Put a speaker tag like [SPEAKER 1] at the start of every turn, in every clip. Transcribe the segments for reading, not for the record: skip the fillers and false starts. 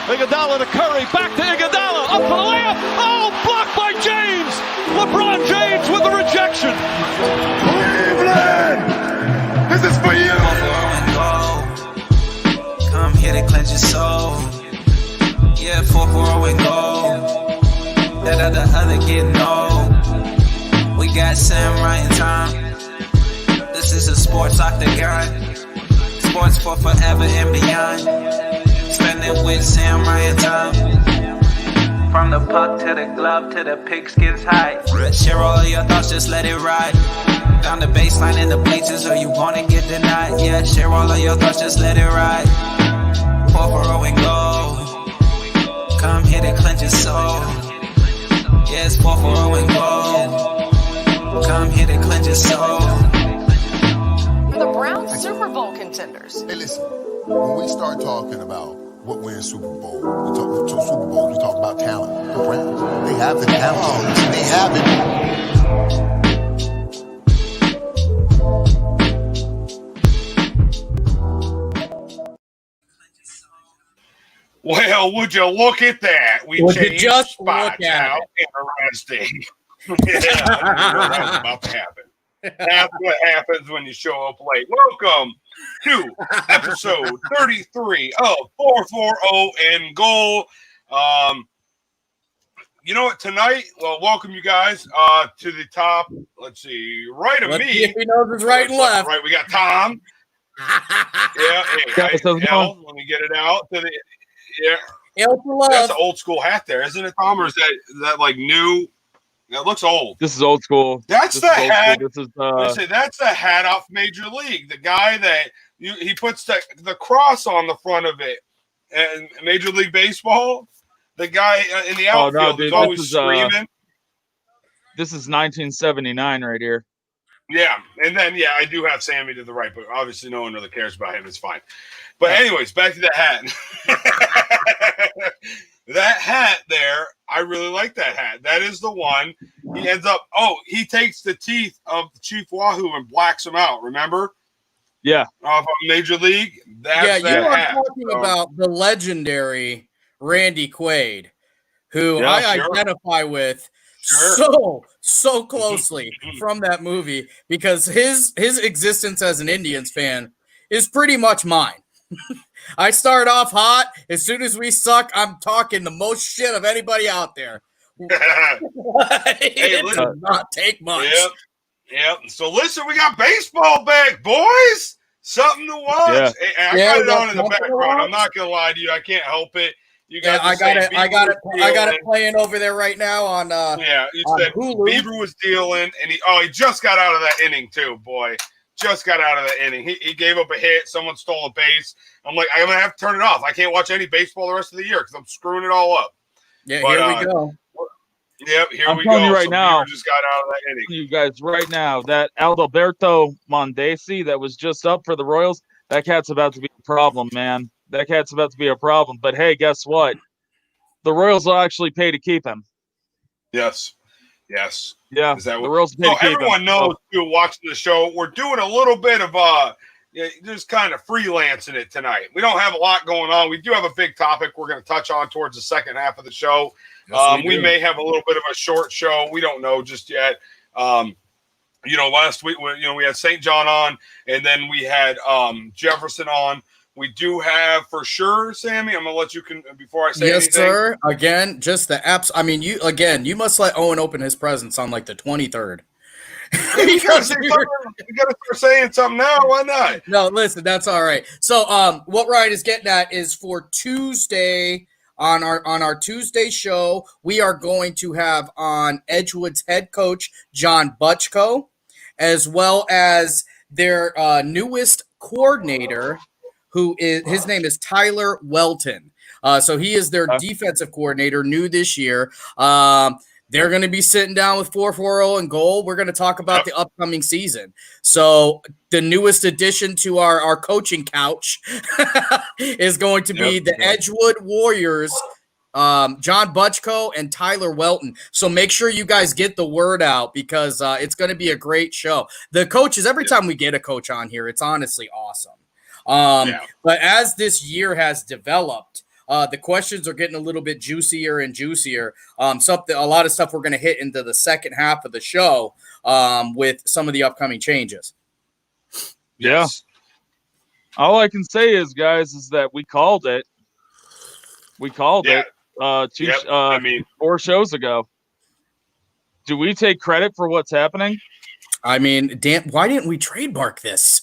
[SPEAKER 1] Iguodala to Curry, back to Iguodala, up for the layup. Oh, blocked by James. LeBron James with the rejection.
[SPEAKER 2] Cleveland, this is for you.
[SPEAKER 3] Come here to cleanse your soul. Yeah, 4-4 and go. That other getting old. We got Sam Ryan time. This is a sports octagon. Sports for forever and beyond. Spending with Sam Ryan time. From the puck to the glove to the pigskins high. Share all your thoughts, just let it ride. Down the baseline in the bleachers, or you wanna get denied. Yeah, share all of your thoughts, just let it ride. 4-4 and go. Come here to cleanse your soul. Yeah, it's 4-4 and go. Come here to cleanse your soul.
[SPEAKER 4] The Browns Super Bowl contenders.
[SPEAKER 2] Hey, listen, when we start talking about what wins Super Bowl, we talk about talent. The Browns, they have the talent. They have it.
[SPEAKER 5] Well, would you look at that? We
[SPEAKER 6] Would you
[SPEAKER 5] changed
[SPEAKER 6] just
[SPEAKER 5] spots
[SPEAKER 6] look at
[SPEAKER 5] out. Interesting. Yeah, I knew that was about to happen. That's what happens when you show up late. Welcome to episode 33 of 440 and Goal. You know what, tonight, well, welcome you guys to the top. Let's see, right of
[SPEAKER 6] Let's
[SPEAKER 5] me.
[SPEAKER 6] see if he knows his right and left.
[SPEAKER 5] Right, we got Tom. Yeah, hey, L, let me get it out. To the, yeah.
[SPEAKER 6] L for love.
[SPEAKER 5] That's an old school hat there, isn't it, Tom? Or is that like new? That looks old.
[SPEAKER 7] This is old school.
[SPEAKER 5] That's the hat.
[SPEAKER 7] This is
[SPEAKER 5] that's the hat off Major League. The guy that he puts the cross on the front of it, and Major League Baseball. The guy in the outfield is always screaming.
[SPEAKER 7] This is 1979 right here.
[SPEAKER 5] Yeah, and then I do have Sammy to the right, but obviously no one really cares about him. It's fine. But anyways, back to the hat. That hat there, I really like that hat. That is the one. He ends up. He takes the teeth of Chief Wahoo and blacks them out. Remember?
[SPEAKER 7] Yeah.
[SPEAKER 5] Off of Major League. That's
[SPEAKER 6] you are
[SPEAKER 5] hat.
[SPEAKER 6] talking about the legendary Randy Quaid, who I identify with so closely from that movie because his existence as an Indians fan is pretty much mine. I start off hot. As soon as we suck, I'm talking the most shit of anybody out there. It does not take much.
[SPEAKER 5] Yep. So listen, we got baseball back, boys. Something to watch.
[SPEAKER 7] Yeah.
[SPEAKER 5] I got it on in the background. I'm not gonna lie to you. I can't help it. You guys,
[SPEAKER 6] I got it playing over there right now on.
[SPEAKER 5] You said
[SPEAKER 6] Hulu.
[SPEAKER 5] Bieber was dealing, and he just got out of that inning too, boy. Just got out of that inning. He gave up a hit. Someone stole a base. I'm like, I'm gonna have to turn it off. I can't watch any baseball the rest of the year because I'm screwing it all up.
[SPEAKER 6] Yeah, but, here we go.
[SPEAKER 5] Yep, here we go.
[SPEAKER 7] I'm telling you right now.
[SPEAKER 5] Just got out of that inning.
[SPEAKER 7] You guys, right now, that Adalberto Mondesi that was just up for the Royals, that cat's about to be a problem, man. That cat's about to be a problem. But hey, guess what? The Royals will actually pay to keep him.
[SPEAKER 5] Yes.
[SPEAKER 7] Yeah.
[SPEAKER 5] Is that
[SPEAKER 7] the Royals pay to keep
[SPEAKER 5] everyone
[SPEAKER 7] him.
[SPEAKER 5] knows too, watching the show, we're doing a little bit of just kind of freelancing it tonight. We don't have a lot going on. We do have a big topic we're going to touch on towards the second half of the show.
[SPEAKER 6] Yes,
[SPEAKER 5] we may have a little bit of a short show. We don't know just yet. Last week, we had St. John on, and then we had Jefferson on. We do have for sure, Sammy. I'm gonna let you before I say anything.
[SPEAKER 6] Yes, sir. Again, just the apps. I mean, you must let Owen open his presents on like the 23rd.
[SPEAKER 5] You gotta start saying something now. Why not?
[SPEAKER 6] No, listen, that's all right. So, what Ryan is getting at is for Tuesday on our Tuesday show, we are going to have on Edgewood's head coach John Butchko, as well as their newest coordinator, his name is Tyler Welton. So he is their defensive coordinator, new this year. They're going to be sitting down with 440 and Goal. We're going to talk about the upcoming season. So the newest addition to our coaching couch is going to be the Edgewood Warriors, John Butchko and Tyler Welton. So make sure you guys get the word out because it's going to be a great show. The coaches, every time we get a coach on here, it's honestly awesome. But as this year has developed, The questions are getting a little bit juicier and juicier. A lot of stuff we're going to hit into the second half of the show with some of the upcoming changes.
[SPEAKER 5] Yes.
[SPEAKER 7] All I can say is, guys, is that we called it. We called it 4 shows ago. Do we take credit for what's happening?
[SPEAKER 6] I mean, Dan, why didn't we trademark this?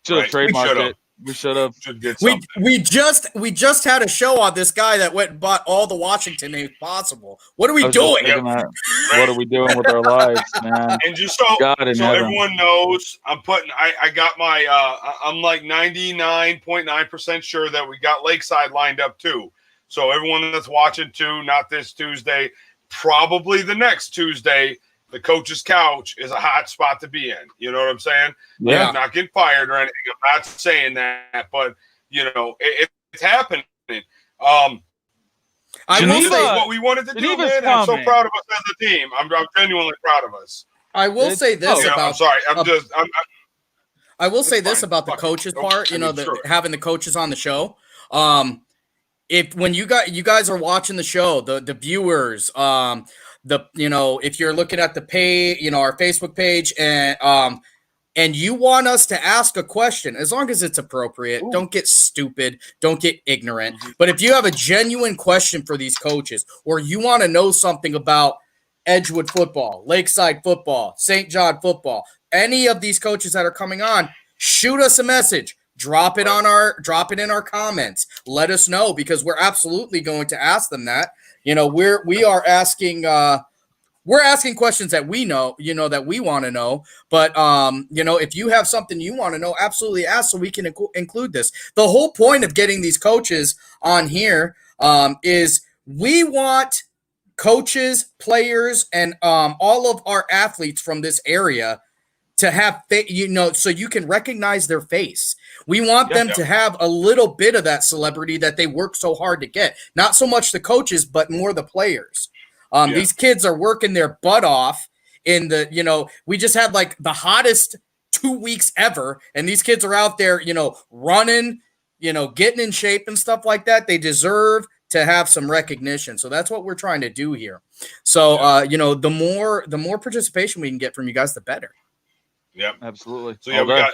[SPEAKER 7] Should have trademarked it. We should have.
[SPEAKER 6] We just had a show on this guy that went and bought all the Washington names possible. What are we doing?
[SPEAKER 7] What are we doing with our lives, man?
[SPEAKER 5] And just so everyone knows, I got my I'm like 99.9% sure that we got Lakeside lined up too. So everyone that's watching too, not this Tuesday, probably the next Tuesday, the coach's couch is a hot spot to be in. You know what I'm saying?
[SPEAKER 7] Yeah.
[SPEAKER 5] He's not getting fired or anything. I'm not saying that, but it's happening.
[SPEAKER 6] I will say
[SPEAKER 5] what we wanted to do, man. I'm so proud of us as a team. I'm genuinely proud of us.
[SPEAKER 6] I will say this about.
[SPEAKER 5] I'm sorry.
[SPEAKER 6] I will say this about the coaches part. Having the coaches on the show. When you guys are watching the show, the viewers, if you're looking at the page, our Facebook page, and you want us to ask a question, as long as it's appropriate, don't get stupid, don't get ignorant. But if you have a genuine question for these coaches, or you want to know something about Edgewood football, Lakeside football, St. John football, any of these coaches that are coming on, shoot us a message. Drop it in our comments. Let us know, because we're absolutely going to ask them that. We're asking questions that we know, that we want to know. But if you have something you want to know, absolutely ask so we can include this. The whole point of getting these coaches on here is we want coaches, players, and all of our athletes from this area to have, so you can recognize their face. We want them to have a little bit of that celebrity that they work so hard to get. Not so much the coaches, but more the players. These kids are working their butt off we just had like the hottest 2 weeks ever. And these kids are out there, running, getting in shape and stuff like that. They deserve to have some recognition. So that's what we're trying to do here. So, the more participation we can get from you guys, the better.
[SPEAKER 5] Yep.
[SPEAKER 7] Absolutely.
[SPEAKER 5] So we got,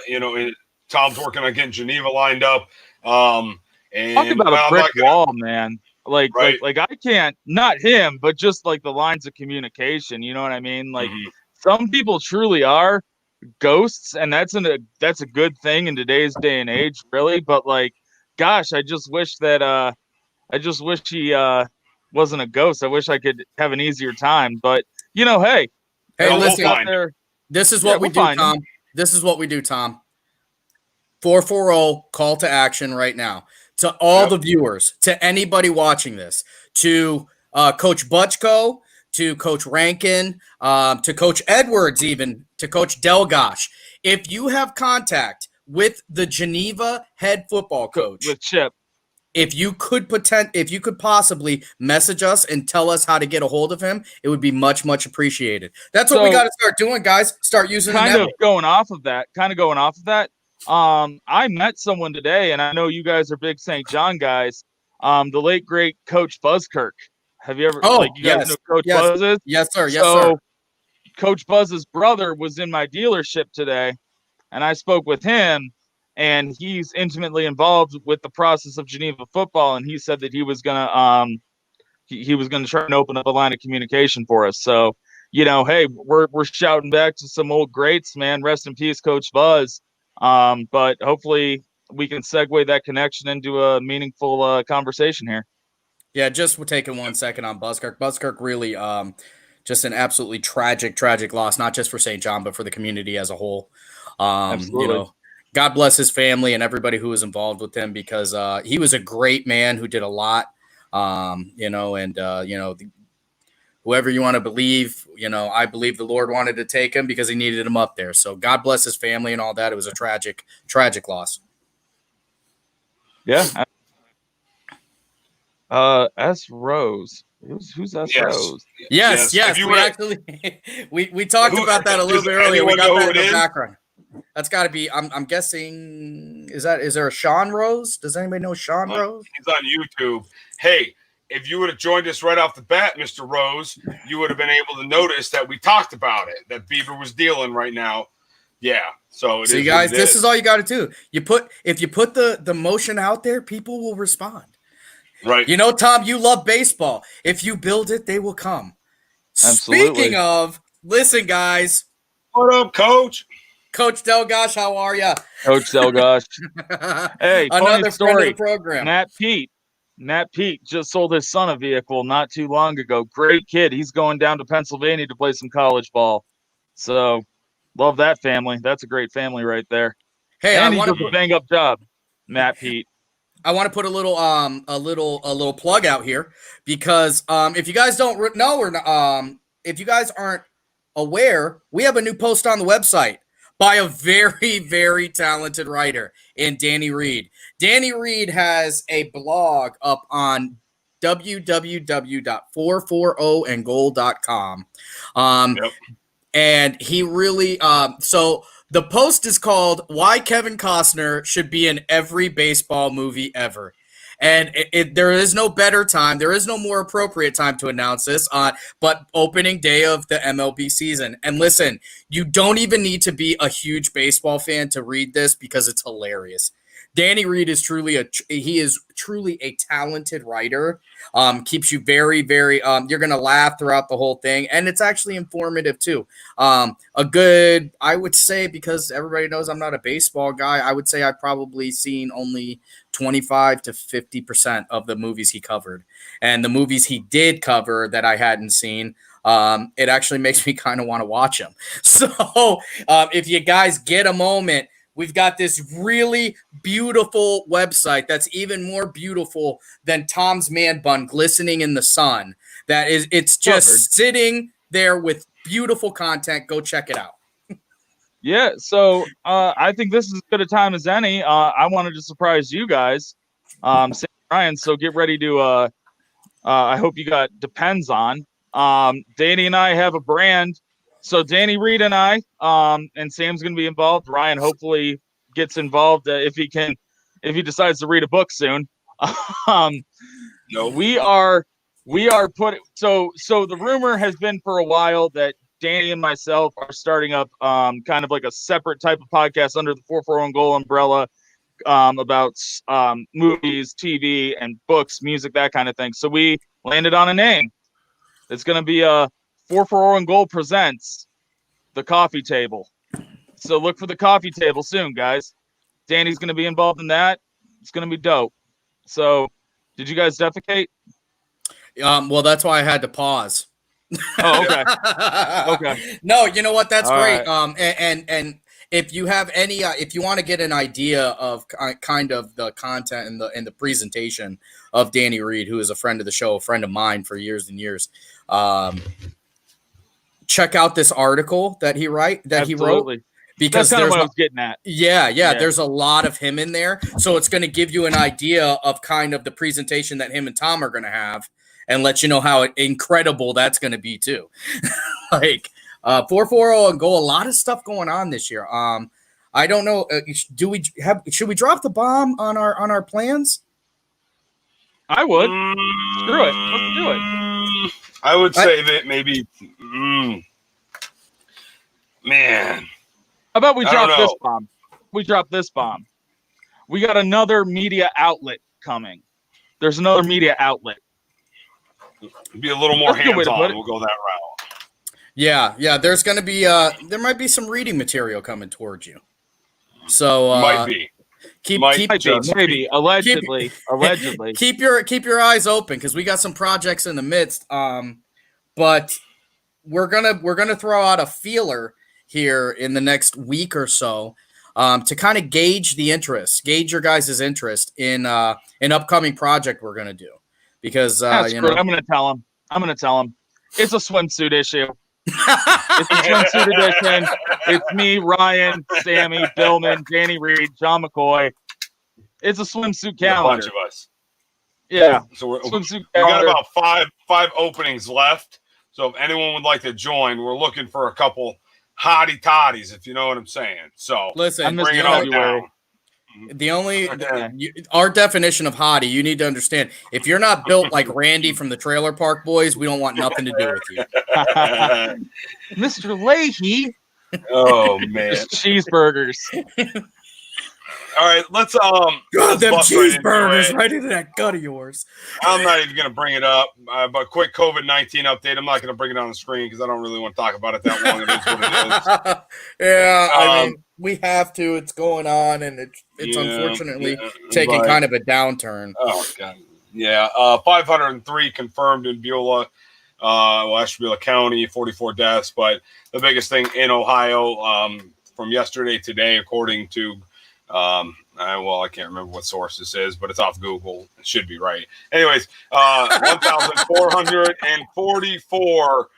[SPEAKER 5] Tom's working on getting Geneva lined up. And
[SPEAKER 7] talk about a brick wall, man. Like I can't, not him, but just like the lines of communication. You know what I mean? Like some people truly are ghosts, and that's a good thing in today's day and age, really. But like, gosh, I just wish he wasn't a ghost. I wish I could have an easier time. But hey,
[SPEAKER 6] listen, this is what we do, Tom. This is what we do, Tom. 440 call to action right now to all the viewers, to anybody watching this, to Coach Butchko, to Coach Rankin, to Coach Edwards, even to Coach Delgosh. If you have contact with the Geneva head football coach,
[SPEAKER 7] with Chip,
[SPEAKER 6] if you could possibly message us and tell us how to get a hold of him, it would be much, much appreciated. That's what we got to start doing, guys. Start using
[SPEAKER 7] kind of going off of that. I met someone today, and I know you guys are big St. John guys. The late great Coach Buzzkirk. Have you ever? You guys know Coach Buzz is?
[SPEAKER 6] Yes, sir. Yes, sir.
[SPEAKER 7] Coach Buzz's brother was in my dealership today, and I spoke with him. And he's intimately involved with the process of Geneva football, and he said that he was gonna try and open up a line of communication for us. So, hey, we're shouting back to some old greats, man. Rest in peace, Coach Buzz. But hopefully we can segue that connection into a meaningful conversation here.
[SPEAKER 6] Yeah, just taking 1 second on Buzzkirk. Buzzkirk really just an absolutely tragic loss, not just for St. John, but for the community as a whole.
[SPEAKER 7] Absolutely.
[SPEAKER 6] God bless his family and everybody who was involved with him, because he was a great man who did a lot, whoever you want to believe, I believe the Lord wanted to take him because he needed him up there. So God bless his family and all that. It was a tragic loss.
[SPEAKER 7] Yeah. S. Rose. Who's S. Rose?
[SPEAKER 6] Yes. We talked about that a little bit earlier. We got that in the background. That's got to be, I'm guessing, Is there a Sean Rose? Does anybody know Sean Rose?
[SPEAKER 5] He's on YouTube. Hey, if you would have joined us right off the bat, Mr. Rose, you would have been able to notice that we talked about it, that Beaver was dealing right now. Yeah. So
[SPEAKER 6] you guys, this is all you got to do. If you put the motion out there, people will respond.
[SPEAKER 5] Right.
[SPEAKER 6] You know, Tom, you love baseball. If you build it, they will come.
[SPEAKER 7] Absolutely.
[SPEAKER 6] Speaking of, listen, guys.
[SPEAKER 5] What up, Coach?
[SPEAKER 6] Coach Delgosh, how are you?
[SPEAKER 7] Coach Delgosh. Hey,
[SPEAKER 6] another
[SPEAKER 7] funny
[SPEAKER 6] friend
[SPEAKER 7] story.
[SPEAKER 6] of the program.
[SPEAKER 7] Nat Pete just sold his son a vehicle not too long ago. Great kid. He's going down to Pennsylvania to play some college ball. So, love that family. That's a great family right there.
[SPEAKER 6] Hey,
[SPEAKER 7] and he does a bang up job, Matt Pete.
[SPEAKER 6] I want to put a little plug out here because if you guys don't know or if you guys aren't aware, we have a new post on the website by a very, very talented writer in Danny Reed. Danny Reed has a blog up on www.440andgoal.com.
[SPEAKER 5] Yep.
[SPEAKER 6] And he really so the post is called "Why Kevin Costner Should Be in Every Baseball Movie Ever." And there is no better time. There is no more appropriate time to announce this but opening day of the MLB season. And listen, you don't even need to be a huge baseball fan to read this because it's hilarious. Danny Reed is truly a talented writer. Keeps you very, very, you're going to laugh throughout the whole thing. And it's actually informative too. I would say, because everybody knows I'm not a baseball guy, I would say I've probably seen only 25 to 50% of the movies he covered. And the movies he did cover that I hadn't seen, it actually makes me kind of want to watch them. So if you guys get a moment, we've got this really beautiful website that's even more beautiful than Tom's man bun glistening in the sun. It's just sitting there with beautiful content. Go check it out.
[SPEAKER 7] Yeah, so I think this is as good a time as any. I wanted to surprise you guys, St. Ryan. So get ready to. I hope you got Depends on. Danny and I have a brand. So Danny Reed and I, and Sam's going to be involved. Ryan hopefully gets involved if he decides to read a book soon.
[SPEAKER 5] No,
[SPEAKER 7] we are putting. So the rumor has been for a while that Danny and myself are starting up kind of like a separate type of podcast under the 441 Goal umbrella about movies, TV, and books, music, that kind of thing. So we landed on a name. It's going to be a 441 Goal presents The Coffee Table. So look for The Coffee Table soon, guys. Danny's going to be involved in that. It's going to be dope. So did you guys defecate?
[SPEAKER 6] Well, that's why I had to pause.
[SPEAKER 7] Oh, okay. Okay.
[SPEAKER 6] No, you know what? That's
[SPEAKER 7] all
[SPEAKER 6] great.
[SPEAKER 7] Right.
[SPEAKER 6] And if you have any, if you want to get an idea of kind of the content and the presentation of Danny Reed, who is a friend of the show, a friend of mine for years and years, check out this article that he wrote. Because
[SPEAKER 7] that's kind of what I was getting at.
[SPEAKER 6] Yeah, there's a lot of him in there. So it's going to give you an idea of kind of the presentation that him and Tom are going to have and let you know how incredible that's going to be too. Like 440 and Goal, a lot of stuff going on this year. I don't know. Should we drop the bomb on our plans?
[SPEAKER 7] I would. Screw it. Let's do it.
[SPEAKER 5] I would say that maybe, man.
[SPEAKER 7] How about we drop this bomb? We drop this bomb. We got another media outlet coming. There's another media outlet.
[SPEAKER 5] Be a little more hands-on. We'll go that route.
[SPEAKER 6] Yeah. There's going to be there might be some reading material coming towards you. So
[SPEAKER 5] might be.
[SPEAKER 7] Maybe allegedly.
[SPEAKER 6] Keep your eyes open because we got some projects in the midst. But we're gonna throw out a feeler here in the next week or so to kind of gauge your guys' interest in an upcoming project we're gonna do. Because
[SPEAKER 7] I'm gonna tell him. It's a swimsuit issue. It's a swimsuit edition. It's me, Ryan, Sammy, Billman, Danny Reed, John McCoy. It's a swimsuit calendar.
[SPEAKER 5] A bunch of us.
[SPEAKER 7] Yeah.
[SPEAKER 5] So we
[SPEAKER 7] swimsuit
[SPEAKER 5] got about five openings left. So if anyone would like to join, we're looking for a couple hottie toddies, if you know what I'm saying. So
[SPEAKER 6] listen,
[SPEAKER 5] bring it on down.
[SPEAKER 6] The only
[SPEAKER 5] Okay.
[SPEAKER 6] our definition of hottie, you need to understand. If you're not built like Randy from the Trailer Park Boys, we don't want nothing to do with you.
[SPEAKER 7] Mr. Leahy,
[SPEAKER 5] Oh man!
[SPEAKER 7] just cheeseburgers.
[SPEAKER 5] All right, let's
[SPEAKER 6] God,
[SPEAKER 5] let's
[SPEAKER 6] them
[SPEAKER 5] bust right into
[SPEAKER 6] cheeseburgers
[SPEAKER 5] it.
[SPEAKER 6] right into that gut of yours.
[SPEAKER 5] I'm not even going to bring it up, but quick COVID-19 update. I'm not going to bring it on the screen because I don't really want to talk about it that long. It is what it is.
[SPEAKER 6] Yeah, I
[SPEAKER 5] Um,
[SPEAKER 6] mean, we have to. It's going on, and it's
[SPEAKER 5] Yeah,
[SPEAKER 6] unfortunately
[SPEAKER 5] yeah,
[SPEAKER 6] taking
[SPEAKER 5] but-
[SPEAKER 6] kind of a downturn.
[SPEAKER 5] Oh god, yeah. 503 confirmed in Beulah, Ashtabula County, 44 deaths. But the biggest thing in Ohio from yesterday today, according to I can't remember what source this is, but it's off Google. It should be right. Anyways, 1,444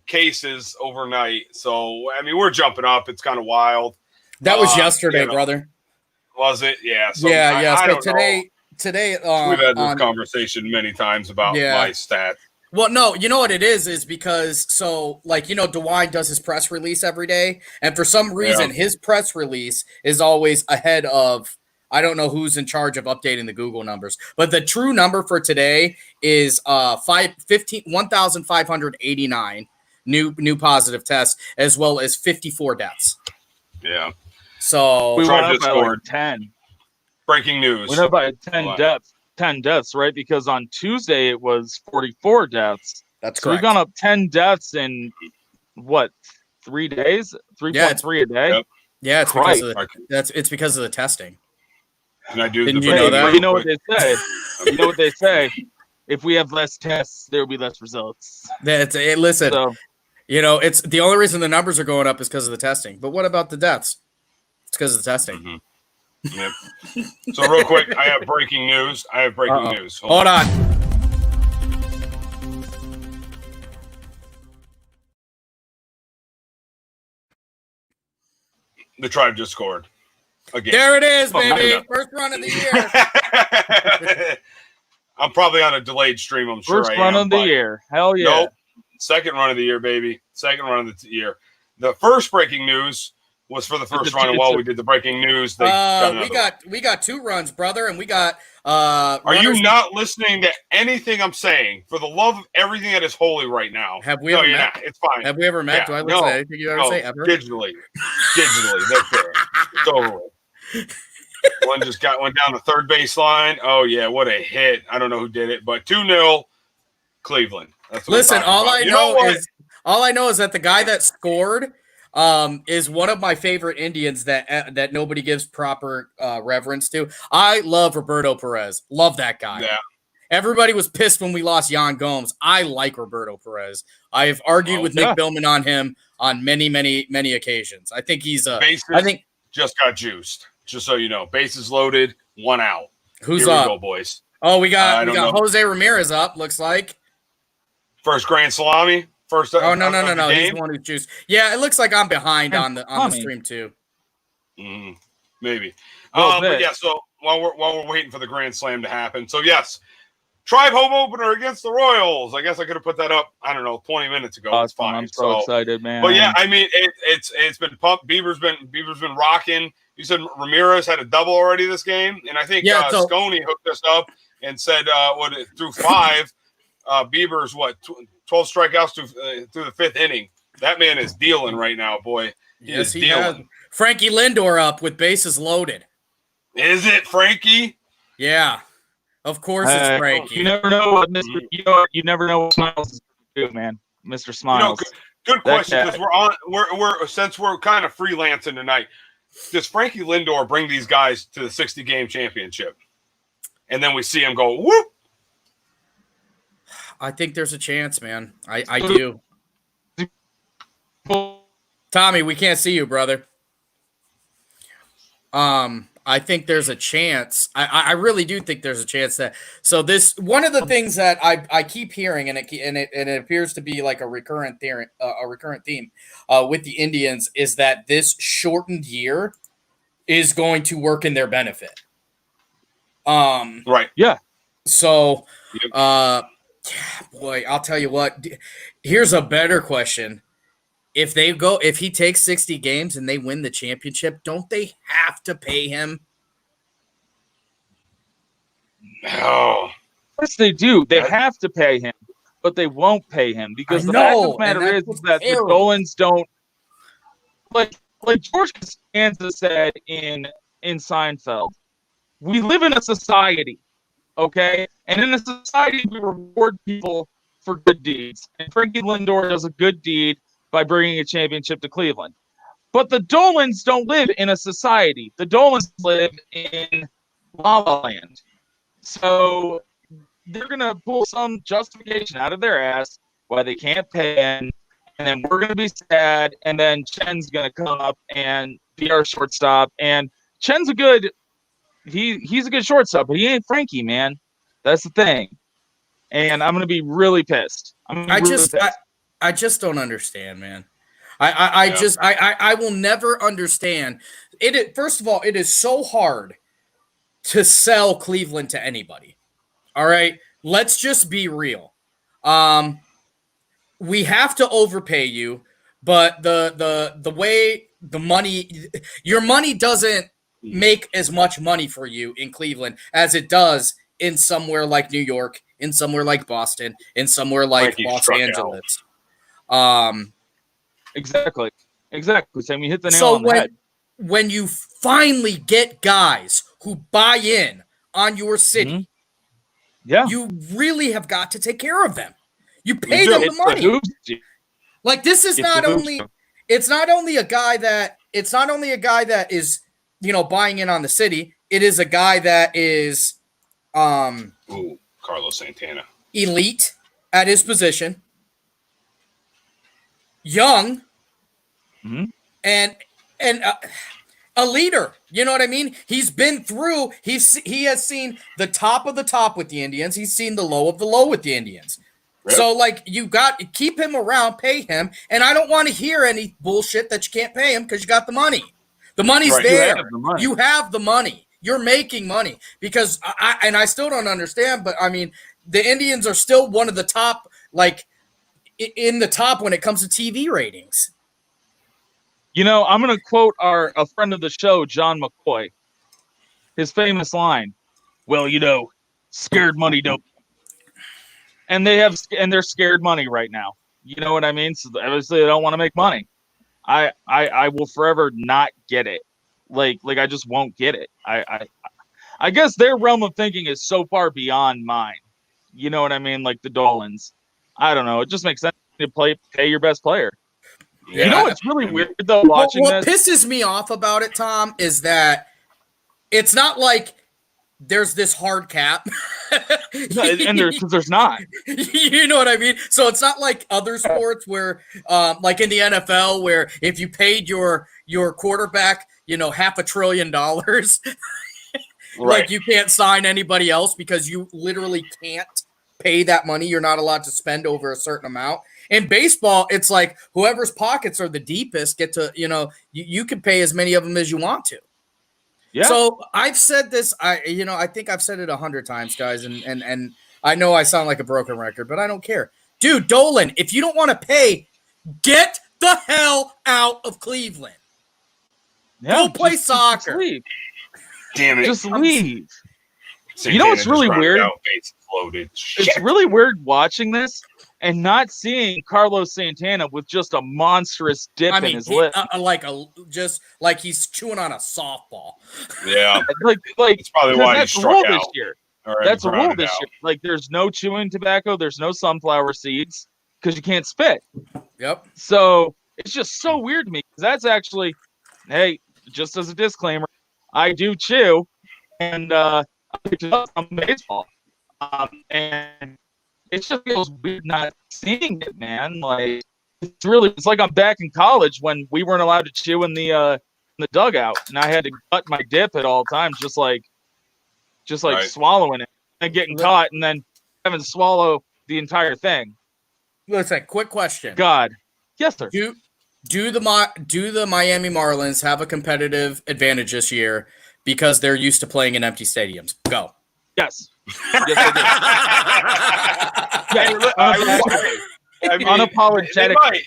[SPEAKER 5] cases overnight. So I mean, we're jumping up. It's kind of wild.
[SPEAKER 6] That was yesterday,
[SPEAKER 5] you know,
[SPEAKER 6] brother.
[SPEAKER 5] Was it? Yeah. So
[SPEAKER 6] Yeah.
[SPEAKER 5] I
[SPEAKER 6] So
[SPEAKER 5] don't know.
[SPEAKER 6] today,
[SPEAKER 5] We've had this
[SPEAKER 6] on,
[SPEAKER 5] conversation many times about
[SPEAKER 6] Yeah.
[SPEAKER 5] my stats.
[SPEAKER 6] well, no, you know what it is because DeWine does his press release every day, and for some reason, his press release is always ahead of. I don't know who's in charge of updating the Google numbers, but the true number for today is 1,589 new positive tests, as well as 54 deaths.
[SPEAKER 5] Yeah.
[SPEAKER 6] So
[SPEAKER 7] We
[SPEAKER 5] Tried
[SPEAKER 7] went up
[SPEAKER 5] to
[SPEAKER 7] by
[SPEAKER 5] score.
[SPEAKER 7] like 10.
[SPEAKER 5] Breaking news.
[SPEAKER 7] We went up by 10
[SPEAKER 5] What?
[SPEAKER 7] deaths. 10 deaths, right? Because on Tuesday it was 44 deaths.
[SPEAKER 6] that's
[SPEAKER 7] So we've
[SPEAKER 6] correct.
[SPEAKER 7] gone up 10 deaths in what, 3 days? 3.3 a day?
[SPEAKER 5] Yep.
[SPEAKER 6] Yeah, it's because
[SPEAKER 7] Right.
[SPEAKER 6] of it's because of the testing.
[SPEAKER 5] Can I do
[SPEAKER 6] Didn't
[SPEAKER 5] the
[SPEAKER 6] you know
[SPEAKER 5] breaking
[SPEAKER 6] that?
[SPEAKER 7] But
[SPEAKER 5] news
[SPEAKER 7] you know what
[SPEAKER 5] quick?
[SPEAKER 7] they say. You know what they say. If we have less tests, there will be less results.
[SPEAKER 6] Listen,
[SPEAKER 7] So
[SPEAKER 6] it's the only reason the numbers are going up is because of the testing. But what about the deaths? It's because of the testing.
[SPEAKER 5] Mhm. Yep. So real quick, I have breaking news.
[SPEAKER 6] Uh-oh.
[SPEAKER 5] News.
[SPEAKER 6] Hold on.
[SPEAKER 5] The Tribe just scored again.
[SPEAKER 6] There it is,
[SPEAKER 5] Oh,
[SPEAKER 6] baby.
[SPEAKER 5] no.
[SPEAKER 6] First run of the year.
[SPEAKER 5] I'm probably on a delayed stream. I'm sure
[SPEAKER 7] first
[SPEAKER 5] I
[SPEAKER 7] run
[SPEAKER 5] am,
[SPEAKER 7] of the
[SPEAKER 5] but
[SPEAKER 7] year. Hell yeah.
[SPEAKER 5] Nope. Second run of the year, baby. Second run of the year. The first breaking news was for the first
[SPEAKER 7] the
[SPEAKER 5] run, and while
[SPEAKER 7] championship.
[SPEAKER 5] we did the breaking news, they got
[SPEAKER 6] we
[SPEAKER 5] another one.
[SPEAKER 6] we got 2 runs, brother, and we got
[SPEAKER 5] Are
[SPEAKER 6] runners-
[SPEAKER 5] you not listening to anything I'm saying? For the love of everything that is holy right now.
[SPEAKER 6] Have we
[SPEAKER 5] no,
[SPEAKER 6] ever
[SPEAKER 5] you're
[SPEAKER 6] met?
[SPEAKER 5] not. It's fine.
[SPEAKER 6] Have we ever met?
[SPEAKER 5] Yeah,
[SPEAKER 6] Do I listen
[SPEAKER 5] no,
[SPEAKER 6] to anything you ever
[SPEAKER 5] No,
[SPEAKER 6] say ever?
[SPEAKER 5] digitally. That's it. It's over with. One just went down the third baseline. Oh yeah, what a hit! I don't know who did it, but 2-0 Cleveland. That's what we're
[SPEAKER 6] Listen,
[SPEAKER 5] talking
[SPEAKER 6] all
[SPEAKER 5] about.
[SPEAKER 6] I
[SPEAKER 5] You
[SPEAKER 6] know
[SPEAKER 5] what?
[SPEAKER 6] is that the guy that scored is one of my favorite Indians that nobody gives proper reverence to. I love Roberto Perez. Love that guy.
[SPEAKER 5] Yeah.
[SPEAKER 6] Everybody was pissed when we lost Yan Gomes. I like Roberto Perez. I've argued with
[SPEAKER 7] yeah.
[SPEAKER 6] Nick Billman on him on many, many, many occasions. I think he's a.
[SPEAKER 5] Bases
[SPEAKER 6] I think
[SPEAKER 5] just got juiced. Just so you know, bases loaded, 1 out.
[SPEAKER 6] who's
[SPEAKER 5] Here we
[SPEAKER 6] up?
[SPEAKER 5] go, boys.
[SPEAKER 6] Oh, we
[SPEAKER 5] I
[SPEAKER 6] got
[SPEAKER 5] don't know.
[SPEAKER 6] Jose Ramirez up. Looks like.
[SPEAKER 5] First grand salami. First.
[SPEAKER 6] Oh no.
[SPEAKER 5] of the
[SPEAKER 6] He's
[SPEAKER 5] game?
[SPEAKER 6] the one who's juiced. Yeah, it looks like I'm behind on the
[SPEAKER 7] Tommy.
[SPEAKER 6] stream too.
[SPEAKER 5] Maybe.
[SPEAKER 7] Little
[SPEAKER 5] But
[SPEAKER 7] bit.
[SPEAKER 5] yeah, so while we're waiting for the grand slam to happen, so yes, Tribe home opener against the Royals. I guess I could have put that up. I don't know, 20 minutes ago. It's fine.
[SPEAKER 7] I'm so excited, man.
[SPEAKER 5] But yeah, I mean, it's been pumped. Bieber's been rocking. You said Ramirez had a double already this game, and I think
[SPEAKER 6] Yeah, so-
[SPEAKER 5] Sconey hooked us up and said through 5, Bieber's 12 strikeouts through the 5th inning. That man is dealing right now, boy.
[SPEAKER 6] Yes,
[SPEAKER 5] is
[SPEAKER 6] he has.
[SPEAKER 5] dealing.
[SPEAKER 6] Frankie Lindor up with bases loaded.
[SPEAKER 5] Is it Frankie?
[SPEAKER 6] Yeah, of course it's Frankie.
[SPEAKER 7] You never know what Mr. You never know what Smiles is going to do, man. Mr. Smiles.
[SPEAKER 5] Good question.
[SPEAKER 7] That
[SPEAKER 5] Because we're since we're kind of freelancing tonight. Does Frankie Lindor bring these guys to the 60-game championship? And then we see him go whoop.
[SPEAKER 6] I think there's a chance, man. I do. Tommy, we can't see you, brother. I think there's a chance. I really do think there's a chance that. So this one of the things that I keep hearing, and it appears to be like a recurrent theme with the Indians, is that this shortened year is going to work in their benefit.
[SPEAKER 5] Right.
[SPEAKER 7] Yeah.
[SPEAKER 6] So,
[SPEAKER 5] Yep.
[SPEAKER 6] boy, I'll tell you what. Here's a better question. if he takes 60 games and they win the championship, don't they have to pay him?
[SPEAKER 5] No.
[SPEAKER 7] Yes, they do. They have to pay him, but they won't pay him because the fact of the matter is that the Dolans don't like George Costanza said in Seinfeld. We live in a society, okay, and in a society we reward people for good deeds. And Frankie Lindor does a good deed by bringing a championship to Cleveland. But the Dolans don't live in a society. The Dolans live in La La Land. So they're going to pull some justification out of their ass why they can't pay him, and then we're going to be sad, and then Chen's going to come up and be our shortstop. And Chen's he's a good shortstop, but he ain't Frankie, man. That's the thing. And I'm going to be really pissed. I
[SPEAKER 6] just don't understand, man. I will never understand it. First of all, it is so hard to sell Cleveland to anybody. All right, let's just be real. We have to overpay you, but the way the money, your money doesn't make as much money for you in Cleveland as it does in somewhere like New York, in somewhere like Boston, in somewhere like Los Angeles.
[SPEAKER 7] Exactly. Sam, you hit the nail on the head.
[SPEAKER 6] When you finally get guys who buy in on your city, you really have got to take care of them. You pay them the money. Like this is it's not only a guy that is, buying in on the city. It is a guy that is
[SPEAKER 5] Carlos Santana.
[SPEAKER 6] Elite at his position. Young. And a leader, you know what I mean? He's been through. He has seen the top of the top with the Indians. He's seen the low of the low with the Indians. Yep. So, you got to keep him around, pay him, and I don't want to hear any bullshit that you can't pay him because you got the money. The money's there. You have the money. You're making money because I still don't understand, but I mean, the Indians are still one of the top, in the top when it comes to TV ratings.
[SPEAKER 7] I'm going to quote a friend of the show, John McCoy. His famous line, "Well, scared money don't." And they're scared money right now. You know what I mean? So obviously they don't want to make money. I will forever not get it. I just won't get it. I guess their realm of thinking is so far beyond mine. You know what I mean? Like the Dolans. I don't know. It just makes sense to pay your best player. Yeah. You know what's really weird though watching
[SPEAKER 6] what pisses me off about it, Tom, is that it's not like there's this hard cap.
[SPEAKER 7] And there's not.
[SPEAKER 6] You know what I mean? So it's not like other sports where like in the NFL where if you paid your quarterback, $500 billion,
[SPEAKER 5] right.
[SPEAKER 6] You can't sign anybody else because you literally can't pay that money. You're not allowed to spend over a certain amount. In baseball, it's like whoever's pockets are the deepest get to, you can pay as many of them as you want to. Yeah. So I've said this, I think I've said it 100 times, guys, and I know I sound like a broken record, but I don't care. Dude, Dolan, if you don't want to pay, get the hell out of Cleveland.
[SPEAKER 7] Yeah,
[SPEAKER 6] go play soccer.
[SPEAKER 7] Just leave.
[SPEAKER 5] Damn it.
[SPEAKER 7] Just leave.
[SPEAKER 5] Santana
[SPEAKER 7] what's really weird?
[SPEAKER 5] It's
[SPEAKER 7] really weird watching this and not seeing Carlos Santana with just a monstrous dip in his lip.
[SPEAKER 6] Like he's chewing on a softball.
[SPEAKER 5] Yeah.
[SPEAKER 7] That's
[SPEAKER 5] probably why he struck out
[SPEAKER 7] this year. That's a rule this year. There's no chewing tobacco. There's no sunflower seeds because you can't spit.
[SPEAKER 6] Yep.
[SPEAKER 7] So it's just so weird to me because that's actually, hey, just as a disclaimer, I do chew and I picked it up from baseball. And it just feels weird not seeing it, man. It's like I'm back in college when we weren't allowed to chew in the dugout, and I had to cut my dip at all times, just like right. Swallowing it and getting caught, and then having to swallow the entire thing.
[SPEAKER 6] Listen, quick question.
[SPEAKER 7] God, yes, sir.
[SPEAKER 6] Do the Miami Marlins have a competitive advantage this year because they're used to playing in empty stadiums? Go.
[SPEAKER 7] Yes. Yes, I do. Unapologetically.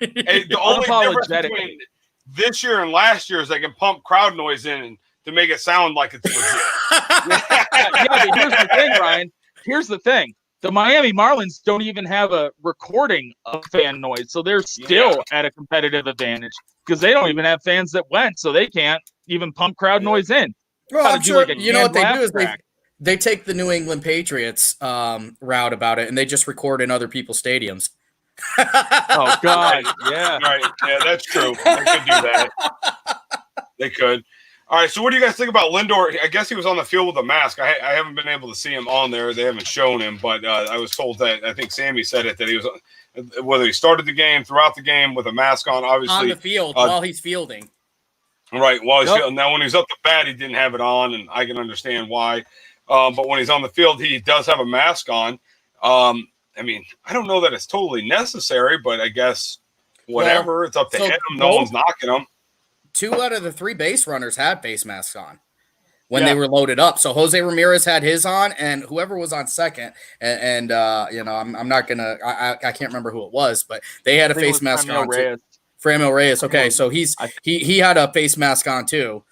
[SPEAKER 5] Hey, the only difference
[SPEAKER 7] Unapologetic.
[SPEAKER 5] between this year and last year is they can pump crowd noise in to make it sound like it's legit.
[SPEAKER 7] Yeah, but here's the thing, Ryan. Here's the thing. The Miami Marlins don't even have a recording of fan noise, so they're still at a competitive advantage because they don't even have fans that went, so they can't even pump crowd noise in.
[SPEAKER 6] Well,
[SPEAKER 7] Gotta
[SPEAKER 6] I'm
[SPEAKER 7] do
[SPEAKER 6] sure
[SPEAKER 7] like a
[SPEAKER 6] you know what they
[SPEAKER 7] laugh
[SPEAKER 6] do is
[SPEAKER 7] track.
[SPEAKER 6] they take the New England Patriots route about it, and they just record in other people's stadiums.
[SPEAKER 7] Oh God, yeah.
[SPEAKER 5] Right. Yeah, that's true. They could do that. They could. All right. So what do you guys think about Lindor? I guess he was on the field with a mask. I haven't been able to see him on there. They haven't shown him, but I was told that, I think Sammy said it, that he was, whether he started the game, throughout the game with a mask on, obviously.
[SPEAKER 6] On the field while he's fielding.
[SPEAKER 5] Right. While he's
[SPEAKER 7] Yep.
[SPEAKER 5] fielding. Now, when he's up the bat, he didn't have it on, and I can understand why. But when he's on the field, he does have a mask on. I mean, I don't know that it's totally necessary, but I guess whatever.
[SPEAKER 6] Well,
[SPEAKER 5] it's up to
[SPEAKER 6] so
[SPEAKER 5] him. No one's knocking him.
[SPEAKER 6] 2 out of the 3 base runners had face masks on when they were loaded up. So Jose Ramirez had his on, and whoever was on second, and you know, I'm not gonna, I can't remember who it was, but they had a
[SPEAKER 7] I think it
[SPEAKER 6] face
[SPEAKER 7] was
[SPEAKER 6] mask
[SPEAKER 7] Franmil
[SPEAKER 6] on too.
[SPEAKER 7] Reyes.
[SPEAKER 6] Franmil Reyes. Okay, so he had a face mask on too.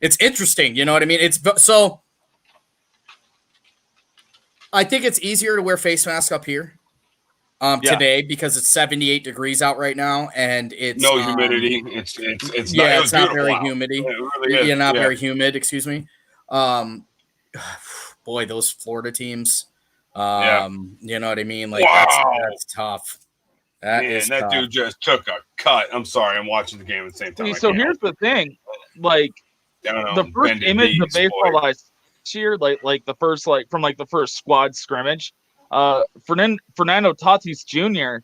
[SPEAKER 6] It's interesting, you know what I mean? It's so. I think it's easier to wear face masks up here today because it's 78 degrees out right now, and it's
[SPEAKER 5] No humidity. It's
[SPEAKER 6] yeah,
[SPEAKER 5] not,
[SPEAKER 6] it's not very
[SPEAKER 5] out.
[SPEAKER 6] humid.
[SPEAKER 5] Yeah, it really is.
[SPEAKER 6] Yeah, not very humid. Excuse me. Boy, those Florida teams. You know what I mean? Like that's tough. That is
[SPEAKER 5] that
[SPEAKER 6] tough.
[SPEAKER 5] dude just took a cut. I'm sorry, I'm watching the game at the same time.
[SPEAKER 7] See, so here's the thing, like the first image of baseball I year, like the first from the first squad scrimmage, Fernando Tatis Jr.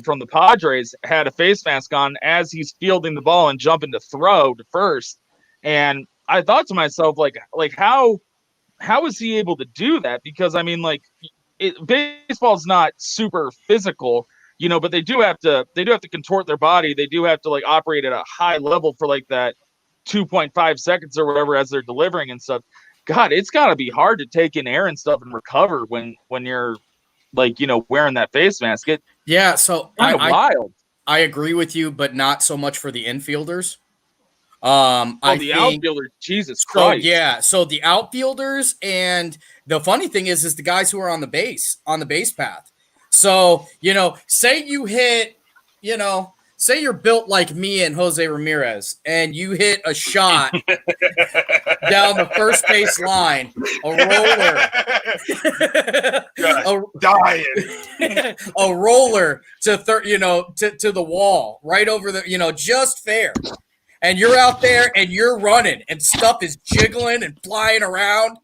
[SPEAKER 7] From the Padres had a face mask on as he's fielding the ball and jumping to throw to first, and I thought to myself like how is he able to do that? Because I mean, like, baseball's not super physical, you know, but they do have to contort their body. They do have to like operate at a high level for like that 2.5 seconds or whatever as they're delivering and stuff. God, it's got to be hard to take in air and stuff and recover when you're like, you know, wearing that face mask.
[SPEAKER 6] Yeah, so
[SPEAKER 7] wild.
[SPEAKER 6] I agree with you, but not so much for the infielders.
[SPEAKER 7] Outfielders, Jesus Christ.
[SPEAKER 6] So, yeah, so the outfielders, and the funny thing is the guys who are on the base path. So, you know, say you're built like me and Jose Ramirez, and you hit a shot down the first base line, a roller to the wall, right over the, you know, just fair. And you're out there and you're running and stuff is jiggling and flying around,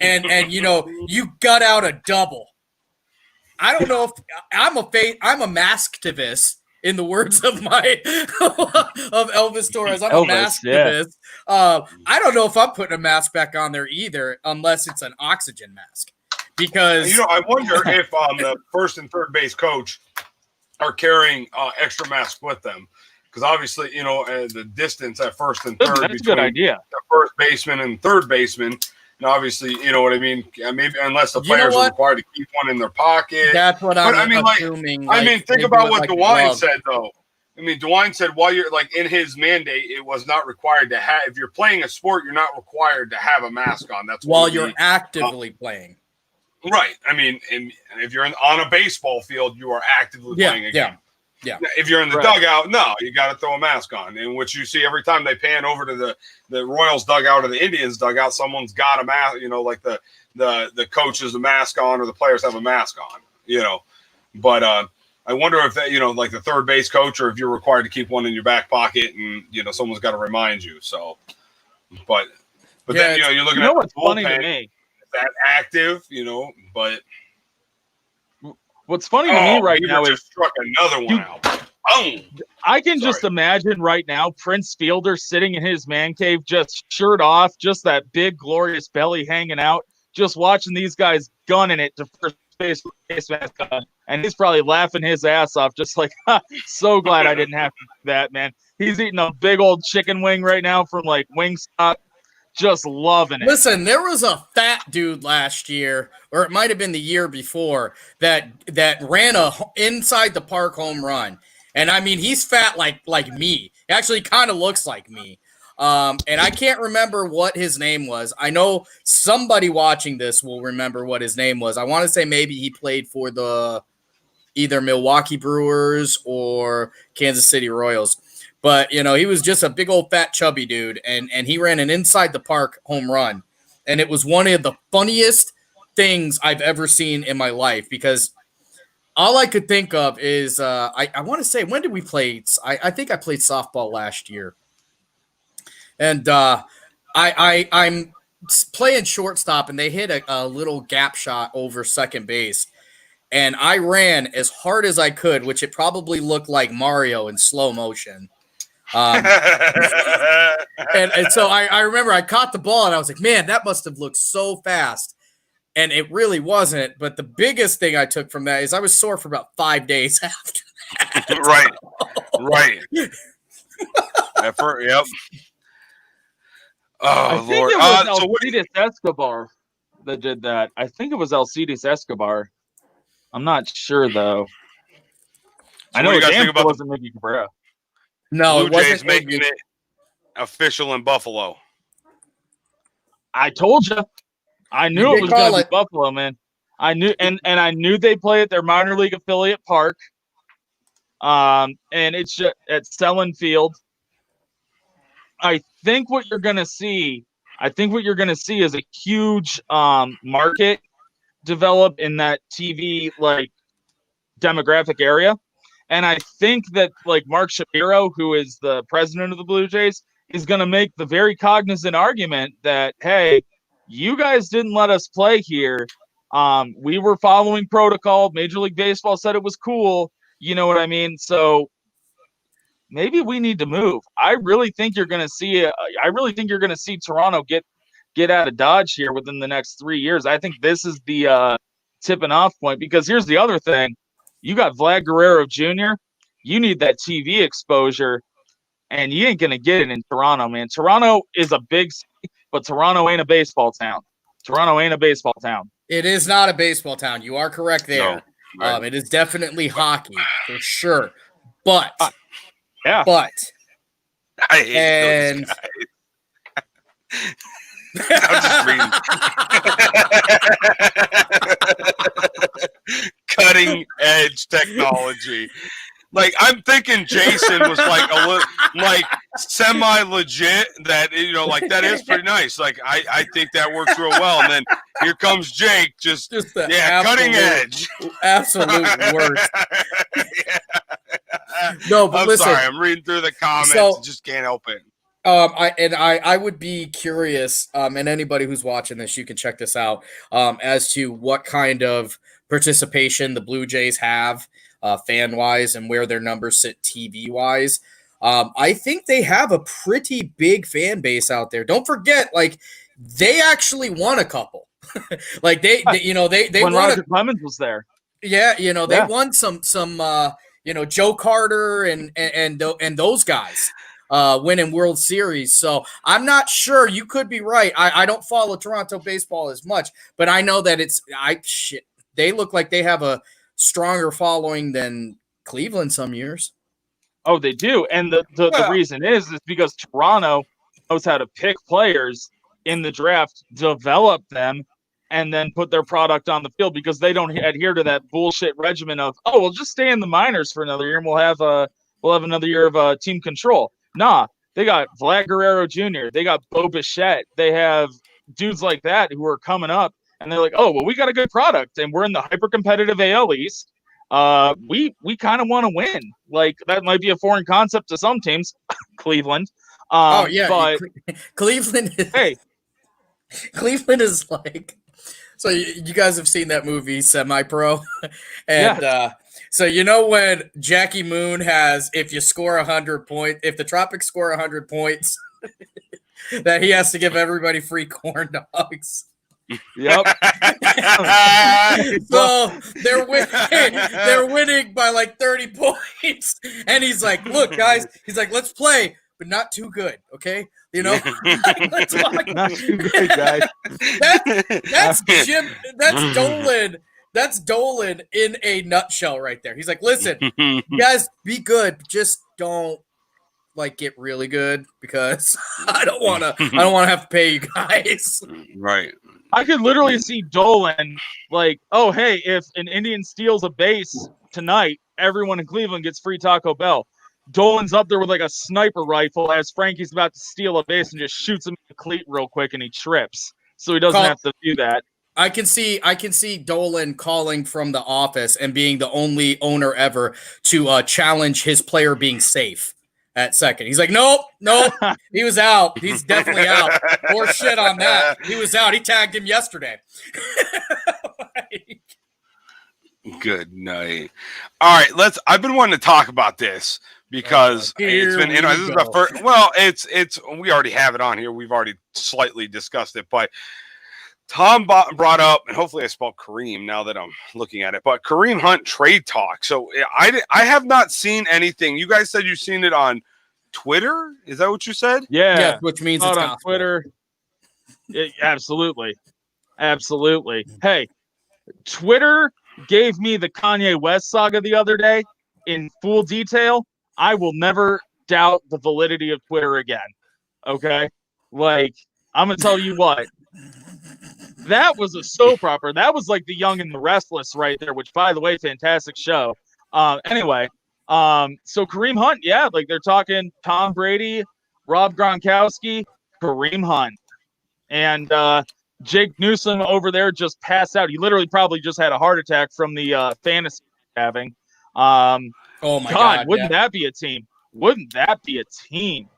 [SPEAKER 6] and you know, you gut out a double. I don't know if I'm a masktivist. In the words of of Elvis Torres, I'm a masktivist. Yeah. I don't know if I'm putting a mask back on there either, unless it's an oxygen mask. Because,
[SPEAKER 5] you know, I wonder if the first and third base coach are carrying extra masks with them, because obviously, you know, the distance at first and third
[SPEAKER 7] between a good idea.
[SPEAKER 5] The first baseman and third baseman. And obviously, you know what I mean? Maybe unless the players are required to keep one in their pocket.
[SPEAKER 6] That's what I'm
[SPEAKER 5] assuming. Like, think about what DeWine said, though. I mean, DeWine said while you're like in his mandate, it was not required to have. If you're playing a sport, you're not required to have a mask on. That's
[SPEAKER 6] while you're actively playing.
[SPEAKER 5] Right. I mean, and if you're on a baseball field, you are actively playing a game.
[SPEAKER 6] Yeah.
[SPEAKER 5] If you're in the dugout, no, you got to throw a mask on. And which you see every time they pan over to the Royals dugout or the Indians dugout, someone's got a mask. You know, like the coach has a mask on or the players have a mask on. You know, but I wonder if that, you know, like the third base coach, or if you're required to keep one in your back pocket, and you know someone's got to remind you. So, but then you know you're looking at
[SPEAKER 7] what's funny to me,
[SPEAKER 5] that active, you know, but.
[SPEAKER 7] What's funny to me right now is
[SPEAKER 5] struck another one out. Boom.
[SPEAKER 7] I can just imagine right now Prince Fielder sitting in his man cave, just shirt off, just that big glorious belly hanging out, just watching these guys gunning it to first base mask on, and he's probably laughing his ass off, just like, so glad I didn't have to do that, man. He's eating a big old chicken wing right now from like Wingstop. Just loving it.
[SPEAKER 6] Listen, there was a fat dude last year, or it might have been the year before, that ran a inside the park home run, And I mean, he's fat like me. He actually kind of looks like me. And I can't remember what his name was. I know somebody watching this will remember what his name was. I want to say maybe he played for the either Milwaukee Brewers or Kansas City Royals. But, you know, he was just a big old fat chubby dude, and he ran an inside the park home run. And it was one of the funniest things I've ever seen in my life, because all I could think of is I want to say, when did we play? I think I played softball last year. And I'm playing shortstop, and they hit a little gap shot over second base. And I ran as hard as I could, which it probably looked like Mario in slow motion. And so I remember I caught the ball, and I was like, man, that must have looked so fast. And it really wasn't. But the biggest thing I took from that is I was sore for about 5 days after that.
[SPEAKER 5] Right. Yep.
[SPEAKER 7] I
[SPEAKER 5] Oh,
[SPEAKER 7] think
[SPEAKER 5] Lord.
[SPEAKER 7] it was
[SPEAKER 5] So what do you,
[SPEAKER 7] Alcides Escobar that did that. I think it was Alcides Escobar. I'm not sure though. I know
[SPEAKER 5] what do you guys
[SPEAKER 7] damn
[SPEAKER 5] think about
[SPEAKER 7] sure it wasn't Mickey Cabrera.
[SPEAKER 6] No,
[SPEAKER 5] Blue
[SPEAKER 6] it
[SPEAKER 5] Jays
[SPEAKER 6] wasn't
[SPEAKER 5] making it official in Buffalo?
[SPEAKER 7] I told you. I knew
[SPEAKER 6] They
[SPEAKER 7] it was
[SPEAKER 6] call
[SPEAKER 7] going to
[SPEAKER 6] it-
[SPEAKER 7] be Buffalo, man. I knew, and I knew they play at their minor league affiliate park. And it's just at Selland Field. I think what you're going to see is a huge market develop in that TV like demographic area. And I think that like Mark Shapiro, who is the president of the Blue Jays, is going to make the very cognizant argument that, hey, you guys didn't let us play here. We were following protocol. Major League Baseball said it was cool. You know what I mean? So maybe we need to move. I really think you're going to see Toronto get out of Dodge here within the next 3 years. I think this is the tipping off point, because here's the other thing. You got Vlad Guerrero Jr. You need that TV exposure, and you ain't going to get it in Toronto, man. Toronto is a big city, but Toronto ain't a baseball town.
[SPEAKER 6] It is not a baseball town. You are correct there.
[SPEAKER 5] No, right.
[SPEAKER 6] It is definitely hockey for sure. But
[SPEAKER 7] Yeah.
[SPEAKER 5] I hate
[SPEAKER 6] and
[SPEAKER 5] those guys. I'm just reading. Cutting edge technology. Like, I'm thinking Jason was like like semi legit. That, you know, like, that is pretty nice. Like, I think that works real well. And then here comes Jake, just
[SPEAKER 6] the
[SPEAKER 5] cutting edge.
[SPEAKER 6] absolute worst. No, but
[SPEAKER 5] I'm
[SPEAKER 6] listen.
[SPEAKER 5] sorry, I'm reading through the comments.
[SPEAKER 6] So-
[SPEAKER 5] Just can't help it.
[SPEAKER 6] I would be curious, and anybody who's watching this, you can check this out, as to what kind of participation the Blue Jays have, fan-wise, and where their numbers sit TV-wise. I think they have a pretty big fan base out there. Don't forget, like, they actually won a couple. Like they
[SPEAKER 7] when
[SPEAKER 6] won
[SPEAKER 7] Roger Clemens was there.
[SPEAKER 6] they
[SPEAKER 7] Yeah.
[SPEAKER 6] won some Joe Carter and those guys winning World Series. So I'm not sure. You could be right. I don't follow Toronto baseball as much, but I know that they look like they have a stronger following than Cleveland some years.
[SPEAKER 7] Oh, they do. And the reason is because Toronto knows how to pick players in the draft, develop them, and then put their product on the field, because they don't adhere to that bullshit regimen of, oh, we'll just stay in the minors for another year and we'll have another year of team control. Nah, they got Vlad Guerrero Jr. They got Bo Bichette. They have dudes like that who are coming up, and they're like, oh, well, we got a good product, and we're in the hyper-competitive AL East. We kind of want to win. Like, that might be a foreign concept to some teams, Cleveland. But
[SPEAKER 6] Cleveland.
[SPEAKER 7] hey,
[SPEAKER 6] Cleveland is like. So you guys have seen that movie Semi-Pro, and so you know when Jackie Moon has, if you score 100 points, if the Tropics score 100 points, that he has to give everybody free corn dogs.
[SPEAKER 7] yep.
[SPEAKER 6] So they're winning by like 30 points, and he's like, "Look, guys," he's like, "Let's play, but not too good, okay? You know, let's talk."
[SPEAKER 7] Not too good, guys.
[SPEAKER 6] That's Jim. That's Dolan That's Dolan in a nutshell right there. He's like, listen, you guys be good, just don't like get really good because I don't want to have to pay you guys.
[SPEAKER 5] Right.
[SPEAKER 7] I could literally see Dolan like, oh, hey, if an Indian steals a base tonight, everyone in Cleveland gets free Taco Bell. Dolan's up there with like a sniper rifle as Frankie's about to steal a base and just shoots him in the cleat real quick and he trips. So he doesn't have to do that.
[SPEAKER 6] I can see Dolan calling from the office and being the only owner ever to challenge his player being safe at second. He's like, nope, he was out. He's definitely out. More shit on that. He was out. He tagged him yesterday.
[SPEAKER 5] Good night. All right, I've been wanting to talk about this because it's been, this is the first. Well, it's we already have it on here. We've already slightly discussed it, but Tom brought up, and hopefully I spelled Kareem now that I'm looking at it, but Kareem Hunt trade talk. So I have not seen anything. You guys said you've seen it on Twitter. Is that what you said?
[SPEAKER 7] Yeah,
[SPEAKER 6] which means
[SPEAKER 7] it's
[SPEAKER 6] on
[SPEAKER 7] Twitter. Absolutely. Hey, Twitter gave me the Kanye West saga the other day in full detail. I will never doubt the validity of Twitter again. Okay? Like, I'm going to tell you what. That was a soap opera. That was like The Young and the Restless right there, which, by the way, fantastic show. Anyway, so Kareem Hunt, yeah, like they're talking Tom Brady, Rob Gronkowski, Kareem Hunt. And Jake Newsom over there just passed out. He literally probably just had a heart attack from the fantasy having.
[SPEAKER 6] Oh, my God.
[SPEAKER 7] Wouldn't that be a team? Wouldn't that be a team?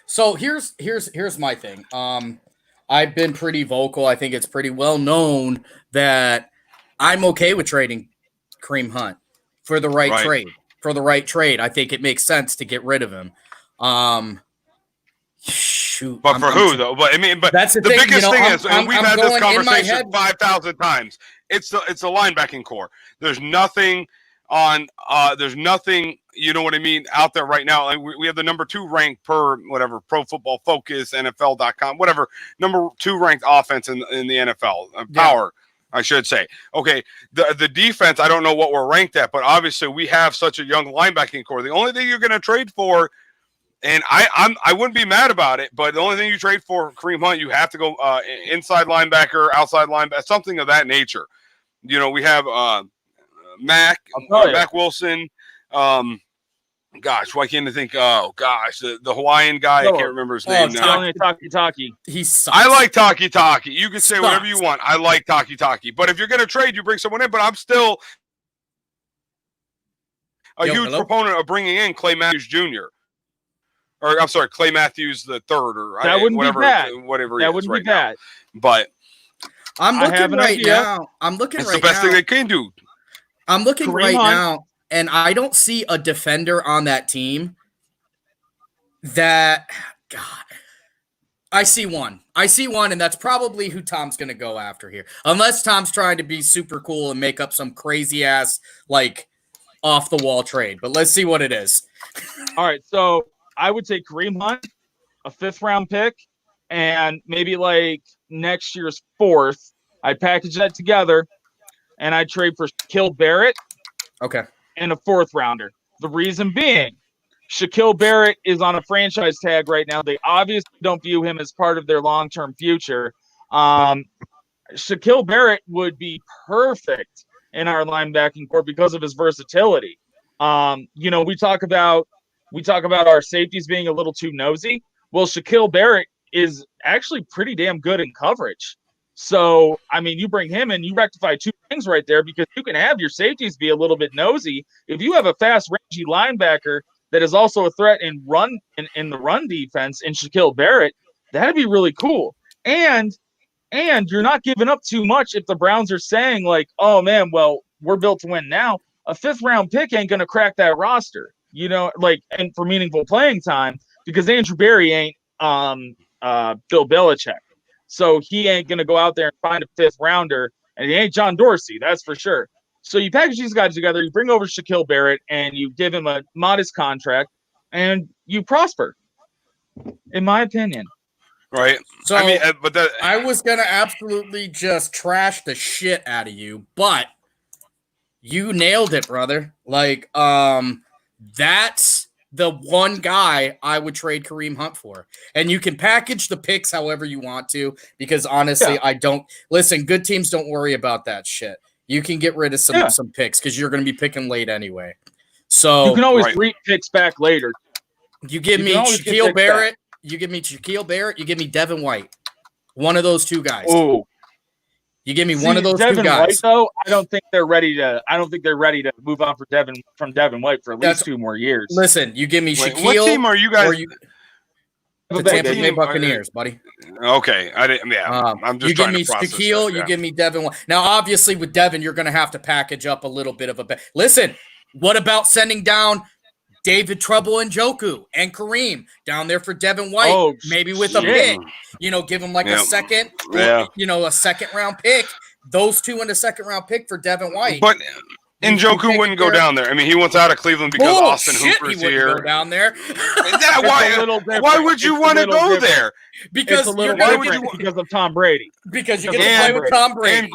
[SPEAKER 6] So here's my thing. I've been pretty vocal. I think it's pretty well known that I'm okay with trading Kareem Hunt for the right trade. For the right trade, I think it makes sense to get rid of him. Shoot,
[SPEAKER 5] but who though? But I mean, but
[SPEAKER 6] that's the
[SPEAKER 5] biggest thing is, and we've had this conversation
[SPEAKER 6] 5,000
[SPEAKER 5] times. It's the linebacking core. There's nothing on. There's nothing. You know what I mean? Out there right now, we have the number 2 ranked per whatever Pro Football Focus, NFL.com, whatever number 2 ranked offense in the NFL. Power, I should say. Okay, the defense, I don't know what we're ranked at, but obviously we have such a young linebacking core. The only thing you're going to trade for, and I wouldn't be mad about it, but the only thing you trade for Kareem Hunt, you have to go inside linebacker, outside linebacker, something of that nature. You know, we have Mac Wilson. Gosh, why can't I think? Oh gosh, the Hawaiian guy. I can't remember his name now.
[SPEAKER 7] Taki.
[SPEAKER 6] He sucks.
[SPEAKER 5] I like Taki. You can say whatever you want. I like Taki. But if you're going to trade, you bring someone in. But I'm still a huge proponent of bringing in Clay Matthews Jr. Or I'm sorry, Clay Matthews the third, or
[SPEAKER 7] that wouldn't be bad.
[SPEAKER 5] Whatever
[SPEAKER 7] that wouldn't be bad.
[SPEAKER 5] But
[SPEAKER 6] I'm looking right now. I'm looking right now.
[SPEAKER 5] It's the best thing they can do.
[SPEAKER 6] I'm looking right now. And I don't see a defender on that team that, God, I see one, and that's probably who Tom's going to go after here. Unless Tom's trying to be super cool and make up some crazy ass, like, off the wall trade. But let's see what it is.
[SPEAKER 7] All right. So I would take Kareem Hunt, a 5th round pick, and maybe like next year's 4th. I'd package that together and I'd trade for Shaquille Barrett.
[SPEAKER 6] Okay.
[SPEAKER 7] And a 4th rounder. The reason being, Shaquille Barrett is on a franchise tag right now. They obviously don't view him as part of their long-term future. Shaquille Barrett would be perfect in our linebacking core because of his versatility. You know, we talk about our safeties being a little too nosy. Well, Shaquille Barrett is actually pretty damn good in coverage. So, I mean, you bring him in, you rectify 2 things right there, because you can have your safeties be a little bit nosy. If you have a fast, rangy linebacker that is also a threat in the run defense in Shaquille Barrett, that'd be really cool. And you're not giving up too much if the Browns are saying like, oh man, well, we're built to win now. A 5th round pick ain't going to crack that roster, you know, like, and for meaningful playing time, because Andrew Berry ain't Bill Belichick. So he ain't going to go out there and find a 5th rounder, and he ain't John Dorsey, that's for sure. So you package these guys together, you bring over Shaquille Barrett, and you give him a modest contract, and you prosper, in my opinion.
[SPEAKER 5] right?
[SPEAKER 6] So
[SPEAKER 5] I mean, but that
[SPEAKER 6] I was gonna absolutely just trash the shit out of you, but you nailed it, brother. Like, that's the one guy I would trade Kareem Hunt for. And you can package the picks however you want to, because honestly, I don't listen, good teams don't worry about that shit. You can get rid of some picks because you're gonna be picking late anyway. So
[SPEAKER 7] You can always
[SPEAKER 5] Right.
[SPEAKER 7] reap picks back later.
[SPEAKER 6] you give
[SPEAKER 7] you
[SPEAKER 6] me
[SPEAKER 7] can always get
[SPEAKER 6] Shaquille
[SPEAKER 7] picks
[SPEAKER 6] Barrett, you give me Shaquille Barrett, you give me Devin White. One of those two guys.
[SPEAKER 7] Oh,
[SPEAKER 6] You give me one of those
[SPEAKER 7] Devin
[SPEAKER 6] two guys.
[SPEAKER 7] White, though, I don't think they're ready to move on for Devin White for at least 2 more years.
[SPEAKER 6] Listen, you give me
[SPEAKER 5] Wait,
[SPEAKER 6] Shaquille.
[SPEAKER 5] what team are you guys?
[SPEAKER 6] or you, the Tampa Bay
[SPEAKER 5] team-
[SPEAKER 6] Buccaneers, buddy.
[SPEAKER 5] Okay, I didn't. Yeah, I'm just
[SPEAKER 6] you give
[SPEAKER 5] trying
[SPEAKER 6] me
[SPEAKER 5] to process
[SPEAKER 6] Shaquille,
[SPEAKER 5] that,
[SPEAKER 6] you
[SPEAKER 5] yeah.
[SPEAKER 6] give me Devin. Now, obviously, with Devin, you're going to have to package up a little bit of a. Listen, what about sending down David Trouble and Njoku and Kareem down there for Devin White?
[SPEAKER 7] Oh,
[SPEAKER 6] maybe with a
[SPEAKER 7] shit.
[SPEAKER 6] pick. Give him like
[SPEAKER 5] Yeah.
[SPEAKER 6] a second.
[SPEAKER 5] Yeah.
[SPEAKER 6] A second round pick. Those two in the second round pick for Devin White.
[SPEAKER 5] But
[SPEAKER 6] You
[SPEAKER 5] Njoku
[SPEAKER 6] take
[SPEAKER 5] wouldn't
[SPEAKER 6] care
[SPEAKER 5] go
[SPEAKER 6] of-
[SPEAKER 5] down there. I mean, he wants out of Cleveland because Austin
[SPEAKER 6] Bullshit,
[SPEAKER 5] Hooper's
[SPEAKER 6] he wouldn't
[SPEAKER 5] here.
[SPEAKER 6] go down there
[SPEAKER 5] Yeah,
[SPEAKER 7] It's a little different.
[SPEAKER 5] why would you
[SPEAKER 7] It's a
[SPEAKER 5] want to
[SPEAKER 7] little
[SPEAKER 5] go
[SPEAKER 7] different.
[SPEAKER 5] there?
[SPEAKER 6] because
[SPEAKER 7] It's a little
[SPEAKER 6] you're gonna
[SPEAKER 7] different
[SPEAKER 6] get-
[SPEAKER 7] because of Tom Brady.
[SPEAKER 6] because you get
[SPEAKER 7] And-
[SPEAKER 6] to play with Tom Brady.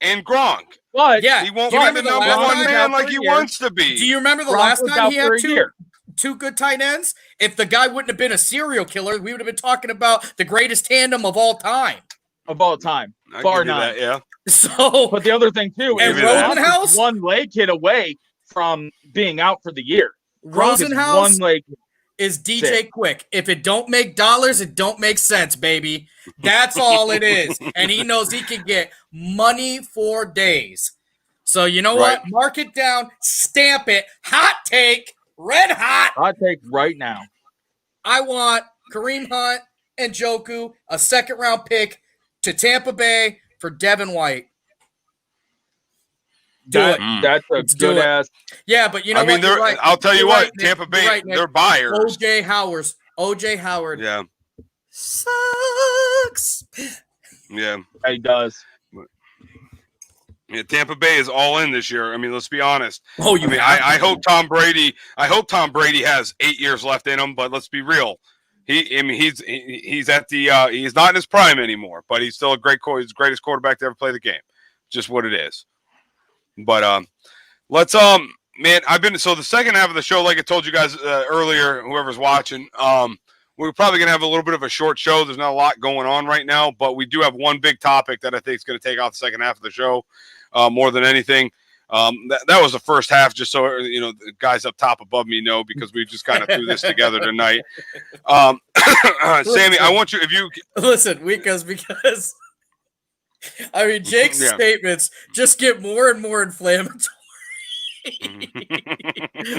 [SPEAKER 5] And Gronk.
[SPEAKER 7] But
[SPEAKER 6] Yeah.
[SPEAKER 5] He won't
[SPEAKER 6] Do you
[SPEAKER 5] be
[SPEAKER 6] remember
[SPEAKER 5] the
[SPEAKER 6] the
[SPEAKER 5] number
[SPEAKER 6] last
[SPEAKER 5] one
[SPEAKER 6] time?
[SPEAKER 5] man like
[SPEAKER 7] For
[SPEAKER 5] he
[SPEAKER 7] a year.
[SPEAKER 5] wants to be.
[SPEAKER 6] Do you remember the
[SPEAKER 7] Gronk
[SPEAKER 6] last
[SPEAKER 7] was
[SPEAKER 6] time
[SPEAKER 7] out
[SPEAKER 6] he
[SPEAKER 7] for
[SPEAKER 6] had
[SPEAKER 7] a year.
[SPEAKER 6] two good tight ends? If the guy wouldn't have been a serial killer, we would have been talking about the greatest tandem of all time.
[SPEAKER 7] of all time,
[SPEAKER 5] I'll
[SPEAKER 7] bar
[SPEAKER 5] give you
[SPEAKER 7] none.
[SPEAKER 5] that, yeah.
[SPEAKER 6] So,
[SPEAKER 7] But the other thing too
[SPEAKER 6] And
[SPEAKER 7] is
[SPEAKER 5] Rosenhaus?
[SPEAKER 7] Gronk is one leg hit away from being out for the year. Gronk is
[SPEAKER 6] Rosenhaus
[SPEAKER 7] one leg.
[SPEAKER 6] is DJ Quick. If it don't make dollars, it don't make sense, baby. That's all it is. And he knows he can get money for days. So you know
[SPEAKER 5] Right.
[SPEAKER 6] what? Mark it down, stamp it. Hot take, red hot.
[SPEAKER 7] I take right now.
[SPEAKER 6] I want Kareem Hunt and Njoku, a second round pick to Tampa Bay for Devin White. Do it.
[SPEAKER 7] That's a
[SPEAKER 6] Let's do
[SPEAKER 7] good
[SPEAKER 6] it.
[SPEAKER 7] ass.
[SPEAKER 6] Yeah, but you know
[SPEAKER 5] I mean,
[SPEAKER 6] what? You're right.
[SPEAKER 5] I'll tell you
[SPEAKER 6] You're
[SPEAKER 5] what,
[SPEAKER 6] right, Nick.
[SPEAKER 5] Tampa Bay,
[SPEAKER 6] You're right, Nick.
[SPEAKER 5] they're buyers.
[SPEAKER 6] OJ Howard
[SPEAKER 5] Yeah,
[SPEAKER 6] sucks.
[SPEAKER 5] yeah.
[SPEAKER 7] He does.
[SPEAKER 5] Yeah, Tampa Bay is all in this year. I mean, let's be honest.
[SPEAKER 6] Oh,
[SPEAKER 5] I mean, I hope Tom Brady. I hope Tom Brady has 8 years left in him. But let's be real. He's at the he's not in his prime anymore. But he's still a great he's the greatest quarterback to ever play the game. Just what it is. But let's man, so the second half of the show, like I told you guys earlier, whoever's watching, we're probably gonna have a little bit of a short show. There's not a lot going on right now, but we do have one big topic that I think is gonna take off the second half of the show. More than anything, that was the first half. Just so the guys up top above me know, because we just kind of threw this together tonight. Sammy, I want you if you
[SPEAKER 6] Listen, because I mean Jake's
[SPEAKER 5] Yeah.
[SPEAKER 6] statements just get more and more inflammatory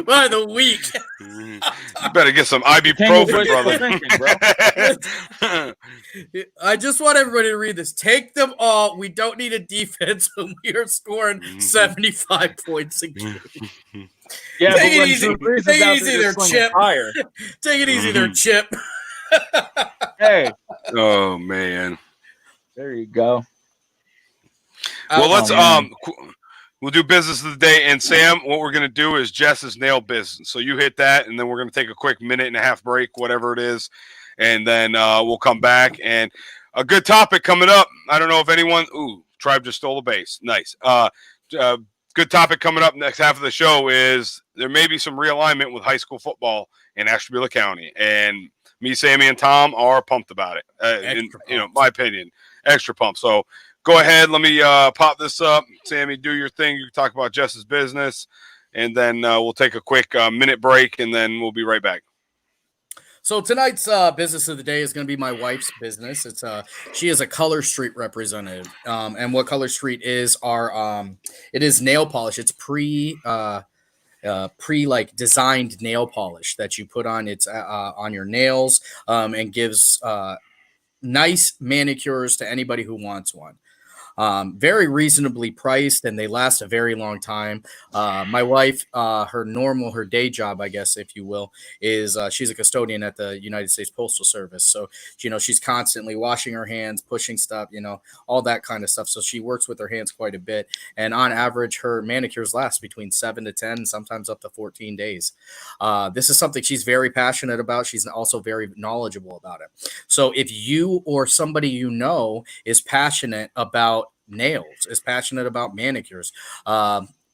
[SPEAKER 6] by the week.
[SPEAKER 5] you better get some
[SPEAKER 7] King of
[SPEAKER 5] ibuprofen,
[SPEAKER 7] wishful
[SPEAKER 5] brother.
[SPEAKER 7] thinking, bro.
[SPEAKER 6] I just want everybody to read this. Take them all. We don't need a defense when we are scoring 75 points a game.
[SPEAKER 7] Yeah,
[SPEAKER 6] Take it
[SPEAKER 7] but when
[SPEAKER 6] easy.
[SPEAKER 7] Drew Brees is
[SPEAKER 6] Take it
[SPEAKER 7] out
[SPEAKER 6] easy
[SPEAKER 7] there
[SPEAKER 6] there,
[SPEAKER 7] just slinging
[SPEAKER 6] Chip.
[SPEAKER 7] fire.
[SPEAKER 6] Take it easy there, Chip.
[SPEAKER 7] Hey,
[SPEAKER 5] Oh man.
[SPEAKER 7] there you go.
[SPEAKER 5] Well, let's
[SPEAKER 7] man.
[SPEAKER 5] we'll do business of the day. And Sam, what we're gonna do is Jess's nail business. So you hit that, and then we're gonna take a quick minute and a half break, whatever it is, and then we'll come back. And a good topic coming up. I don't know if anyone. Ooh, Tribe just stole a base. Nice. Good topic coming up next half of the show is there may be some realignment with high school football in Ashtabula County, and me, Sammy, and Tom are pumped about it. My opinion, extra pumped. So go ahead, let me pop this up. Sammy, do your thing. You can talk about Jess's business, and then we'll take a quick minute break, and then we'll be right back.
[SPEAKER 6] So tonight's business of the day is going to be my wife's business. It's she is a Color Street representative, and what Color Street is it is nail polish. It's pre like designed nail polish that you put on on your nails, and gives nice manicures to anybody who wants one. Very reasonably priced, and they last a very long time. My wife, her day job, I guess, if you will, is she's a custodian at the United States Postal Service. So, she's constantly washing her hands, pushing stuff, all that kind of stuff. So she works with her hands quite a bit. And on average, her manicures last between 7 to 10, sometimes up to 14 days. This is something she's very passionate about. She's also very knowledgeable about it. So if you or somebody is passionate about nails, is passionate about manicures,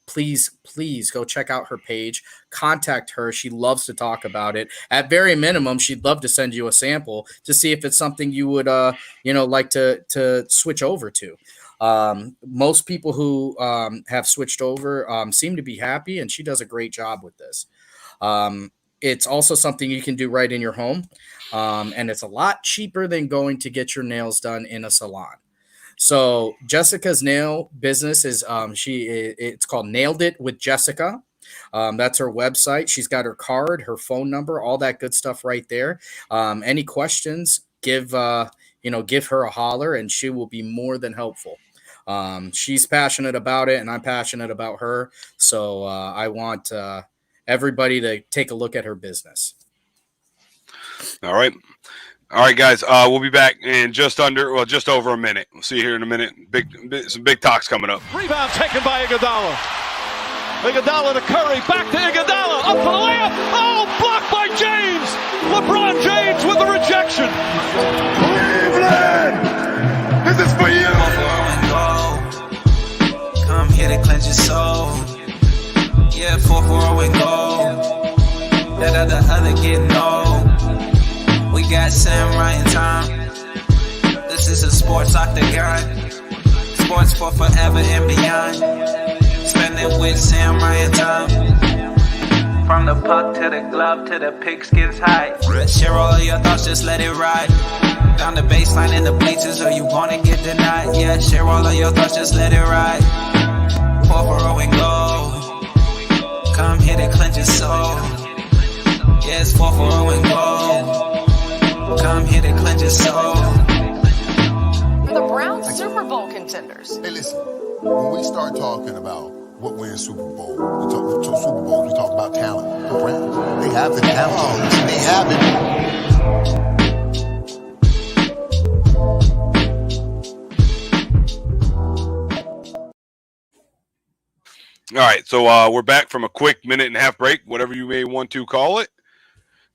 [SPEAKER 6] please go check out her page, contact her. She loves to talk about it. At very minimum, she'd love to send you a sample to see if it's something you would like to switch over to. Most people who have switched over seem to be happy, and she does a great job with this. It's also something you can do right in your home, and it's a lot cheaper than going to get your nails done in a salon. So Jessica's nail business is it's called Nailed It with Jessica. That's her website. She's got her card, her phone number, all that good stuff right there. Any questions, give her a holler, and she will be more than helpful. She's passionate about it, and I'm passionate about her. So I want everybody to take a look at her business.
[SPEAKER 5] All right, guys. We'll be back in just over a minute. We'll see you here in a minute. Some big talks coming up.
[SPEAKER 1] Rebound taken by Iguodala. Iguodala to Curry, back to Iguodala, up for the layup. Oh, blocked by James. LeBron James with the rejection.
[SPEAKER 2] Cleveland, this is for you.
[SPEAKER 3] Come here to cleanse your soul. Yeah, 4-4 and go. That other getting old. We got Sam Ryan time. This is a sports octagon. Sports for forever and beyond. Spending with Sam Ryan time. From the puck to the glove to the pigskins high. Share all of your thoughts, just let it ride. Down the baseline in the bleachers, or you wanna get denied. Yeah, share all of your thoughts, just let it ride. 4-4 and go. Come here to cleanse your soul. Yeah, it's 4-4 and go. Come here to cleanse your soul.
[SPEAKER 4] The Browns Super Bowl contenders.
[SPEAKER 2] Hey, listen, when we start talking about what wins Super Bowl, we talk about talent. The Browns, they have the talent. They have it.
[SPEAKER 5] All right, so we're back from a quick 1.5-minute break, whatever you may want to call it.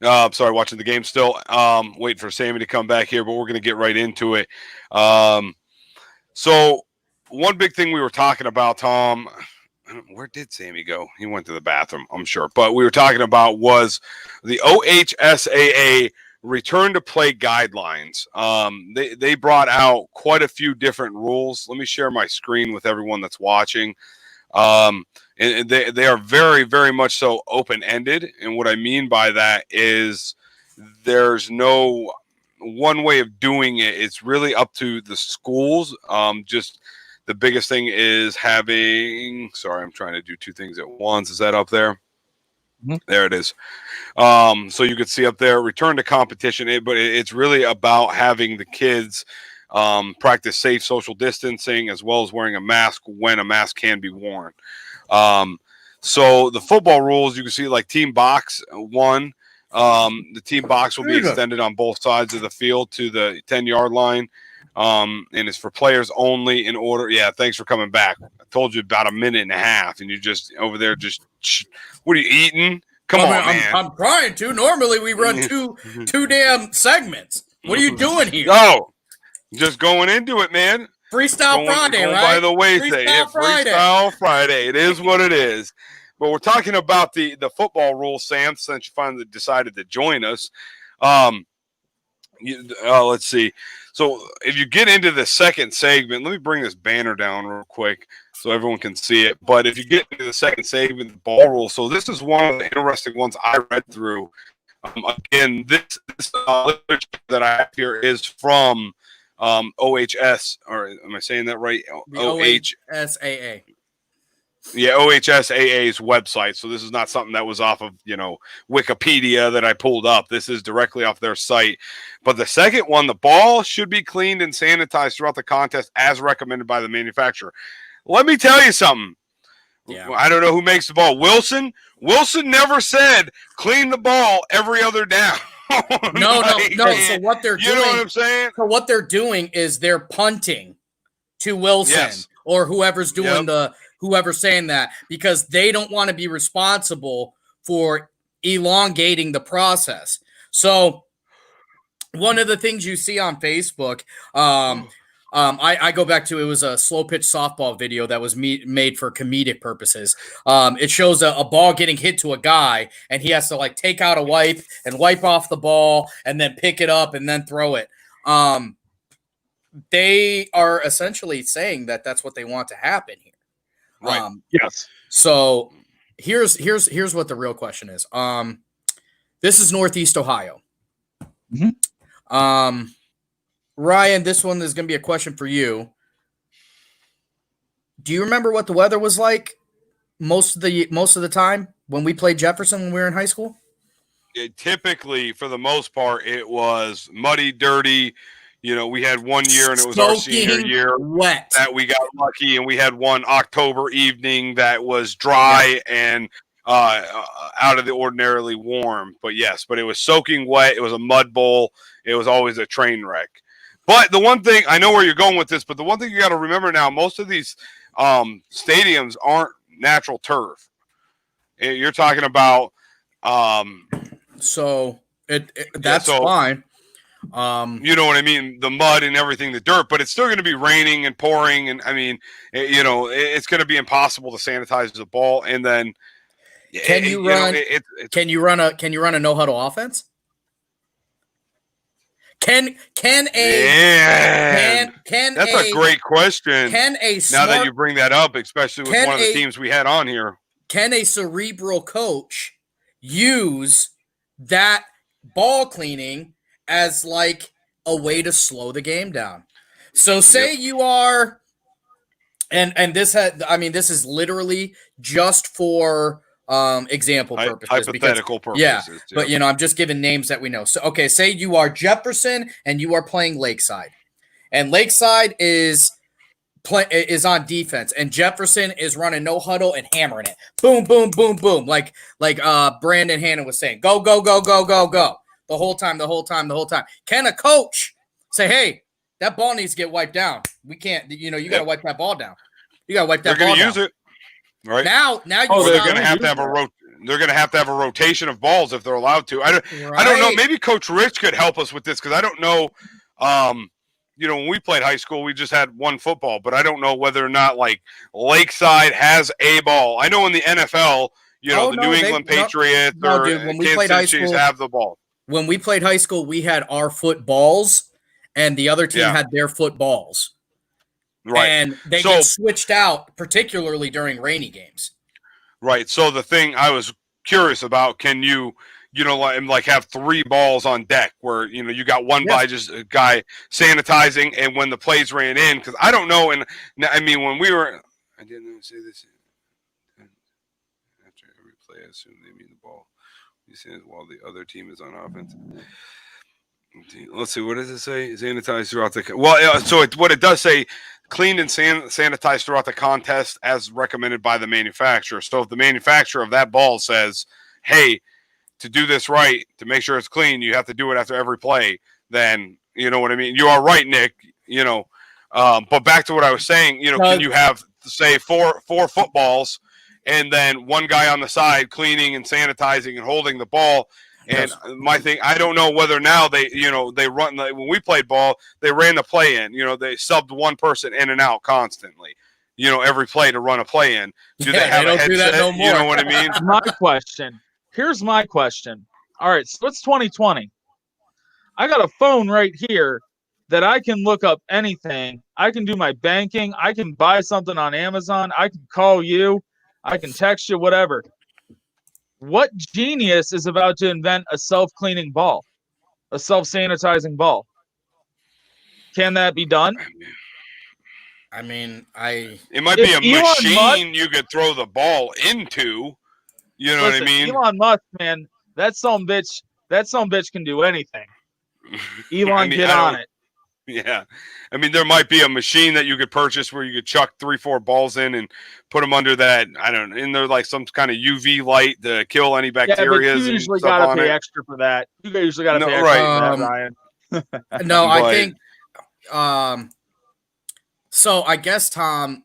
[SPEAKER 5] I'm sorry, watching the game still. Waiting for Sammy to come back here, but we're going to get right into it. So one big thing we were talking about, Tom, where did Sammy go? He went to the bathroom, I'm sure. But we were talking about was the OHSAA return to play guidelines. They brought out quite a few different rules. Let me share my screen with everyone that's watching. And they are very, very much so open-ended. And what I mean by that is there's no one way of doing it. It's really up to the schools. Just the biggest thing is having, sorry, I'm trying to do two things at once. Is that up there? Mm-hmm. There it is. So you can see up there, return to competition, but it's really about having the kids practice safe social distancing as well as wearing a mask when a mask can be worn. So the football rules, you can see like team box 1. The team box will be extended on both sides of the field to the 10-yard line. And it's for players only in order. Yeah, thanks for coming back. I told you about 1.5 minutes, and you just over there just, what are you eating? Come on, man.
[SPEAKER 6] I'm trying to. Normally we run two damn segments. What are you doing here?
[SPEAKER 5] Oh, just going into it, man.
[SPEAKER 6] Freestyle Friday, right?
[SPEAKER 5] By the way, Freestyle Friday. It is what it is. But we're talking about the football rules, Sam, since you finally decided to join us. Let's see. So if you get into the second segment, let me bring this banner down real quick so everyone can see it. But if you get into the second segment, the ball rule. So this is one of the interesting ones I read through. Again, this literature that I have here is from OHS, or am I saying that right?
[SPEAKER 6] OHSAA.
[SPEAKER 5] Yeah, OHSAA's website. So this is not something that was off of, Wikipedia that I pulled up. This is directly off their site. But the second one, the ball should be cleaned and sanitized throughout the contest as recommended by the manufacturer. Let me tell you something.
[SPEAKER 6] Yeah.
[SPEAKER 5] I don't know who makes the ball. Wilson never said clean the ball every other down.
[SPEAKER 6] No. So what they're doing,
[SPEAKER 5] you know what I'm saying?
[SPEAKER 6] So what they're doing is they're punting to Wilson
[SPEAKER 5] Yes.
[SPEAKER 6] or whoever's doing
[SPEAKER 5] Yep.
[SPEAKER 6] whoever's saying that, because they don't want to be responsible for elongating the process. So one of the things you see on Facebook, I go back to, it was a slow pitch softball video that was made for comedic purposes. It shows a ball getting hit to a guy, and he has to like take out a wipe and wipe off the ball and then pick it up and then throw it. They are essentially saying that that's what they want to happen here.
[SPEAKER 5] Right.
[SPEAKER 7] Yes.
[SPEAKER 6] So here's what the real question is. This is Northeast Ohio.
[SPEAKER 7] Mhm.
[SPEAKER 6] Ryan, this one is going to be a question for you. Do you remember what the weather was like most of the time when we played Jefferson when we were in high school?
[SPEAKER 5] Typically, for the most part, it was muddy, dirty. We had one year, and it was our senior
[SPEAKER 6] Soaking
[SPEAKER 5] year,
[SPEAKER 6] wet.
[SPEAKER 5] that we got lucky, and we had one October evening that was dry and out of the ordinarily warm. But yes, it was soaking wet. It was a mud bowl. It was always a train wreck. But the one thing, I know where you're going with this, but the one thing you got to remember now, most of these stadiums aren't natural turf. You're talking about
[SPEAKER 6] so that's fine.
[SPEAKER 5] You know what I mean? The mud and everything, the dirt, but it's still going to be raining and pouring. And I mean, it's going to be impossible to sanitize the ball. And then
[SPEAKER 6] can you run a no huddle offense? Can a
[SPEAKER 5] that's a great question. Now that you bring that up, especially with one of the teams we had on here,
[SPEAKER 6] can a cerebral coach use that ball cleaning as like a way to slow the game down? So say you are, and this is literally just for example purposes,
[SPEAKER 5] hypothetical purposes.
[SPEAKER 6] Yeah, but I'm just giving names that we know. So okay, say you are Jefferson and you are playing Lakeside, and Lakeside is on defense, and Jefferson is running no huddle and hammering it, boom, boom, boom, boom, like Brandon Hannon was saying, go, go, go, go, go, go, the whole time. Can a coach say, hey, that ball needs to get wiped down? We can't, you got to wipe that ball down. You got to wipe that ball down.
[SPEAKER 5] They're going to use it. Right
[SPEAKER 6] now,
[SPEAKER 5] they're going to have to have they're going to have to have a rotation of balls if they're allowed to. I don't know. Maybe Coach Rich could help us with this, because I don't know. When we played high school, we just had one football, but I don't know whether or not like Lakeside has a ball. I know in the NFL, the New England Patriots or Kansas City Chiefs have the ball.
[SPEAKER 6] When we played high school, we had our footballs, and the other team had their footballs.
[SPEAKER 5] Right.
[SPEAKER 6] And they get switched out, particularly during rainy games.
[SPEAKER 5] Right. So the thing I was curious about, can you like have three balls on deck where, you got one by just a guy sanitizing, and when the plays ran in, because I don't know. And I mean, when we were, I didn't say this. After every play, I assume they mean the ball. You see it while the other team is on offense. Let's see. What does it say? Sanitize throughout the. Well, so what it does say. Cleaned and sanitized throughout the contest as recommended by the manufacturer. So if the manufacturer of that ball says, hey, to do this right, to make sure it's clean, you have to do it after every play, then you know what I mean? You are right, Nick. But back to what I was saying, can you have, say, four footballs and then one guy on the side cleaning and sanitizing and holding the ball? And my thing, I don't know whether now they run, when we played ball, they ran the play in, they subbed one person in and out constantly, every play to run a play in. Do they have a headset? Do that no more. You know what I mean?
[SPEAKER 7] Here's my question. All right. So it's 2020. I got a phone right here that I can look up anything. I can do my banking. I can buy something on Amazon. I can call you. I can text you, whatever. What genius is about to invent a self-cleaning ball, a self-sanitizing ball? Can that be done?
[SPEAKER 6] I mean,
[SPEAKER 5] It might be a
[SPEAKER 7] If Elon
[SPEAKER 5] machine you could throw the ball into. You know
[SPEAKER 7] listen,
[SPEAKER 5] what I mean?
[SPEAKER 7] Elon Musk, man, that some bitch can do anything. Elon,
[SPEAKER 5] I mean,
[SPEAKER 7] get
[SPEAKER 5] I
[SPEAKER 7] on
[SPEAKER 5] don't-
[SPEAKER 7] it.
[SPEAKER 5] Yeah. I mean, there might be a machine that you could purchase where you could chuck 3-4 balls in and put them under that. I don't know. And they're like some kind of UV light to kill any
[SPEAKER 7] Yeah,
[SPEAKER 5] bacteria
[SPEAKER 7] but you
[SPEAKER 5] and
[SPEAKER 7] usually
[SPEAKER 5] stuff
[SPEAKER 7] gotta
[SPEAKER 5] on
[SPEAKER 7] pay
[SPEAKER 5] it.
[SPEAKER 7] extra for that. You usually gotta
[SPEAKER 5] No,
[SPEAKER 7] pay extra
[SPEAKER 5] right.
[SPEAKER 7] for that, Ryan.
[SPEAKER 6] No, I
[SPEAKER 5] But-
[SPEAKER 6] think so I guess, Tom,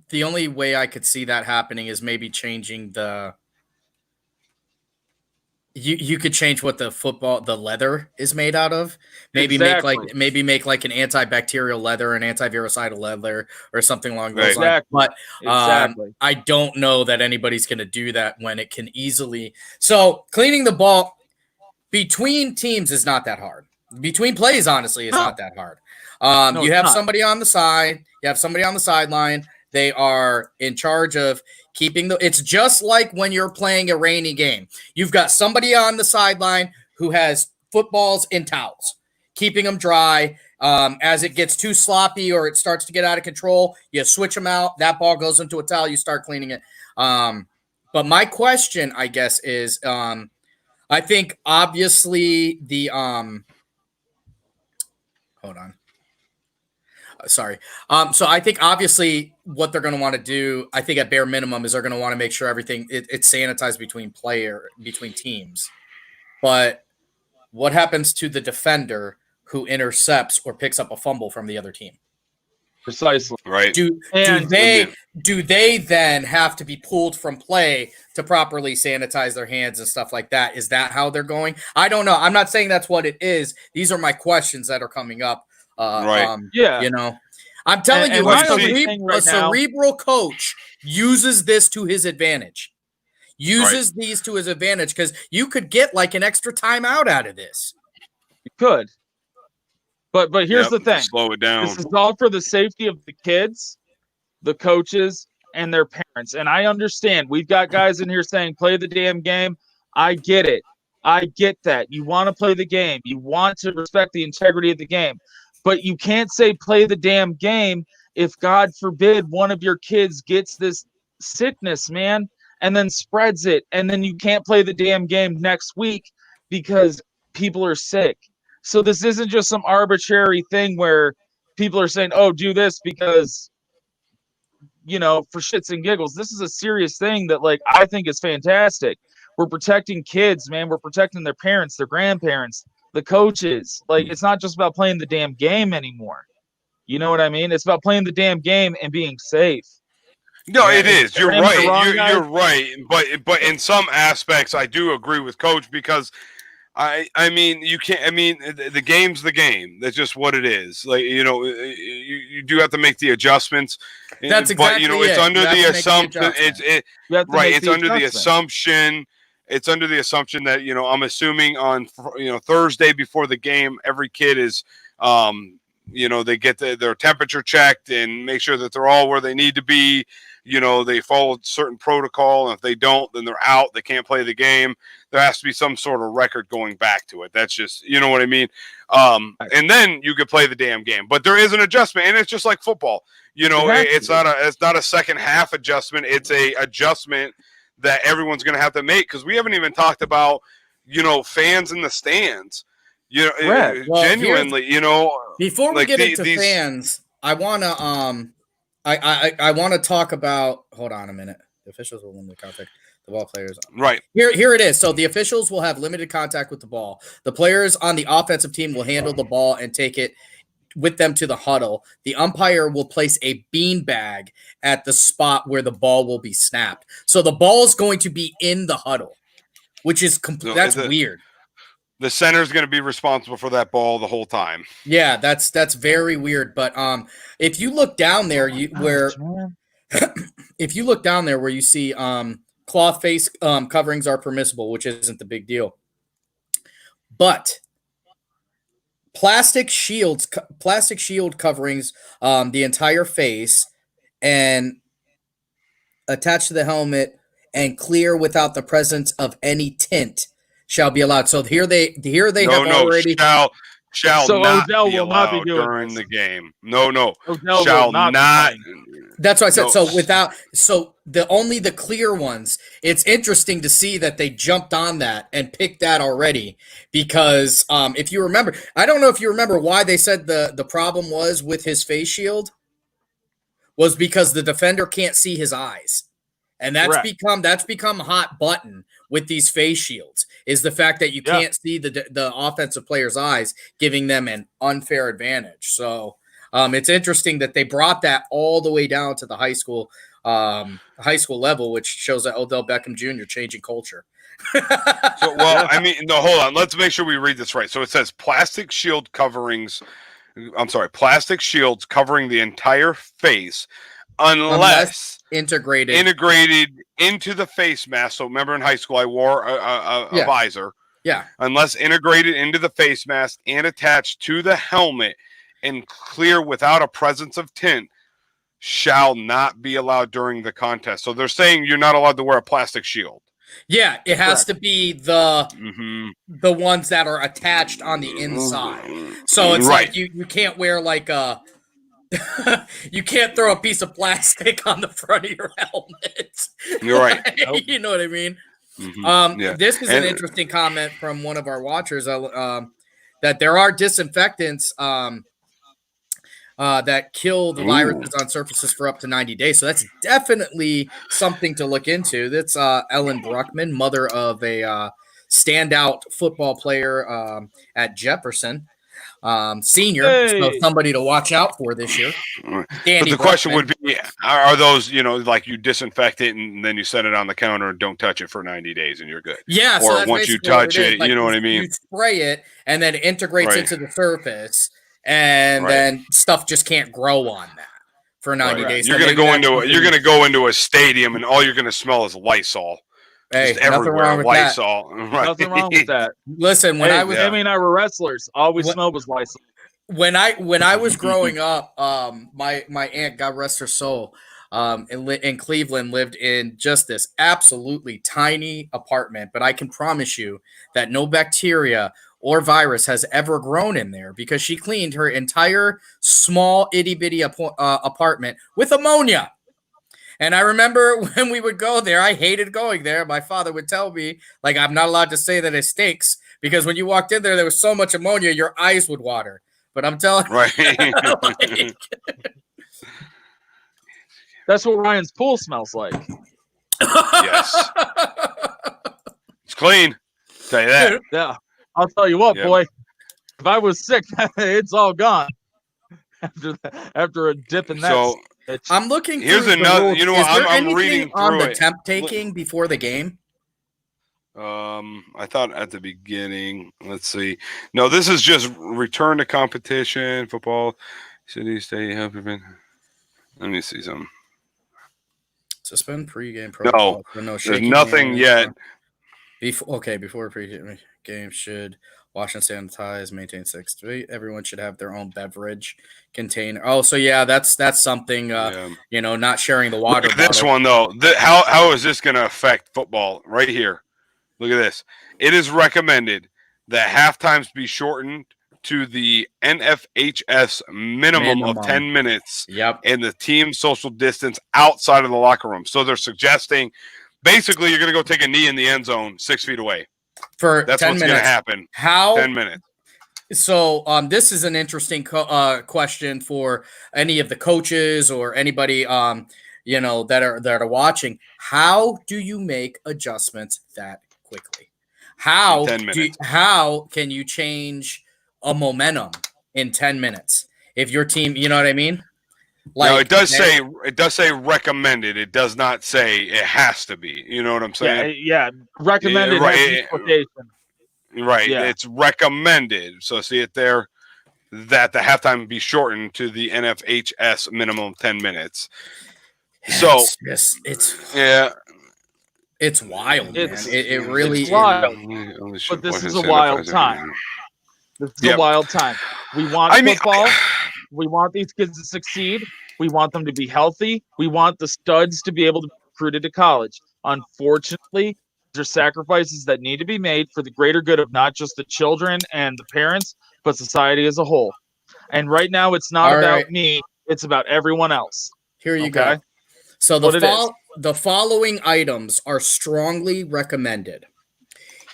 [SPEAKER 6] the only way I could see that happening is maybe changing the you could change what the leather is made out of. Maybe
[SPEAKER 7] Exactly.
[SPEAKER 6] make like an antibacterial leather, an antivirucidal leather, or something along those
[SPEAKER 5] Right.
[SPEAKER 6] lines. But
[SPEAKER 7] Exactly.
[SPEAKER 6] I don't know that anybody's going to do that when it can easily. So cleaning the ball between teams is not that hard. Between plays, honestly, is not that hard.
[SPEAKER 7] No,
[SPEAKER 6] You
[SPEAKER 7] it's
[SPEAKER 6] have
[SPEAKER 7] not.
[SPEAKER 6] somebody on the side. You have somebody on the sideline. They are in charge of keeping it's just like when you're playing a rainy game. You've got somebody on the sideline who has footballs and towels, keeping them dry. As it gets too sloppy or it starts to get out of control, you switch them out. That ball goes into a towel. You start cleaning it. But my question, I guess, is I think obviously the hold on. Sorry. So I think obviously what they're going to want to do, I think at bare minimum, is they're going to want to make sure everything it's sanitized between teams. But what happens to the defender who intercepts or picks up a fumble from the other team?
[SPEAKER 7] Precisely.
[SPEAKER 5] Right.
[SPEAKER 6] Do
[SPEAKER 7] And-
[SPEAKER 6] they then have to be pulled from play to properly sanitize their hands and stuff like that? Is that how they're going? I don't know. I'm not saying that's what it is. These are my questions that are coming up.
[SPEAKER 5] Right.
[SPEAKER 7] Yeah.
[SPEAKER 6] You know, I'm telling
[SPEAKER 7] And
[SPEAKER 6] you,
[SPEAKER 7] my
[SPEAKER 6] a
[SPEAKER 7] only thing right now-
[SPEAKER 6] cerebral coach uses this to his advantage. Uses these to his advantage because you could get like an extra timeout out of this.
[SPEAKER 7] You could. But here's
[SPEAKER 5] Yep,
[SPEAKER 7] the thing.
[SPEAKER 5] Slow it down.
[SPEAKER 7] This is all for the safety of the kids, the coaches, and their parents. And I understand. We've got guys in here saying, play the damn game. I get it. I get that. You want to play the game. You want to respect the integrity of the game. But you can't say play the damn game if, God forbid, one of your kids gets this sickness, man, and then spreads it. And then you can't play the damn game next week because people are sick. So this isn't just some arbitrary thing where people are saying, oh, do this because, you know, for shits and giggles. This is a serious thing that, like, I think is fantastic. We're protecting kids, man. We're protecting their parents, their grandparents, the coaches. Like, it's not just about playing the damn game anymore. You know what I mean? It's about playing the damn game and being safe.
[SPEAKER 5] No,
[SPEAKER 6] Yeah,
[SPEAKER 5] it is. You're
[SPEAKER 7] am I the wrong
[SPEAKER 5] right.
[SPEAKER 7] guy?
[SPEAKER 5] You're right. But in some aspects, I do agree with Coach because I mean you can't. I mean the game's the game. That's just what it is. Like you know, you do have to make the adjustments.
[SPEAKER 6] That's
[SPEAKER 5] But you know,
[SPEAKER 6] exactly
[SPEAKER 5] it's
[SPEAKER 6] it.
[SPEAKER 5] under
[SPEAKER 6] You have
[SPEAKER 5] the
[SPEAKER 6] to make the
[SPEAKER 5] assumption.
[SPEAKER 6] adjustment.
[SPEAKER 7] You have to
[SPEAKER 5] Right.
[SPEAKER 7] make
[SPEAKER 5] It's under the
[SPEAKER 7] adjustment.
[SPEAKER 5] assumption. It's under the assumption that you know. I'm assuming on Thursday before the game, every kid is they get their temperature checked and make sure that they're all where they need to be. You know, they follow certain protocol, and if they don't, then they're out. They can't play the game. There has to be some sort of record going back to it. That's just, you know what I mean? And then you could play the damn game. But there is an adjustment, and it's just like football. You know,
[SPEAKER 7] Exactly.
[SPEAKER 5] it's not a second half adjustment. It's a adjustment that everyone's going to have to make because we haven't even talked about, fans in the stands.
[SPEAKER 7] Correct.
[SPEAKER 6] Well,
[SPEAKER 5] Genuinely,
[SPEAKER 6] Before we
[SPEAKER 5] like
[SPEAKER 6] get into
[SPEAKER 5] these
[SPEAKER 6] fans, I wanna I wanna talk about. Hold on a minute. The officials will limit contact the ball players.
[SPEAKER 5] right.
[SPEAKER 6] Here it is. So the officials will have limited contact with the ball. The players on the offensive team will handle the ball and take it with them to the huddle. The umpire will place a beanbag at the spot where the ball will be snapped. So the ball is going to be in the huddle, which is
[SPEAKER 5] No,
[SPEAKER 6] that's
[SPEAKER 5] is it-
[SPEAKER 6] weird.
[SPEAKER 5] The center's going to be responsible for that ball the whole time.
[SPEAKER 6] Yeah, that's very weird. But if you look down there, if you look down there where you see cloth face coverings are permissible, which isn't the big deal. But plastic shield coverings the entire face and attached to the helmet and clear without the presence of any tint shall be allowed. So here they have already
[SPEAKER 5] shall
[SPEAKER 7] So
[SPEAKER 5] not
[SPEAKER 7] Odell
[SPEAKER 5] be
[SPEAKER 7] will not be
[SPEAKER 5] allowed
[SPEAKER 7] doing
[SPEAKER 5] during
[SPEAKER 7] this.
[SPEAKER 5] the game. No,
[SPEAKER 7] Odell
[SPEAKER 5] shall
[SPEAKER 7] will not.
[SPEAKER 5] not.
[SPEAKER 7] Be playing.
[SPEAKER 6] That's what I said.
[SPEAKER 5] No.
[SPEAKER 6] So only the clear ones. It's interesting to see that they jumped on that and picked that already because if you remember, I don't know if you remember why they said the problem was with his face shield was because the defender can't see his eyes. And that's
[SPEAKER 7] Correct.
[SPEAKER 6] become a hot button with these face shields is the fact that you can't see the offensive player's eyes, giving them an unfair advantage. So it's interesting that they brought that all the way down to the high school level, which shows that Odell Beckham Jr. changing culture.
[SPEAKER 5] So, well, I mean, no, hold on. Let's make sure we read this right. So it says plastic shields covering the entire face unless
[SPEAKER 6] integrated
[SPEAKER 5] into the face mask. So remember in high school, I wore a visor.
[SPEAKER 6] Yeah.
[SPEAKER 5] Unless integrated into the face mask and attached to the helmet and clear without a presence of tint, shall not be allowed during the contest. So they're saying you're not allowed to wear a plastic shield.
[SPEAKER 6] Yeah, it has to be the ones that are attached on the inside. So it's like you can't wear like a you can't throw a piece of plastic on the front of your helmet.
[SPEAKER 5] You're right.
[SPEAKER 6] You know what I mean?
[SPEAKER 5] Yeah.
[SPEAKER 6] This is an interesting comment from one of our watchers that there are disinfectants that kill the viruses on surfaces for up to 90 days. So that's definitely something to look into. That's Ellen Bruckman, mother of a standout football player at Jefferson. Senior, so somebody to watch out for this year.
[SPEAKER 5] But the question would be, are those, like you disinfect it and then you set it on the counter and don't touch it for 90 days and you're good.
[SPEAKER 6] Yeah.
[SPEAKER 5] Or
[SPEAKER 6] so
[SPEAKER 5] once you touch it,
[SPEAKER 6] like
[SPEAKER 5] you know what I mean?
[SPEAKER 6] You spray it and then it integrates into the surface and then stuff just can't grow on that for 90 days.
[SPEAKER 5] You're going to go into a stadium and all you're going to smell is Lysol.
[SPEAKER 6] Hey,
[SPEAKER 5] just everywhere, Lysol.
[SPEAKER 7] Right. Nothing wrong with that.
[SPEAKER 6] Listen, when I was,
[SPEAKER 7] I mean, I were wrestlers. All we smelled was Lysol.
[SPEAKER 6] When I was growing up, my aunt, God rest her soul, in Cleveland, lived in just this absolutely tiny apartment. But I can promise you that no bacteria or virus has ever grown in there because she cleaned her entire small itty bitty apartment with ammonia. And I remember when we would go there, I hated going there. My father would tell me, like, I'm not allowed to say that it stinks because when you walked in there was so much ammonia, your eyes would water. But I'm telling you.
[SPEAKER 7] That's what Ryan's pool smells like.
[SPEAKER 5] Yes. It's clean. Tell you that.
[SPEAKER 7] Yeah. I'll tell you what, boy. If I was sick, it's all gone. After a dip in that.
[SPEAKER 5] So,
[SPEAKER 6] I'm looking.
[SPEAKER 5] Here's another. You know what? I'm reading through
[SPEAKER 6] on the
[SPEAKER 5] it.
[SPEAKER 6] temp taking before the game.
[SPEAKER 5] I thought at the beginning. Let's see. No, this is just return to competition. Football, city, state, help event. Let me see something.
[SPEAKER 6] Suspend pregame protocol.
[SPEAKER 5] No, there's nothing yet.
[SPEAKER 6] Before pregame game should wash and sanitize, maintain 6 feet. Everyone should have their own beverage container. Oh, so yeah, that's something. Not sharing the water.
[SPEAKER 5] Look at this one though. How is this going to affect football? Right here. Look at this. It is recommended that halftimes be shortened to the NFHS minimum of 10 minutes.
[SPEAKER 6] Yep.
[SPEAKER 5] And the team social distance outside of the locker room. So they're suggesting basically you're going to go take a knee in the end zone 6 feet away. That's
[SPEAKER 6] 10
[SPEAKER 5] what's
[SPEAKER 6] minutes.
[SPEAKER 5] going to happen.
[SPEAKER 6] How?
[SPEAKER 5] 10 minutes.
[SPEAKER 6] So this is an interesting question for any of the coaches or anybody that are watching. How do you make adjustments that quickly? How can you change a momentum in 10 minutes? If your team, you know what I mean?
[SPEAKER 5] No, it does say recommended. It does not say it has to be. You know what I'm saying?
[SPEAKER 7] Yeah. Recommended.
[SPEAKER 5] Right.
[SPEAKER 7] Yeah.
[SPEAKER 5] It's recommended. So see it there that the halftime be shortened to the NFHS minimum 10 minutes. So
[SPEAKER 6] it's wild, man. It really is
[SPEAKER 7] wild. But this is a wild time. This is a wild time. We want football. We want these kids to succeed. We want them to be healthy. We want the studs to be able to be recruited to college. Unfortunately, there are sacrifices that need to be made for the greater good of not just the children and the parents, but society as a whole. And right now, it's not
[SPEAKER 6] All
[SPEAKER 7] about
[SPEAKER 6] right.
[SPEAKER 7] me; it's about everyone else.
[SPEAKER 6] Here you
[SPEAKER 7] Okay?
[SPEAKER 6] go. So
[SPEAKER 7] What it is.
[SPEAKER 6] the following items are strongly recommended.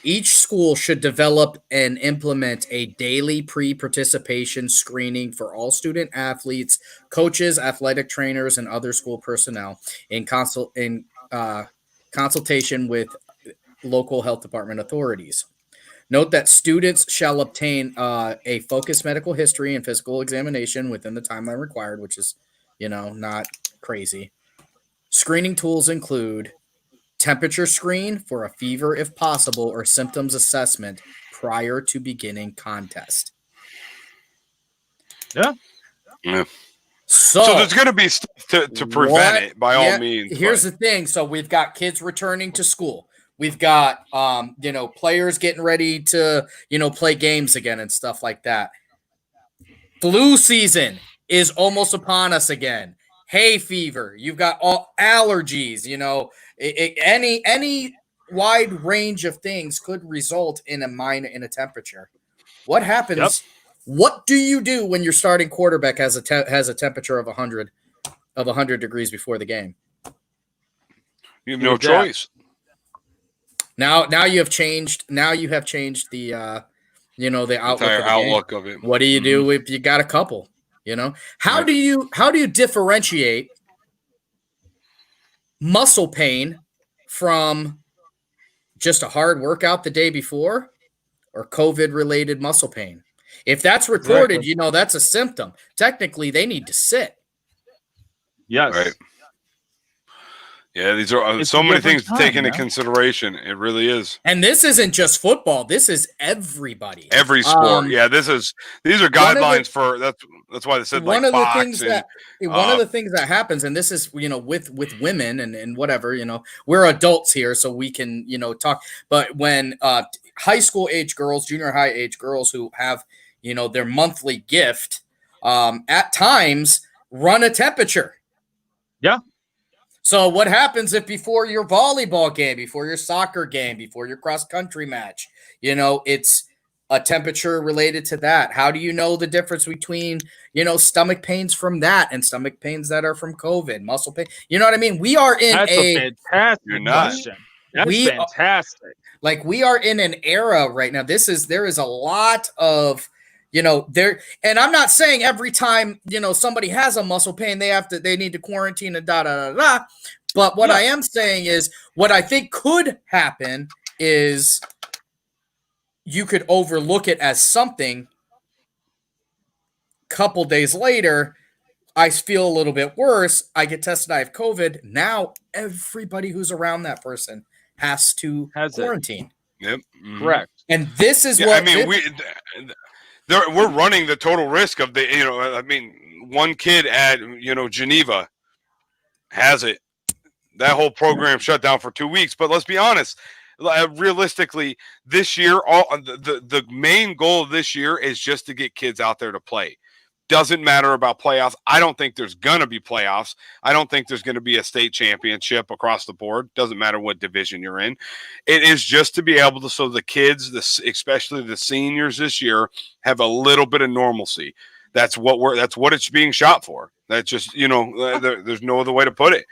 [SPEAKER 6] Each school should develop and implement a daily pre-participation screening for all student athletes, coaches, athletic trainers, and other school personnel in consultation with local health department authorities. Note that students shall obtain a focused medical history and physical examination within the timeline required, which is, not crazy. Screening tools include temperature screen for a fever if possible or symptoms assessment prior to beginning contest.
[SPEAKER 7] Yeah.
[SPEAKER 5] Yeah.
[SPEAKER 6] So
[SPEAKER 5] there's going to be stuff to prevent it by all means.
[SPEAKER 6] Here's the thing. So we've got kids returning to school. We've got, players getting ready to, play games again and stuff like that. Flu season is almost upon us again. Hay fever. You've got all allergies, any wide range of things could result in a temperature. What happens?
[SPEAKER 7] Yep.
[SPEAKER 6] What do you do when your starting quarterback has a temperature of 100 degrees before the game?
[SPEAKER 5] You have no choice.
[SPEAKER 6] Now you have changed. Now you have changed the the outlook.
[SPEAKER 5] Entire
[SPEAKER 6] of the
[SPEAKER 5] outlook
[SPEAKER 6] game.
[SPEAKER 5] of it.
[SPEAKER 6] What do you do if you got a couple? How do you differentiate muscle pain from just a hard workout the day before or COVID related muscle pain? If that's recorded,
[SPEAKER 7] Exactly.
[SPEAKER 6] that's a symptom. Technically, they need to sit.
[SPEAKER 7] Yes.
[SPEAKER 5] Right. Yeah, these are
[SPEAKER 7] It's
[SPEAKER 5] so
[SPEAKER 7] a
[SPEAKER 5] many
[SPEAKER 7] different
[SPEAKER 5] things to take
[SPEAKER 7] time,
[SPEAKER 5] into
[SPEAKER 7] man.
[SPEAKER 5] consideration. It really is.
[SPEAKER 6] And this isn't just football. This is everybody.
[SPEAKER 5] Every sport. Yeah, these are guidelines for that's why they said
[SPEAKER 6] one
[SPEAKER 5] like
[SPEAKER 6] of the
[SPEAKER 5] boxing.
[SPEAKER 6] things that one of the things that happens, and this is with women and whatever, we're adults here, so we can talk. But when high school age girls, junior high age girls who have their monthly gift, at times run a temperature.
[SPEAKER 7] Yeah.
[SPEAKER 6] So what happens if before your volleyball game, before your soccer game, before your cross country match, it's a temperature related to that? How do you know the difference between, stomach pains from that and stomach pains that are from COVID, muscle pain? You know what I mean? We are in
[SPEAKER 7] That's a fantastic
[SPEAKER 5] You're not.
[SPEAKER 7] question. That's
[SPEAKER 6] We-
[SPEAKER 7] fantastic.
[SPEAKER 6] like we are in an era right now. There is a lot of, there, and I'm not saying every time, somebody has a muscle pain, they need to quarantine and da. But what I am saying is what I think could happen is you could overlook it as something. Couple days later, I feel a little bit worse. I get tested. I have COVID. Now everybody who's around that person has to quarantine.
[SPEAKER 5] Yep.
[SPEAKER 7] Correct.
[SPEAKER 6] And this is
[SPEAKER 5] Yeah,
[SPEAKER 6] what
[SPEAKER 5] I mean, we're running the total risk of one kid at Geneva has it. That whole program shut down for 2 weeks. But let's be honest, realistically, this year, the main goal of this year is just to get kids out there to play. Doesn't matter about playoffs. I don't think there's going to be playoffs. I don't think there's going to be a state championship across the board. Doesn't matter what division you're in. It is just to be able to, so the kids, especially the seniors this year, have a little bit of normalcy. That's what it's being shot for. That's just, there's no other way to put it.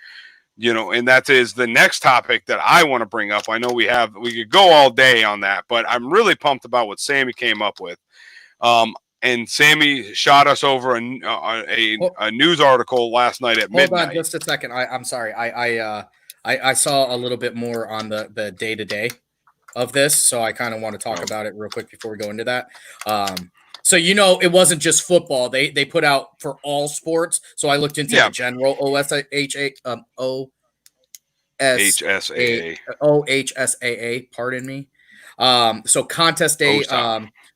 [SPEAKER 5] And that is the next topic that I want to bring up. I know we could go all day on that, but I'm really pumped about what Sammy came up with. And Sammy shot us over a news article last night at midnight.
[SPEAKER 6] Hold on just a second. I'm sorry. I saw a little bit more on the day-to-day of this, so I kind of want to talk about it real quick before we go into that. So it wasn't just football. They put out for all sports. So I looked into the general OHSAA. Pardon me. So contest day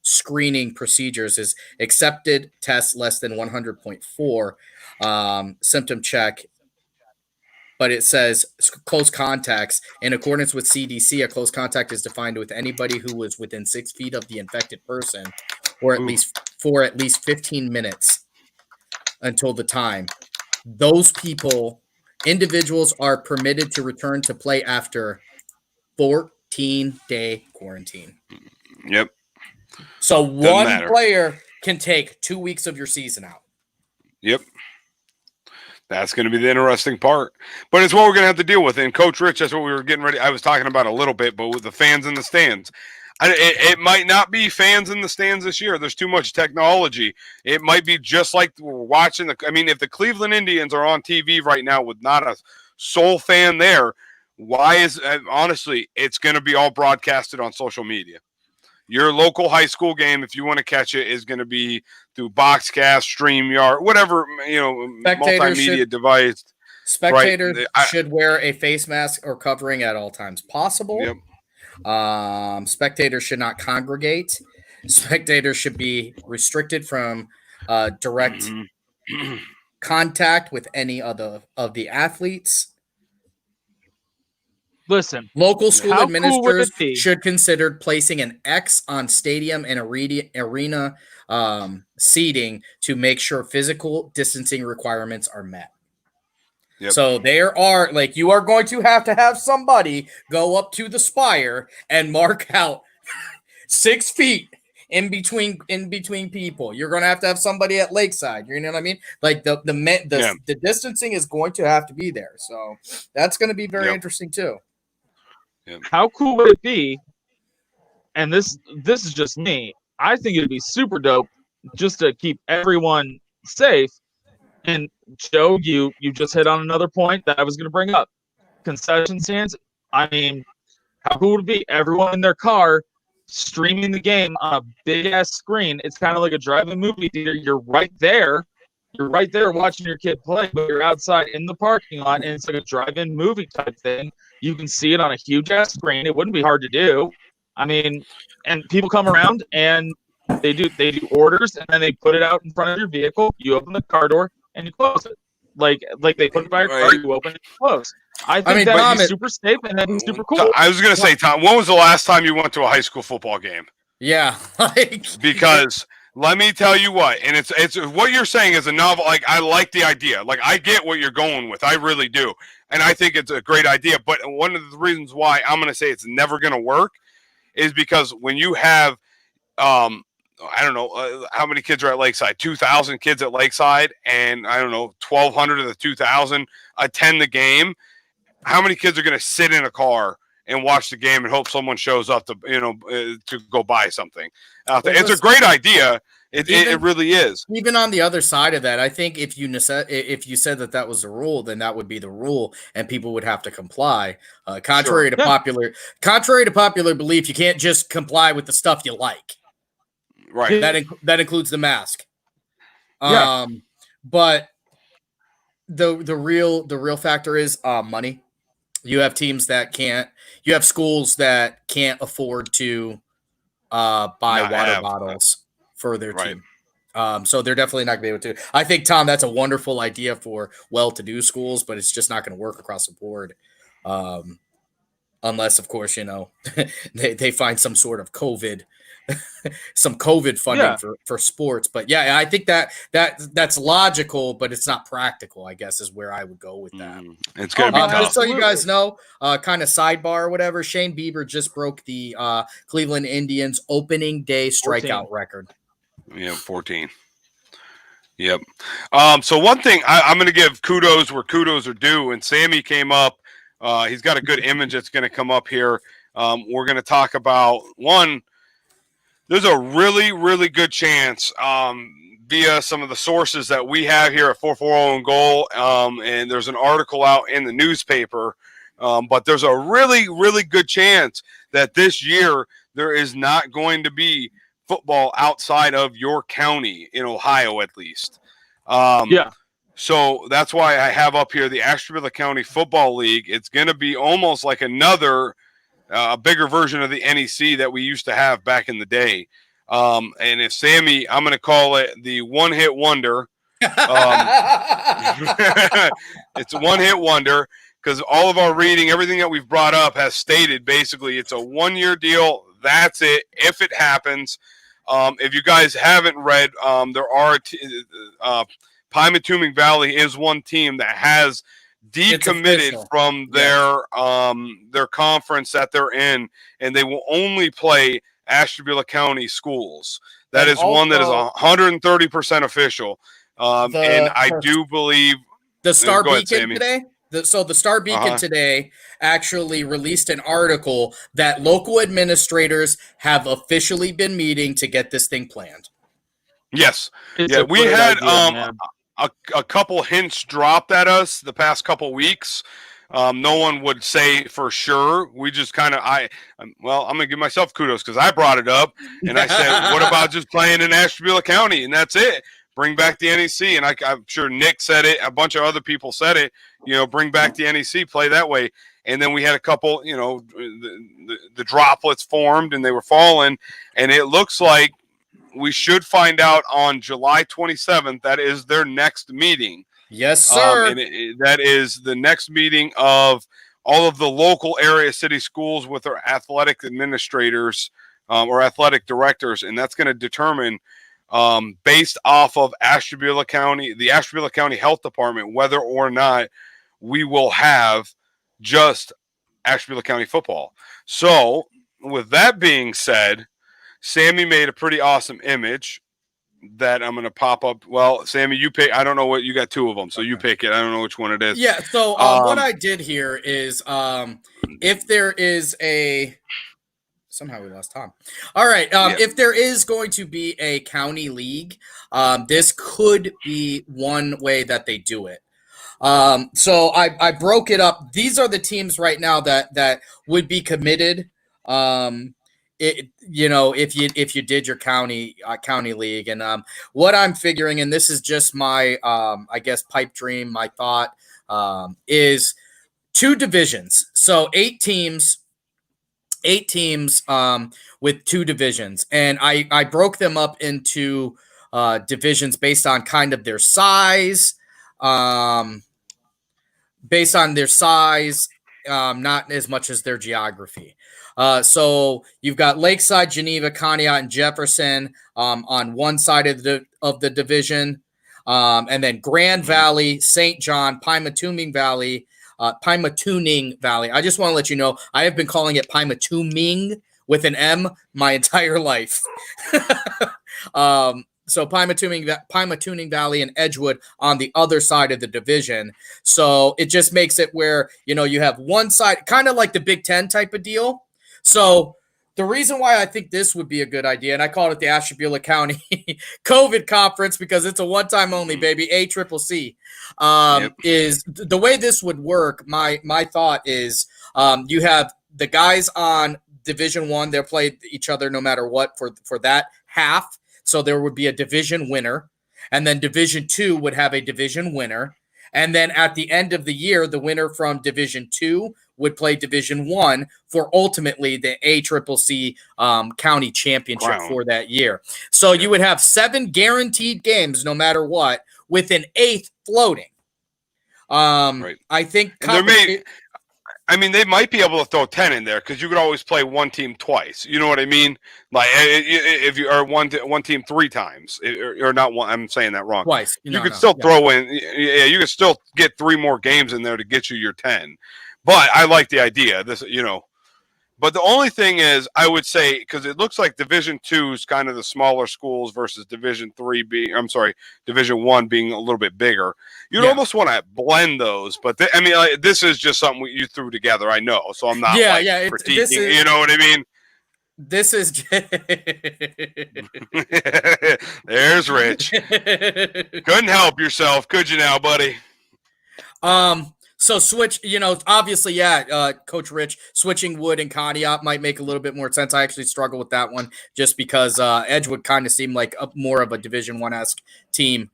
[SPEAKER 6] screening procedures is accepted tests less than 100.4 symptom check. But it says close contacts. In accordance with CDC, a close contact is defined with anybody who was within 6 feet of the infected person or at least 15 minutes until the time. Those individuals are permitted to return to play after 14-day quarantine.
[SPEAKER 5] Yep.
[SPEAKER 6] So one
[SPEAKER 5] matter.
[SPEAKER 6] player can take 2 weeks of your season out.
[SPEAKER 5] Yep. That's going to be the interesting part. But it's what we're going to have to deal with. And Coach Rich, that's what we were getting ready. I was talking about a little bit, but with the fans in the stands. It might not be fans in the stands this year. There's too much technology. It might be just like we're watching. If the Cleveland Indians are on TV right now with not a soul fan there, why is honestly, it's going to be all broadcasted on social media. Your local high school game, if you want to catch it, is going to be through Boxcast, StreamYard, whatever, multimedia device.
[SPEAKER 6] Spectators should wear a face mask or covering at all times possible.
[SPEAKER 5] Yep.
[SPEAKER 6] Spectators should not congregate. Spectators should be restricted from direct contact with any of the athletes.
[SPEAKER 7] Listen,
[SPEAKER 6] Local school
[SPEAKER 7] how cool would
[SPEAKER 6] administrators
[SPEAKER 7] it be?
[SPEAKER 6] should consider placing an X on stadium and arena seating to make sure physical distancing requirements are met.
[SPEAKER 5] Yep.
[SPEAKER 6] So there are, like, you are going to have somebody go up to the spire and mark out 6 feet in between people. You're going to have somebody at Lakeside. You know what I mean? Like the distancing is going to have to be there. So that's going to be very interesting too.
[SPEAKER 7] How cool would it be? And this is just me. I think it'd be super dope just to keep everyone safe. And Joe, you just hit on another point that I was going to bring up. Concession stands. I mean, how cool would it be? Everyone in their car streaming the game on a big ass screen. It's kind of like a drive-in movie theater. You're right there. You're right there watching your kid play, but you're outside in the parking lot, and it's like a drive-in movie type thing. You can see it on a huge ass screen. It wouldn't be hard to do. I mean, and people come around and they do orders, and then they put it out in front of your vehicle. You open the car door and you close it. Like they put it by your car, you open it and close. I think that'd be super safe and that'd be super cool.
[SPEAKER 5] I was going to say, Tom, when was the last time you went to a high school football game?
[SPEAKER 6] Yeah.
[SPEAKER 5] Because let me tell you what, and it's what you're saying is a novel. Like, I like the idea. Like, I get what you're going with. I really do. And I think it's a great idea. But one of the reasons why I'm going to say it's never going to work is because when you have, I don't know how many kids are at Lakeside, 2,000 kids at Lakeside, and I don't know, 1,200 of the 2,000 attend the game. How many kids are going to sit in a car and watch the game and hope someone shows up to go buy something? It's a great idea. It really is.
[SPEAKER 6] Even on the other side of that, I think if you said that was the rule, then that would be the rule, and people would have to comply. Contrary to popular belief, you can't just comply with the stuff you like.
[SPEAKER 5] Right.
[SPEAKER 6] That includes the mask. But the real factor is money. You have teams that can't. You have schools that can't afford to buy water bottles for their team. So they're definitely not going to be able to. I think, Tom, that's a wonderful idea for well-to-do schools, but it's just not going to work across the board. Unless, of course, they find some sort of COVID funding for sports. But yeah, I think that's logical, but it's not practical, I guess, is where I would go with that.
[SPEAKER 5] It's going to be tough.
[SPEAKER 6] Just so you guys know, kind of sidebar or whatever, Shane Bieber just broke the Cleveland Indians opening day strikeout record.
[SPEAKER 5] Yeah, 14. Yep. So one thing I'm going to give kudos where kudos are due, and Sammy came up. He's got a good image that's going to come up here. We're going to talk about one. There's a really, really good chance via some of the sources that we have here at 440 and Goal, and there's an article out in the newspaper, but there's a really, really good chance that this year there is not going to be football outside of your county, in Ohio at least. So that's why I have up here the Ashtabula County Football League. It's going to be almost like another a bigger version of the NEC that we used to have back in the day. And if Sammy, I'm going to call it the one-hit wonder. It's a one-hit wonder because all of our reading, everything that we've brought up has stated basically it's a one-year deal. That's it. If it happens, if you guys haven't read, there are Pymatuming Valley is one team that has decommitted from their conference that they're in, and they will only play Ashtabula County schools. That
[SPEAKER 6] And
[SPEAKER 5] is one that is
[SPEAKER 6] also-
[SPEAKER 5] 130% official. And I do believe
[SPEAKER 6] the Star
[SPEAKER 5] go ahead,
[SPEAKER 6] Beacon
[SPEAKER 5] Sammy.
[SPEAKER 6] today. So the Star Beacon
[SPEAKER 5] Uh-huh.
[SPEAKER 6] today actually released an article that local administrators have officially been meeting to get this thing planned.
[SPEAKER 5] yes.
[SPEAKER 7] It's
[SPEAKER 5] Yeah,
[SPEAKER 7] a
[SPEAKER 5] we
[SPEAKER 7] great
[SPEAKER 5] had
[SPEAKER 7] idea, man.
[SPEAKER 5] a couple hints dropped at us the past couple weeks. No one would say for sure. We just kind of, I'm going to give myself kudos because I brought it up and I said, what about just playing in Ashtabula County? And that's it. Bring back the NEC. And I'm sure Nick said it. A bunch of other people said it, bring back the NEC, play that way. And then we had a couple, the droplets formed and they were falling. And it looks like we should find out on July 27th. That is their next meeting.
[SPEAKER 6] Yes, sir.
[SPEAKER 5] And that is the next meeting of all of the local area city schools with their athletic administrators or athletic directors. And that's going to determine, based off of Ashtabula County, the Ashtabula County Health Department, whether or not we will have just Ashtabula County football. So with that being said, Sammy made a pretty awesome image that I'm going to pop up. Well, Sammy, you pick. I don't know what you got. Two of them, so you pick it. I don't know which one it is.
[SPEAKER 6] Yeah. So what I did here is, if there is somehow we lost Tom. All right. If there is going to be a county league, this could be one way that they do it. So I broke it up. These are the teams right now that would be committed. If you did your county league, and what I'm figuring, and this is just my I guess pipe dream, my thought, is 2 divisions. So 8 teams with 2 divisions, and I broke them up into divisions based on kind of their size, not as much as their geography. So you've got Lakeside, Geneva, Conneaut, and Jefferson on one side of the division, and then Grand Valley, St. John, Pymatuning Valley. I just want to let you know I have been calling it Pymatuning with an M my entire life. So Pymatuning Valley and Edgewood on the other side of the division. So it just makes it where, you have one side, kind of like the Big Ten type of deal. So the reason why I think this would be a good idea, and I called it the Ashtabula County COVID conference because it's a one-time only, baby, ACCC, is the way this would work. My thought is you have the guys on Division I, they'll play each other no matter what for that half. So there would be a division winner, and then Division II would have a division winner. And then at the end of the year, the winner from Division II would play Division I for ultimately the ACCC county championship for that year. So you would have 7 guaranteed games no matter what, with an 8th floating.
[SPEAKER 5] Right.
[SPEAKER 6] I think
[SPEAKER 5] they might be able to throw 10 in there because you could always play one team twice. You know what I mean? Like if you are one team 3 times, or not one. I'm saying that wrong.
[SPEAKER 6] Twice.
[SPEAKER 5] You could still throw in. Yeah, you could still get 3 more games in there to get you your 10. But I like the idea. But the only thing is, I would say, because it looks like Division II is kind of the smaller schools versus Division I being a little bit bigger. You'd almost want to blend those, but this is just something you threw together. I know, so I'm not critiquing. You know what I mean?
[SPEAKER 6] This is
[SPEAKER 5] there's Rich. Couldn't help yourself, could you now, buddy?
[SPEAKER 6] So switch, obviously, Coach Rich, switching Wood and Conneaut might make a little bit more sense. I actually struggle with that one just because Edgewood kind of seemed like more of a Division I-esque team.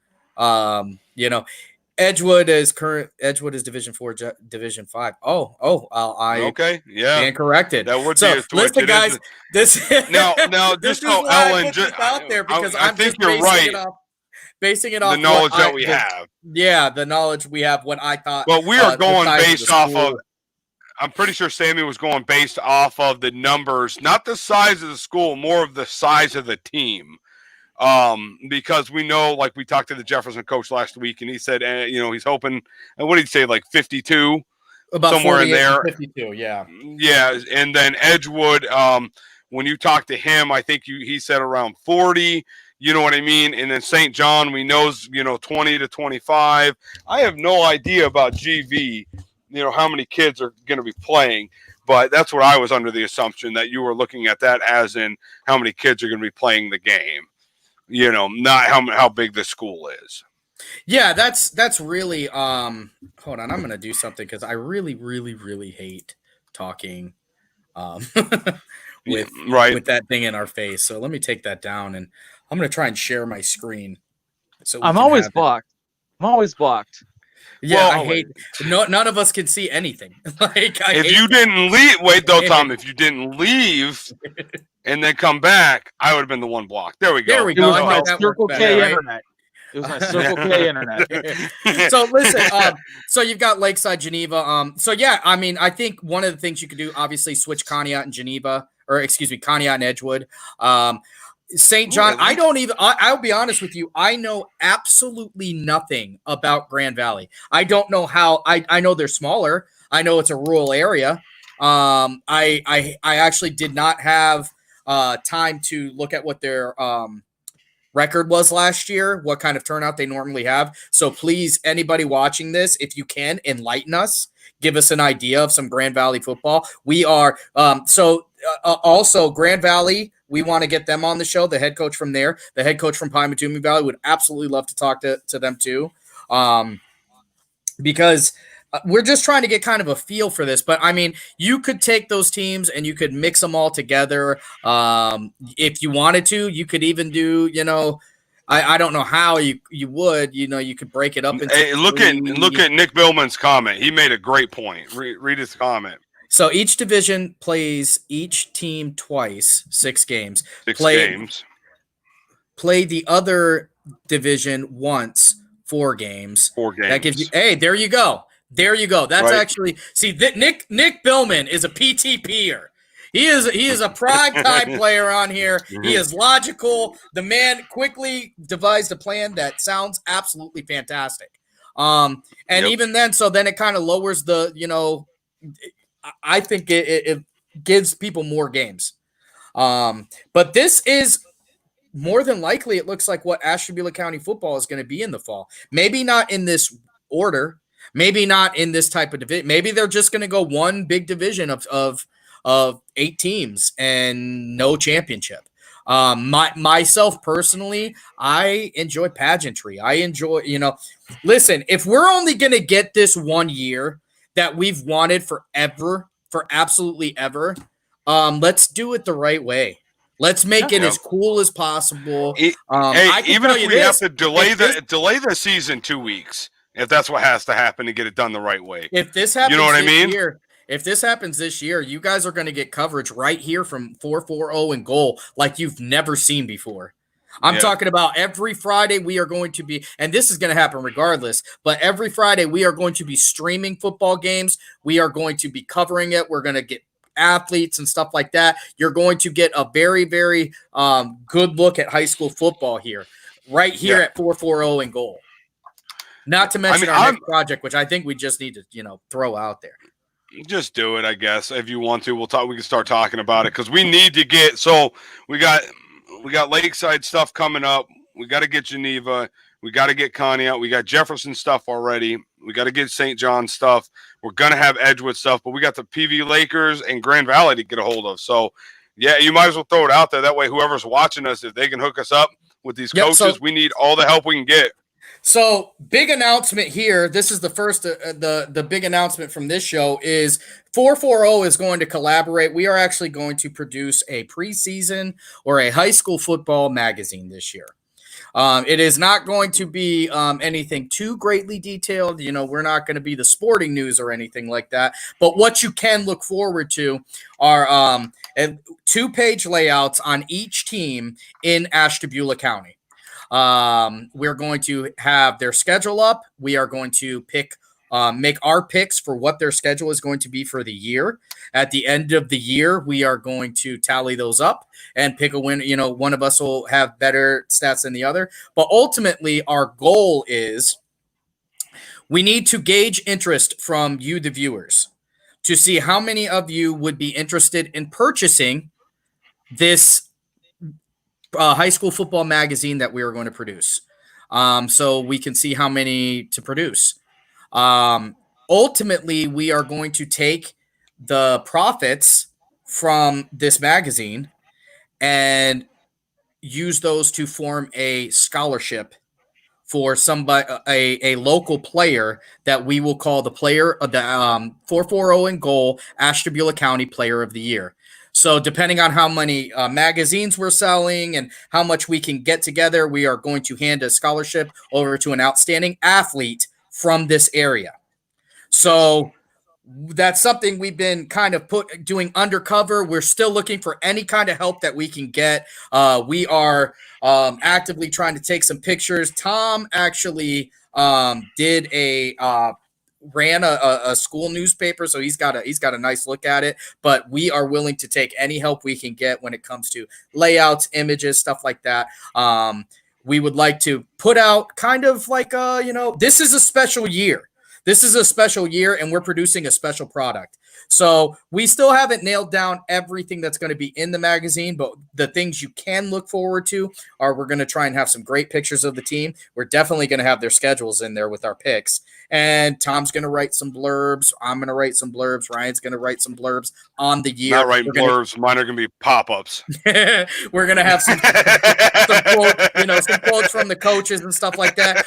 [SPEAKER 6] Edgewood is Division 4, Division 5.
[SPEAKER 5] Okay, yeah,
[SPEAKER 6] stand corrected.
[SPEAKER 5] That would
[SPEAKER 6] so
[SPEAKER 5] be a
[SPEAKER 6] listen, guys. This
[SPEAKER 5] now
[SPEAKER 6] this
[SPEAKER 5] just
[SPEAKER 6] is
[SPEAKER 5] how
[SPEAKER 6] why
[SPEAKER 5] Ellen
[SPEAKER 6] I put this out there because
[SPEAKER 5] I
[SPEAKER 6] I'm
[SPEAKER 5] think
[SPEAKER 6] just
[SPEAKER 5] you're right.
[SPEAKER 6] Basing it off
[SPEAKER 5] the knowledge that we have.
[SPEAKER 6] Yeah, the knowledge we have. What I thought.
[SPEAKER 5] Well, we are going based off
[SPEAKER 6] school.
[SPEAKER 5] of. I'm pretty sure Sammy was going based off of the numbers, not the size of the school, more of the size of the team. Because we know, like we talked to the Jefferson coach last week, and he said, he's hoping. And what did he say? Like 52,
[SPEAKER 6] about
[SPEAKER 5] somewhere in there.
[SPEAKER 6] 52, yeah.
[SPEAKER 5] Yeah, and then Edgewood when you talk to him, I think he said around 40. You know what I mean? And then St. John, we know, 20 to 25. I have no idea about GV, how many kids are going to be playing. But that's what I was under the assumption, that you were looking at that as in how many kids are going to be playing the game, not how big the school is.
[SPEAKER 6] Yeah, that's really hold on, I'm going to do something because I really, really, really hate talking with that thing in our face. So let me take that down, and I'm going to try and share my screen. So
[SPEAKER 7] I'm always blocked.
[SPEAKER 6] Yeah, I hate. None of us can see anything.
[SPEAKER 5] If you didn't leave, Tom. If you didn't leave and then come back, I would have been the one blocked. There we go.
[SPEAKER 7] It was my Circle K internet. It was my Circle K internet.
[SPEAKER 6] So listen, so you've got Lakeside Geneva. So yeah, I mean, I think one of the things you could do, obviously, switch Conneaut and Geneva, or excuse me, Conneaut and Edgewood. St. John, I'll be honest with you. I know absolutely nothing about Grand Valley. I don't know how. I know they're smaller. I know it's a rural area. I actually did not have time to look at what their record was last year, what kind of turnout they normally have. So please, anybody watching this, if you can, enlighten us. Give us an idea of some Grand Valley football. We are also Grand Valley. We want to get them on the show. The head coach from there, the head coach from Pymatumee Valley, would absolutely love to talk to them too, because we're just trying to get kind of a feel for this. But I mean, you could take those teams and you could mix them all together. If you wanted to, you could even do, I don't know how you would, you could break it up.
[SPEAKER 5] Hey, look at Nick Billman's comment. He made a great point. Read his comment.
[SPEAKER 6] So each division plays each team twice, 6 games. Play the other division once, 4 games.
[SPEAKER 5] 4 games.
[SPEAKER 6] That gives you. Hey, there you go. That's right. Actually, see, Nick Billman is a PTPer. He is a prime time player on here. Mm-hmm. He is logical. The man quickly devised a plan that sounds absolutely fantastic. Even then, so then it kind of lowers the, I think it gives people more games. But this is more than likely, it looks like what Ashtabula County football is going to be in the fall. Maybe not in this order. Maybe not in this type of division. Maybe they're just going to go one big division of 8 teams and no championship. Myself personally, I enjoy pageantry. I enjoy, listen, if we're only going to get this 1 year that we've wanted for absolutely ever, let's do it the right way. Let's make it as cool as possible.
[SPEAKER 5] Even if we have to delay the season 2 weeks, if that's what has to happen to get it done the right way.
[SPEAKER 6] If this happens if this happens this year, you guys are going to get coverage right here from 440 and Goal like you've never seen before. I'm talking about every Friday we are going to be, and this is going to happen regardless, but every Friday we are going to be streaming football games. We are going to be covering it. We're going to get athletes and stuff like that. You're going to get a very, very good look at high school football here, right here at 440 and Goal. Not to mention our next project, which I think we just need to, throw out there.
[SPEAKER 5] Just do it, I guess. If you want to, we can start talking about it because we need to get. So we got Lakeside stuff coming up. We got to get Geneva. We got to get Conneaut. We got Jefferson stuff already. We got to get St. John stuff. We're gonna have Edgewood stuff, but we got the PV Lakers and Grand Valley to get a hold of. So yeah, you might as well throw it out there. That way, whoever's watching us, if they can hook us up with these coaches, we need all the help we can get.
[SPEAKER 6] So big announcement here. This is the first, the big announcement from this show is 440 is going to collaborate. We are actually going to produce a preseason or a high school football magazine this year. It is not going to be anything too greatly detailed. We're not going to be the sporting news or anything like that. But what you can look forward to are 2-page layouts on each team in Ashtabula County. We're going to have their schedule up. We are going to make our picks for what their schedule is going to be for the year. At the end of the year, we are going to tally those up and pick a winner. One of us will have better stats than the other. But ultimately, our goal is we need to gauge interest from you, the viewers, to see how many of you would be interested in purchasing this high school football magazine that we are going to produce. So we can see how many to produce. Ultimately, we are going to take the profits from this magazine and use those to form a scholarship for somebody, a local player that we will call the player of the 440 in goal Ashtabula County Player of the Year. So depending on how many magazines we're selling and how much we can get together, we are going to hand a scholarship over to an outstanding athlete from this area. So that's something we've been kind of doing undercover. We're still looking for any kind of help that we can get. We are actively trying to take some pictures. Tom actually ran a school newspaper, so he's got a nice look at it. But we are willing to take any help we can get when it comes to layouts, images, stuff like that. We would like to put out kind of like this is a special year. This is a special year, and we're producing a special product. So we still haven't nailed down everything that's going to be in the magazine, but the things you can look forward to are we're going to try and have some great pictures of the team. We're definitely going to have their schedules in there with our picks. And Tom's going to write some blurbs. I'm going to write some blurbs. Ryan's going to write some blurbs on the year.
[SPEAKER 5] Not writing blurbs. Mine are going to be pop-ups.
[SPEAKER 6] We're going to have some quotes from the coaches and stuff like that.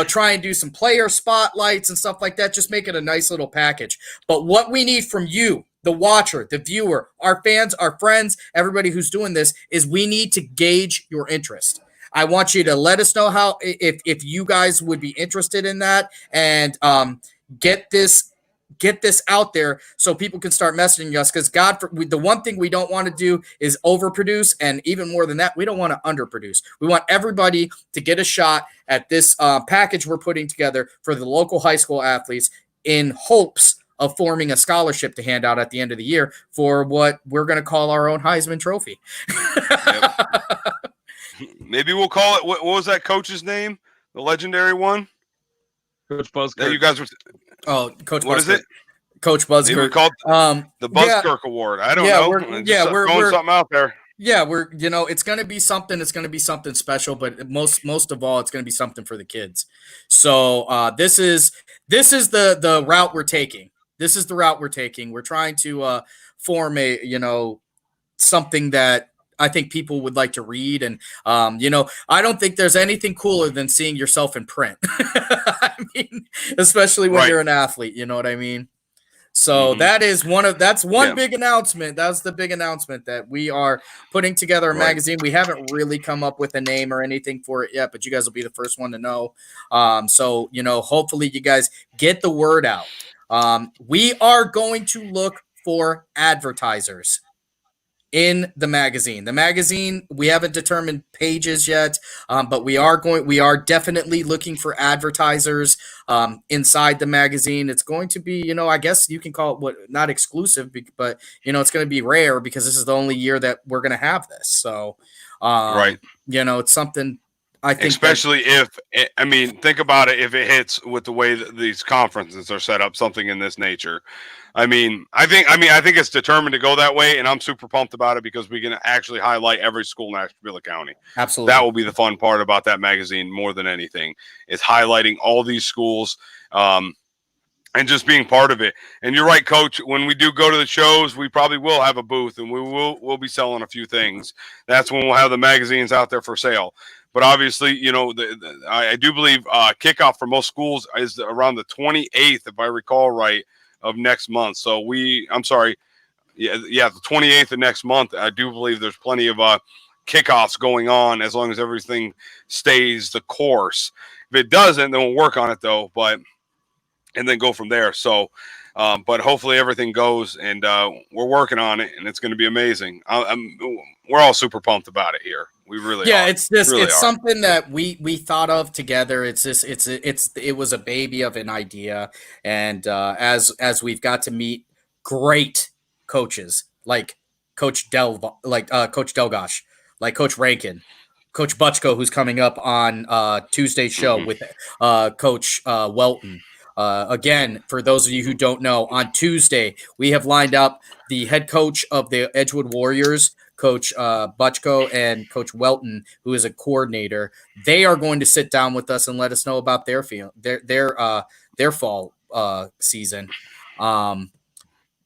[SPEAKER 6] Try and do some player spotlights and stuff like that. Just make it a nice little package. But what we need from you, the watcher, the viewer, our fans, our friends, everybody who's doing this, is we need to gauge your interest. I want you to let us know if you guys would be interested in that, and get this out there so people can start messaging us. Because the one thing we don't want to do is overproduce, and even more than that, we don't want to underproduce. We want everybody to get a shot at this package we're putting together for the local high school athletes, in hopes of forming a scholarship to hand out at the end of the year for what we're going to call our own Heisman Trophy.
[SPEAKER 5] Yep. Maybe we'll call it. What was that coach's name? The legendary one,
[SPEAKER 7] Coach Buzzkirk.
[SPEAKER 5] that you guys were.
[SPEAKER 6] Coach.
[SPEAKER 5] What
[SPEAKER 6] Buzzkirk.
[SPEAKER 5] is it?
[SPEAKER 6] Coach
[SPEAKER 5] Maybe we
[SPEAKER 6] Buzzkirk.
[SPEAKER 5] called the Buzzkirk Award. I don't know.
[SPEAKER 6] We're
[SPEAKER 5] throwing something out there.
[SPEAKER 6] Yeah, it's going to be something. It's going to be something special, but most of all, it's going to be something for the kids. So this is the route we're taking. This is the route we're taking. We're trying to form something that I think people would like to read. And, I don't think there's anything cooler than seeing yourself in print. I mean, especially when you're an athlete, you know what I mean? So that's one big announcement. That's the big announcement, that we are putting together a magazine. We haven't really come up with a name or anything for it yet, but you guys will be the first one to know. So, hopefully you guys get the word out. We are going to look for advertisers in the magazine. The magazine, we haven't determined pages yet, but we are definitely looking for advertisers inside the magazine. It's going to be, I guess you can call it not exclusive, but it's going to be rare, because this is the only year that we're going to have this. So, it's something. I think, especially
[SPEAKER 5] think about it. If it hits with the way that these conferences are set up, something in this nature. I think it's determined to go that way, and I'm super pumped about it, because we can actually highlight every school in Ashtabula County.
[SPEAKER 6] Absolutely,
[SPEAKER 5] that will be the fun part about that magazine more than anything, is highlighting all these schools, and just being part of it. And you're right, Coach. When we do go to the shows, we probably will have a booth, and we'll be selling a few things. That's when we'll have the magazines out there for sale. But obviously, I do believe kickoff for most schools is around the 28th, if I recall right, of next month. So the 28th of next month. I do believe there's plenty of kickoffs going on, as long as everything stays the course. If it doesn't, then we'll work on it, though. And then go from there. So, but hopefully everything goes, and we're working on it, and it's going to be amazing. We're all super pumped about it here. We really are.
[SPEAKER 6] It's something that we thought of together. It was a baby of an idea, and as we've got to meet great coaches like Coach Delgosh, like Coach Rankin, Coach Butchko, who's coming up on Tuesday's show with Coach Welton. Again, for those of you who don't know, on Tuesday, we have lined up the head coach of the Edgewood Warriors, Coach Butchko and Coach Welton, who is a coordinator. They are going to sit down with us and let us know about their fall season.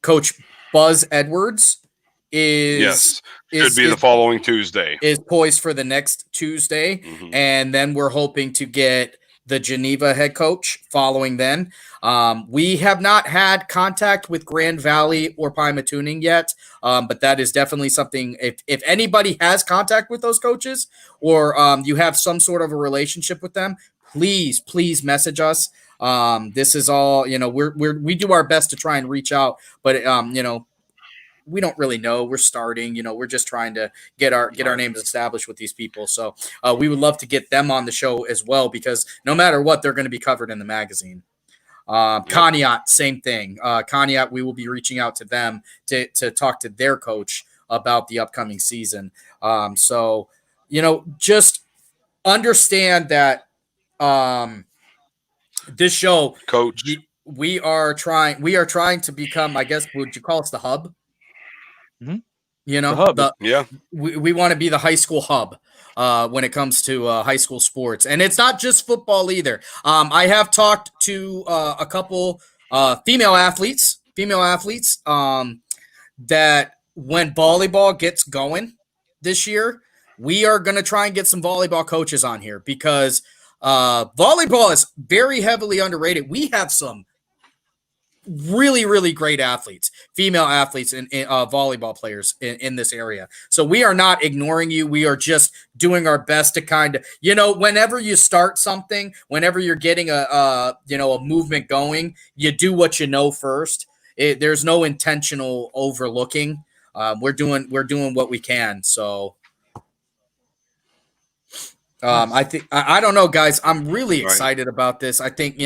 [SPEAKER 6] Coach Buzz Edwards
[SPEAKER 5] Should be the following Tuesday.
[SPEAKER 6] Is poised for the next Tuesday, and then we're hoping to get the Geneva head coach following then. We have not had contact with Grand Valley or Pymatuning yet, but that is definitely something. If anybody has contact with those coaches, or you have some sort of a relationship with them, please message us. This is all, we do our best to try and reach out, but we don't really know. We're starting, we're just trying to get our names established with these people. So we would love to get them on the show as well, because no matter what, they're going to be covered in the magazine. Conneaut, same thing. Conneaut, we will be reaching out to them to talk to their coach about the upcoming season. So, just understand that this show,
[SPEAKER 5] Coach,
[SPEAKER 6] we are trying to become, I guess, would you call us the hub?
[SPEAKER 7] The hub.
[SPEAKER 6] We want to be the high school hub when it comes to high school sports. And it's not just football either. I have talked to a couple female athletes that when volleyball gets going this year, we are going to try and get some volleyball coaches on here, because volleyball is very heavily underrated. We have some really, really great athletes, female athletes, and volleyball players in this area. So we are not ignoring you. We are just doing our best to kind of, whenever you start something, whenever you're getting a movement going, you do what you know first. There's no intentional overlooking. We're doing what we can. So I think, I don't know, guys, I'm really excited about this. I think,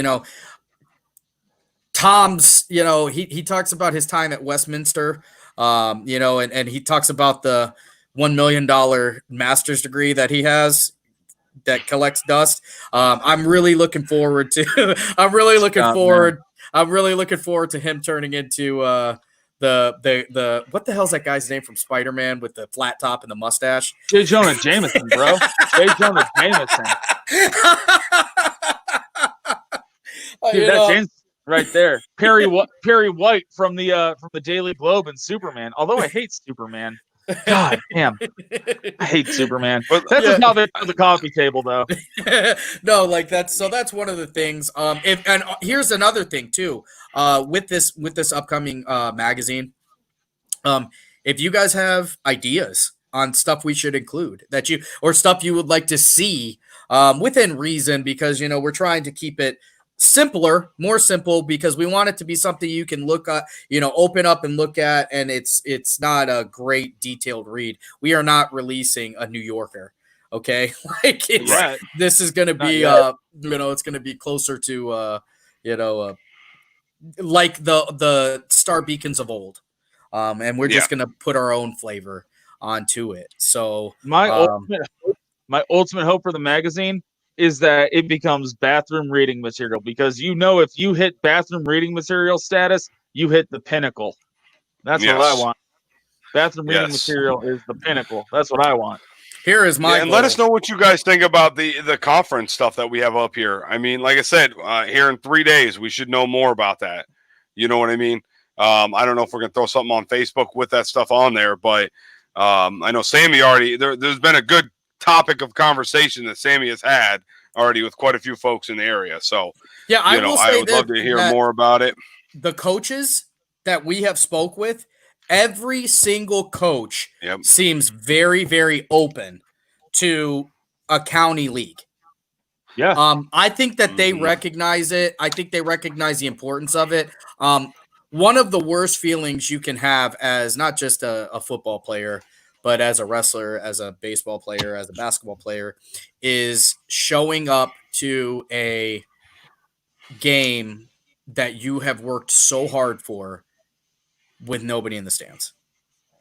[SPEAKER 6] Tom's, he talks about his time at Westminster, and he talks about the $1 million master's degree that he has that collects dust. I'm really looking forward to, I'm really looking forward to him turning into the what the hell's that guy's name from Spider-Man with the flat top and the mustache?
[SPEAKER 7] J. Jonah Jameson, bro. J. Jonah Jameson. Dude, that's insane. Right there, Perry White from the Daily Globe and Superman. Although I hate Superman, God damn, I hate Superman. But that's just how they're at the coffee table, though.
[SPEAKER 6] No, like that's one of the things. And here's another thing too. With this upcoming magazine, if you guys have ideas on stuff we should include or stuff you would like to see, within reason, because we're trying to keep it more simple, because we want it to be something you can look at, open up and look at, and it's not a great detailed read. We are not releasing a New Yorker, okay? This is going to be it's going to be closer to like the Star Beacons of old, and we're just going to put our own flavor onto it. So
[SPEAKER 7] my ultimate hope for the magazine is that it becomes bathroom reading material, because if you hit bathroom reading material status, you hit the pinnacle. That's what I want. Bathroom reading material is the pinnacle. That's what I want.
[SPEAKER 6] Here is my
[SPEAKER 5] and let us know what you guys think about the conference stuff that we have up here. I mean, like I said, here in 3 days, we should know more about that. You know what I mean? I don't know if we're going to throw something on Facebook with that stuff on there, but I know Sammy already, there's been a good topic of conversation that Sammy has had already with quite a few folks in the area. So, I would love to hear more about it.
[SPEAKER 6] The coaches that we have spoke with, every single coach seems very, very open to a county league.
[SPEAKER 7] Yeah.
[SPEAKER 6] I think that they recognize it. I think they recognize the importance of it. One of the worst feelings you can have as not just a football player, but as a wrestler, as a baseball player, as a basketball player, is showing up to a game that you have worked so hard for with nobody in the stands.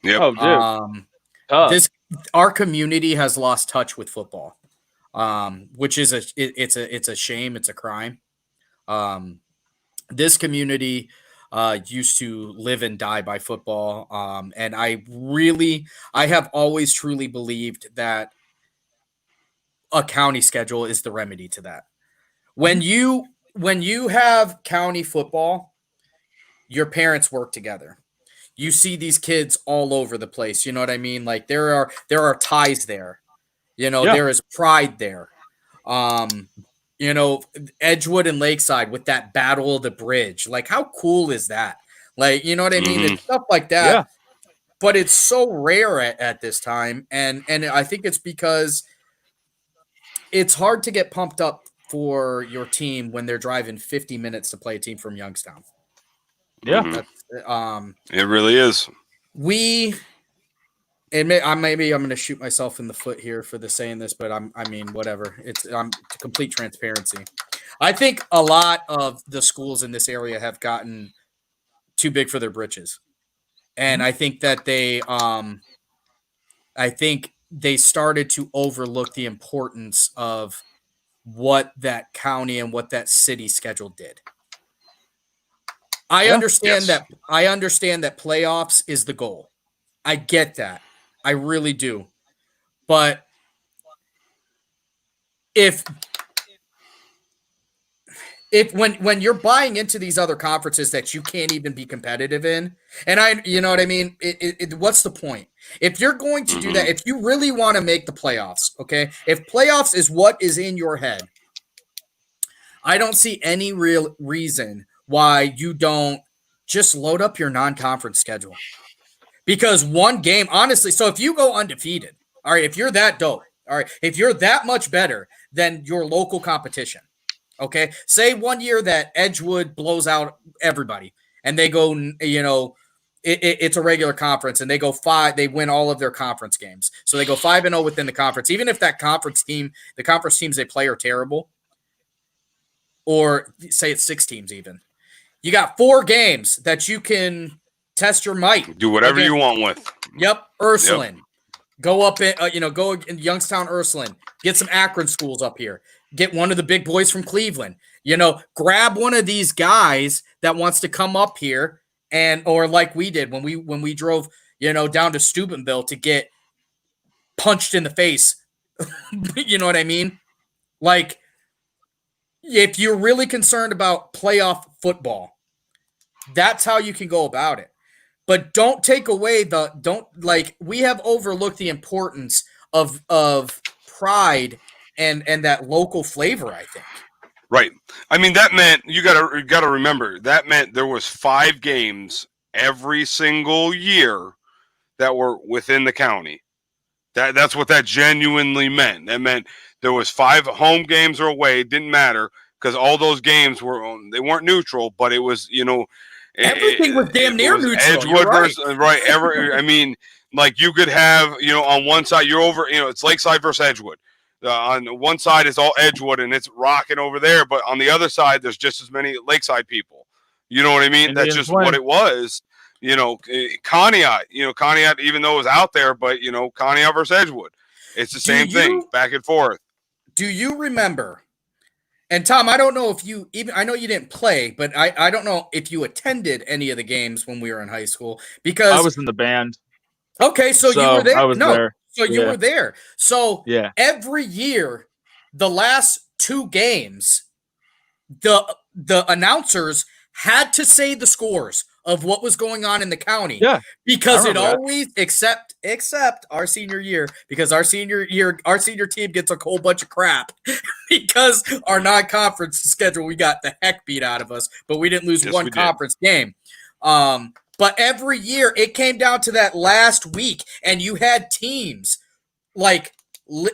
[SPEAKER 5] Yep.
[SPEAKER 7] Oh, dude.
[SPEAKER 6] Our community has lost touch with football, which is it's a shame. It's a crime. This community used to live and die by football. And I have always truly believed that a county schedule is the remedy to that. When you have county football, your parents work together. You see these kids all over the place. You know what I mean? Like there are ties there. You know, there is pride there. You know, Edgewood and Lakeside with that battle of the bridge. Like, how cool is that? Like, you know what I mean? It's stuff like that.
[SPEAKER 7] Yeah.
[SPEAKER 6] But it's so rare at this time. And I think it's because it's hard to get pumped up for your team when they're driving 50 minutes to play a team from Youngstown.
[SPEAKER 7] Yeah.
[SPEAKER 5] It really is.
[SPEAKER 6] Maybe I'm going to shoot myself in the foot here for saying this, but I mean, whatever. I'm complete transparency. I think a lot of the schools in this area have gotten too big for their britches. And I think that they started to overlook the importance of what that county and what that city schedule did. I understand that playoffs is the goal. I get that. I really do. But if when you're buying into these other conferences that you can't even be competitive in, and you know what I mean? What's the point? If you're going to do that, if you really want to make the playoffs, okay? If playoffs is what is in your head, I don't see any real reason why you don't just load up your non-conference schedule. Because one game, honestly, so if you go undefeated, all right, if you're that dope, all right, if you're that much better than your local competition, okay, say one year that Edgewood blows out everybody and they go, you know, it's a regular conference and they go they win all of their conference games. So they go 5-0 within the conference, even if that the conference teams they play are terrible, or say it's 6 teams even. You got 4 games that you can test your might.
[SPEAKER 5] Do whatever you want with.
[SPEAKER 6] Yep. Ursuline. Yep. Go up in, go in Youngstown, Ursuline. Get some Akron schools up here. Get one of the big boys from Cleveland. You know, grab one of these guys that wants to come up here or like we did when we drove, you know, down to Steubenville to get punched in the face. You know what I mean? Like, if you're really concerned about playoff football, that's how you can go about it. But don't take away we have overlooked the importance of pride and that local flavor, I think.
[SPEAKER 5] Right. I mean, that meant you gotta remember that meant there was 5 games every single year that were within the county. That's what that genuinely meant. That meant there was 5 home games or away. It didn't matter because all those games they weren't neutral, but it was, you know,
[SPEAKER 6] everything was damn near neutral.
[SPEAKER 5] Edgewood versus I mean, like you could have, you know, on one side you're over, you know, it's Lakeside versus Edgewood. On one side is all Edgewood and it's rocking over there, but on the other side there's just as many Lakeside people. You know what I mean? That's just what it was. You know, Conneaut, even though it was out there, but you know, Conneaut versus Edgewood, it's the same thing, back and forth.
[SPEAKER 6] Do you remember? And Tom, I don't know if I know you didn't play, but I don't know if you attended any of the games when we were in high school because
[SPEAKER 7] I was in the band.
[SPEAKER 6] Okay, so you were there.
[SPEAKER 7] I was there.
[SPEAKER 6] So you were there. So
[SPEAKER 7] yeah,
[SPEAKER 6] every year, the last 2 games, the announcers had to say the scores of what was going on in the county.
[SPEAKER 7] Yeah,
[SPEAKER 6] because it always except our senior year, because our senior team gets a whole bunch of crap because our non-conference schedule we got the heck beat out of us, but we didn't lose one conference game. But every year it came down to that last week, and you had teams like,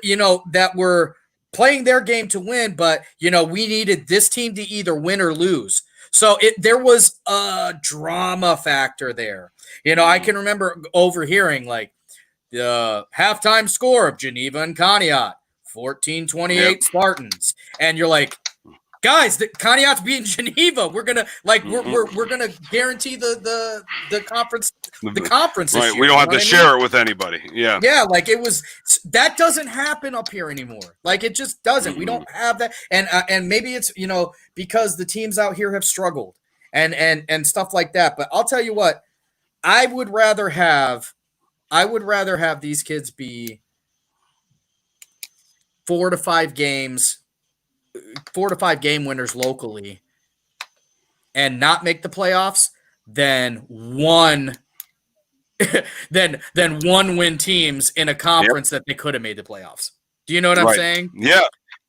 [SPEAKER 6] you know, that were playing their game to win, but you know, we needed this team to either win or lose. So there was a drama factor there. You know, I can remember overhearing like the halftime score of Geneva and Conneaut, 14-28 Spartans. And you're like, guys, Conneaut's beating Geneva. We're gonna we're gonna guarantee the conference this
[SPEAKER 5] right.
[SPEAKER 6] year,
[SPEAKER 5] we don't have to share it with anybody. Yeah.
[SPEAKER 6] Yeah, like that doesn't happen up here anymore. Like it just doesn't. We don't have that. And maybe it's, you know, because the teams out here have struggled and stuff like that. But I'll tell you what, I would rather have these kids be 4 to 5 games, 4 to 5 game winners locally, and not make the playoffs than one win teams in a conference that they could have made the playoffs. Do you know what I'm saying?
[SPEAKER 5] Yeah.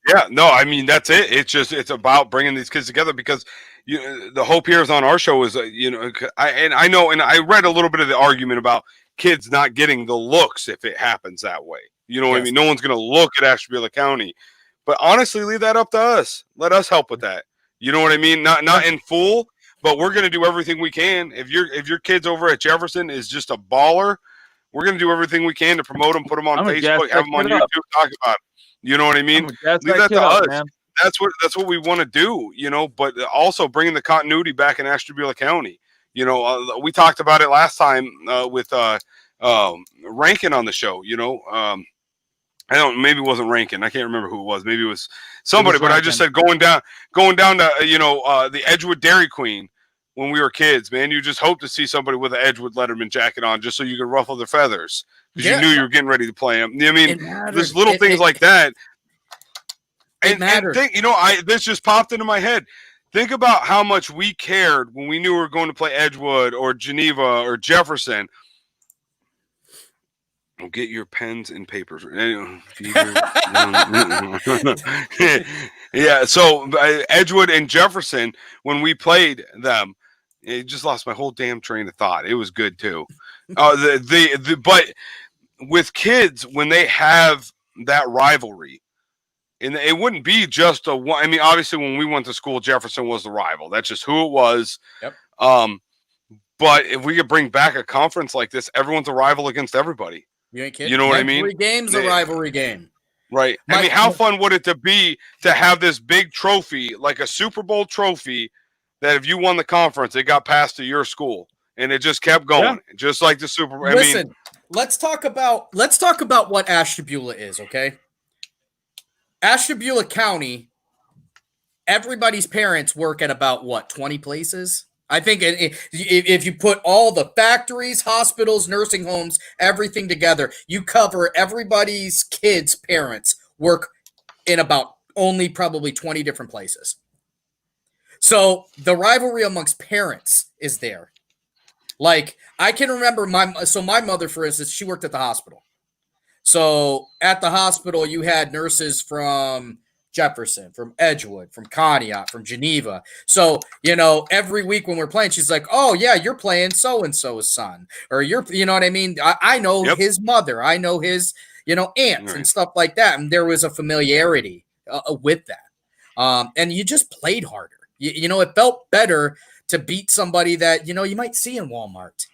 [SPEAKER 5] Yeah. No, I mean, that's it. It's about bringing these kids together because the hope here is on our show is, I know, and I read a little bit of the argument about kids not getting the looks if it happens that way. You know what I mean? No one's going to look at Ashtabula County, but honestly, leave that up to us. Let us help with that. You know what I mean? Not in full, but we're going to do everything we can. If your kid's over at Jefferson is just a baller, we're going to do everything we can to promote them, put them on Facebook, have them on YouTube, talk about it. You know what I mean? Leave that to us. Man. That's what we want to do, but also bringing the continuity back in Ashtabula County. We talked about it last time with Rankin on the show, maybe it wasn't Rankin. I can't remember who it was. Maybe it was somebody, but I just said going down to, the Edgewood Dairy Queen when we were kids, man, you just hope to see somebody with an Edgewood Letterman jacket on just so you could ruffle their feathers because you knew you were getting ready to play them. I mean, there's little things like that. And think, this just popped into my head. Think about how much we cared when we knew we were going to play Edgewood or Geneva or Jefferson. Get your pens and papers. Yeah, so Edgewood and Jefferson, when we played them, it just lost my whole damn train of thought. It was good too. But with kids, when they have that rivalry, and it wouldn't be just a one. I mean, obviously, when we went to school, Jefferson was the rival. That's just who it was.
[SPEAKER 6] Yep.
[SPEAKER 5] But if we could bring back a conference like this, everyone's a rival against everybody.
[SPEAKER 6] You ain't kidding.
[SPEAKER 5] You know what I mean?
[SPEAKER 6] Every game's a rivalry game.
[SPEAKER 5] Right. I mean, how fun would it be to have this big trophy, like a Super Bowl trophy, that if you won the conference, it got passed to your school, and it just kept going, just like the Super Bowl.
[SPEAKER 6] Listen, let's talk about what Ashtabula is, okay? Ashtabula County, everybody's parents work at about 20 places? I think if you put all the factories, hospitals, nursing homes, everything together, you cover everybody's kids' parents work in about only probably 20 different places. So the rivalry amongst parents is there. Like, I can remember my mother, for instance, she worked at the hospital. So at the hospital, you had nurses from Jefferson, from Edgewood, from Conneaut, from Geneva. So, every week when we're playing, she's like, oh, yeah, you're playing so-and-so's son. Or you know what I mean? I know his mother. I know his, aunts and stuff like that. And there was a familiarity with that. And you just played harder. It felt better to beat somebody that, you might see in Walmart.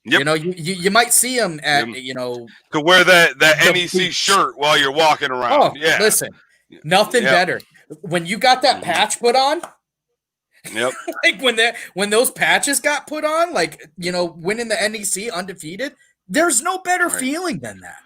[SPEAKER 6] Yep. You might see them at,
[SPEAKER 5] to wear that NEC shirt while you're walking around.
[SPEAKER 6] Oh, yeah. Listen. Nothing better. When you got that patch put on, like when those patches got put on, like, winning the NEC undefeated, there's no better feeling than that.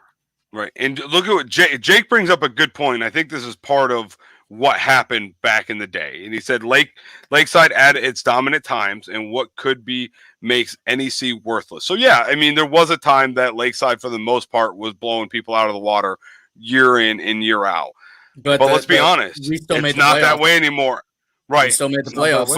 [SPEAKER 5] Right. And look at what Jake brings up a good point. I think this is part of what happened back in the day. And he said Lakeside at its dominant times and what could be makes NEC worthless. So, yeah, I mean, there was a time that Lakeside, for the most part, was blowing people out of the water year in and year out. But let's be honest, it's not that way anymore. Right.
[SPEAKER 6] We still made the playoffs.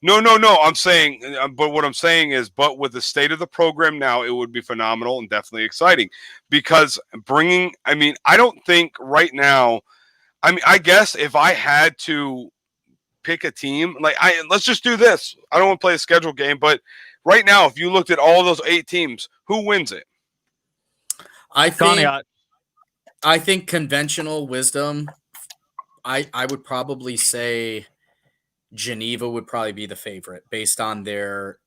[SPEAKER 5] No. I'm saying, but what I'm saying is, but with the state of the program now, it would be phenomenal and definitely exciting because I don't think right now, I guess if I had to pick a team, let's just do this. I don't want to play a schedule game, but right now, if you looked at all those 8 teams, who wins it?
[SPEAKER 6] I think conventional wisdom, I would probably say Geneva would probably be the favorite based on their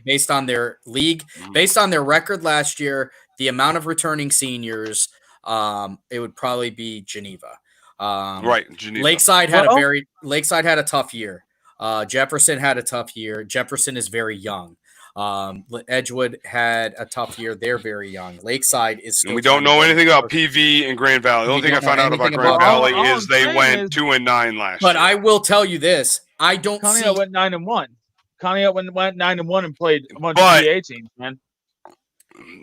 [SPEAKER 6] based on their league, based on their record last year, the amount of returning seniors, it would probably be Geneva.
[SPEAKER 5] Geneva.
[SPEAKER 6] Lakeside had a tough year. Jefferson had a tough year. Jefferson is very young. Edgewood had a tough year. They're very young. Lakeside is still.
[SPEAKER 5] And we don't know anything about PV and Grand Valley. The only thing I found out about Grand Valley is they went 2-9 last year.
[SPEAKER 6] But I will tell you this: I don't
[SPEAKER 7] Conneaut
[SPEAKER 6] see.
[SPEAKER 7] went 9-1. Conneaut went 9-1 and played a bunch
[SPEAKER 5] But-
[SPEAKER 7] of PA teams, man.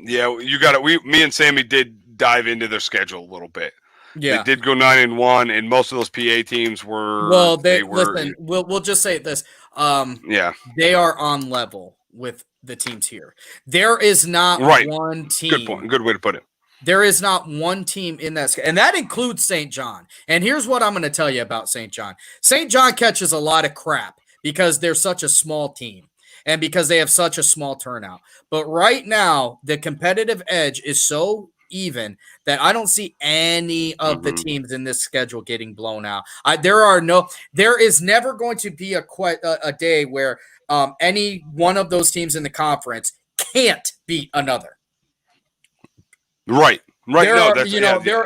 [SPEAKER 5] Yeah, you got it. Me and Sammy did dive into their schedule a little bit.
[SPEAKER 6] Yeah.
[SPEAKER 5] They did go 9-1, and most of those PA teams were.
[SPEAKER 6] Well,
[SPEAKER 5] they were.
[SPEAKER 6] listen. We'll just say this.
[SPEAKER 5] Yeah.
[SPEAKER 6] They are on level with the teams here. There is not
[SPEAKER 5] Right.
[SPEAKER 6] one team.
[SPEAKER 5] Good point. Good way to put it.
[SPEAKER 6] There is not one team in that, and that includes St. John. And here's what I'm going to tell you about St. John. St. John catches a lot of crap because they're such a small team and because they have such a small turnout. But right now, the competitive edge is so even that I don't see any of the teams in this schedule getting blown out. There is never going to be a day where any one of those teams in the conference can't beat another.
[SPEAKER 5] Right. Right.
[SPEAKER 6] There
[SPEAKER 5] No,
[SPEAKER 6] are,
[SPEAKER 5] that's